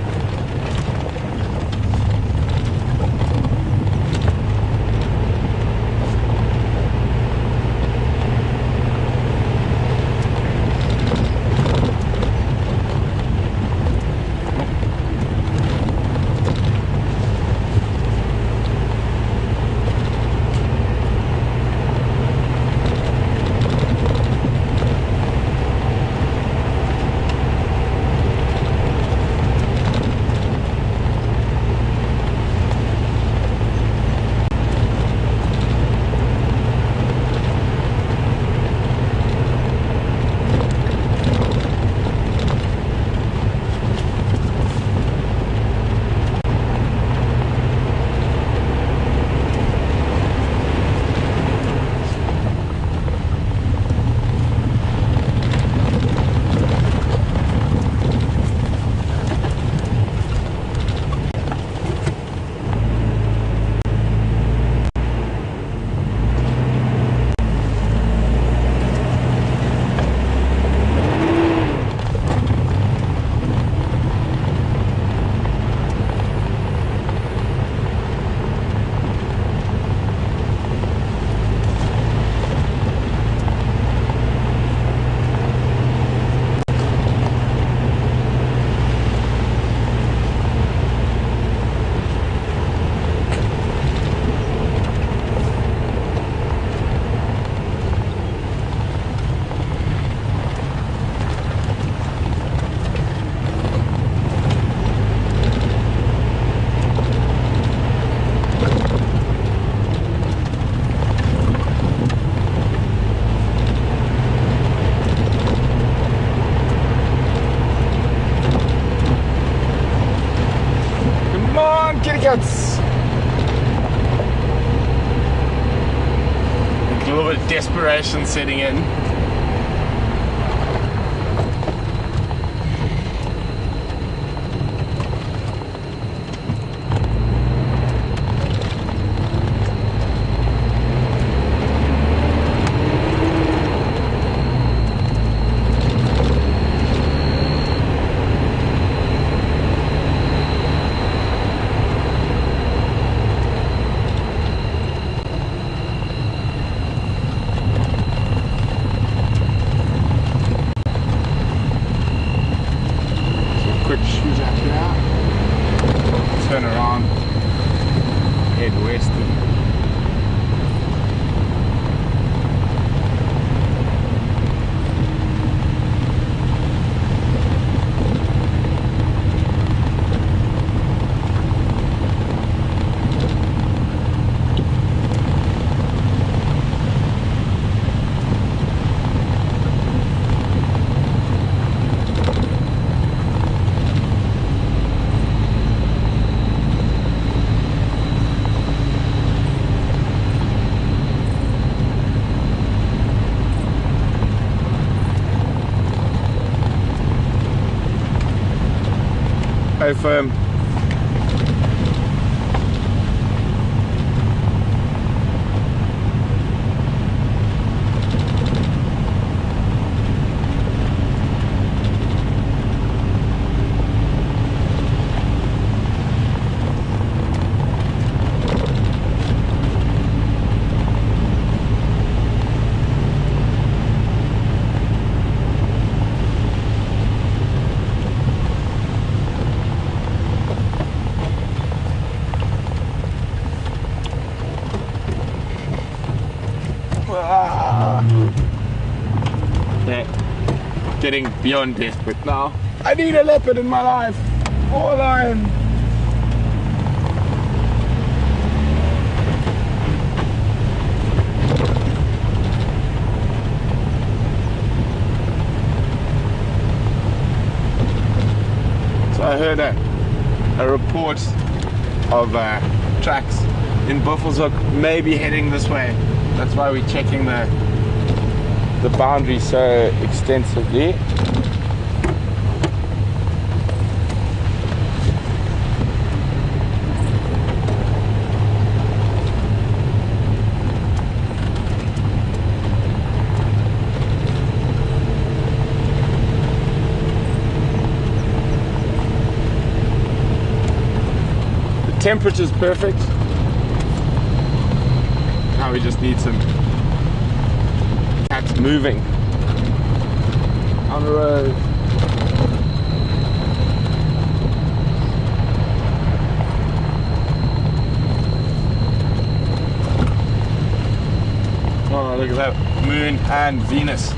tickets. A little bit of desperation setting in. Turn around, head west. Go firm. Yeah, getting beyond desperate now. I need a leopard in my life, or a lion. So I heard a report of tracks in Buffelshoek maybe heading this way. That's why we're checking the boundary so extensively. The temperature's perfect. Now we just need some cats moving on the road. Oh, look at that moon and Venus.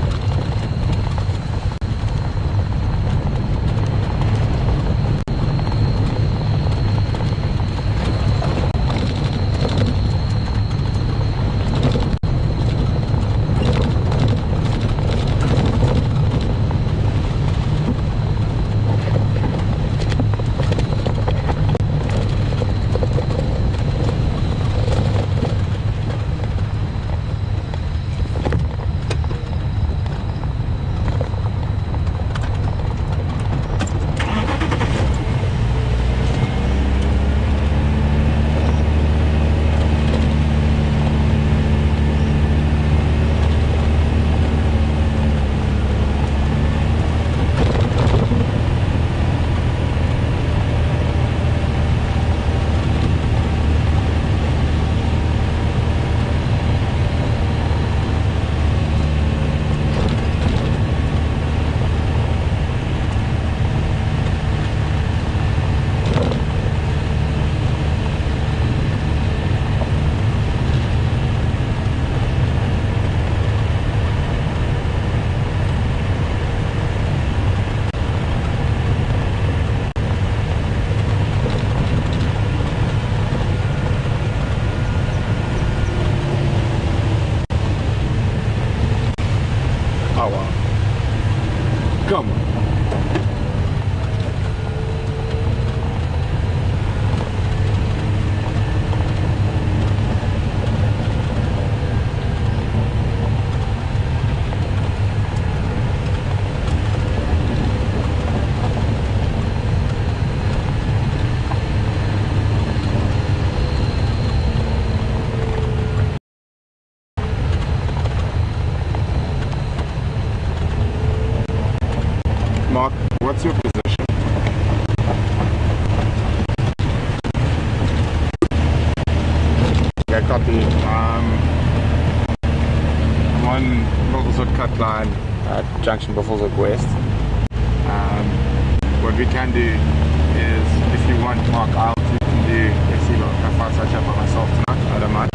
Mark, what's your position? Yeah, copy. I'm on Buffelshoek cut line at junction Buffelshoek West. What we can do is, if you want, Mark, I'll can do a fireside chat by myself tonight. I don't mind.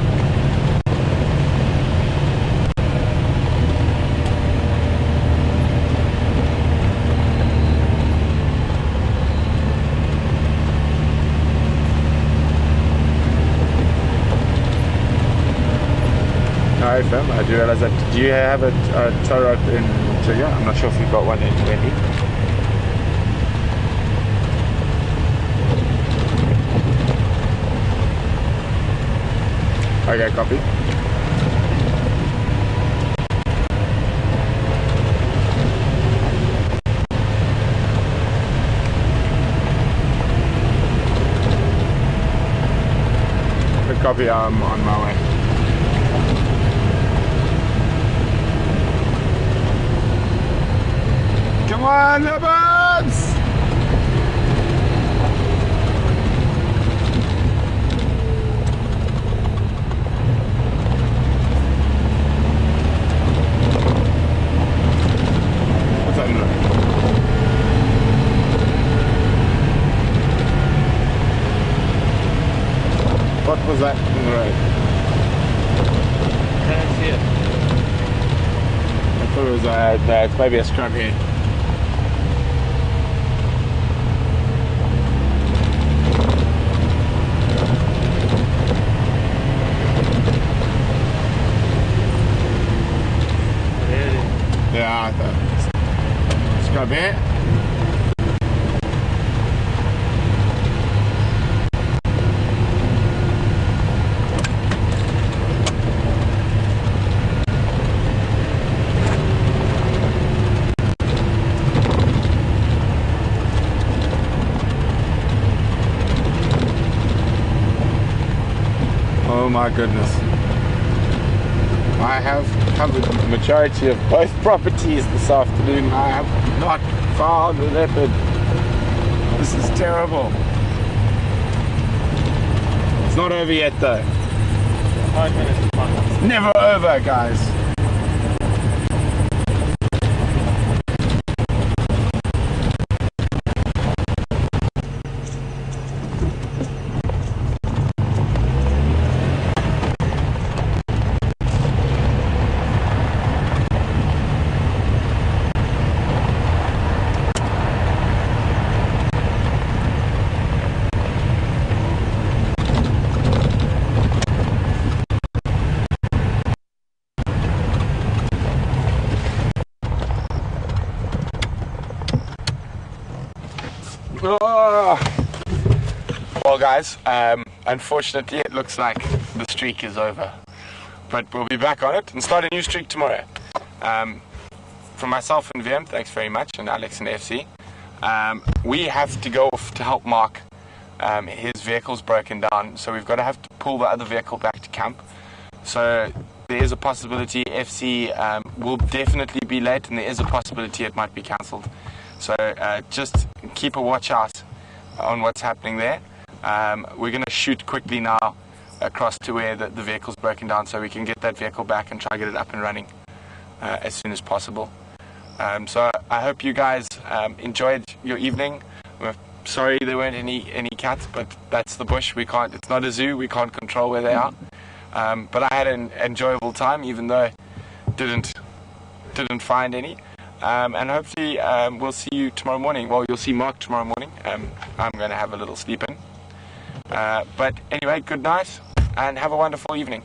Hi fam, I do realize that. Do you have a tow rod in Trigger? I'm not sure if you've got one in 20. Okay, copy. Good copy, I'm on my way. Come on, leopards! What's that in the road? What was that in the road? I can't see it. I thought it was it's maybe a scrub here. Yeah, I thought. Scrub here. Oh my goodness. I have covered the majority of both properties this afternoon. I have not found a leopard. This is terrible. It's not over yet though. 5 minutes is fine. It's never over, guys. Well guys, unfortunately it looks like the streak is over, but we'll be back on it and start a new streak tomorrow. From myself and VM, thanks very much, and Alex and FC, we have to go off to help Mark. His vehicle's broken down, so we've got to have to pull the other vehicle back to camp. So there is a possibility FC will definitely be late, and there is a possibility it might be cancelled. So just keep a watch out on what's happening there. We're going to shoot quickly now across to where the vehicle's broken down so we can get that vehicle back and try to get it up and running as soon as possible. So I hope you guys enjoyed your evening. We're sorry there weren't any cats, but that's the bush. We can't. It's not a zoo. We can't control where they are. But I had an enjoyable time, even though didn't find any. And hopefully we'll see you tomorrow morning. Well, you'll see Mark tomorrow morning. I'm going to have a little sleep in. But anyway, good night and have a wonderful evening.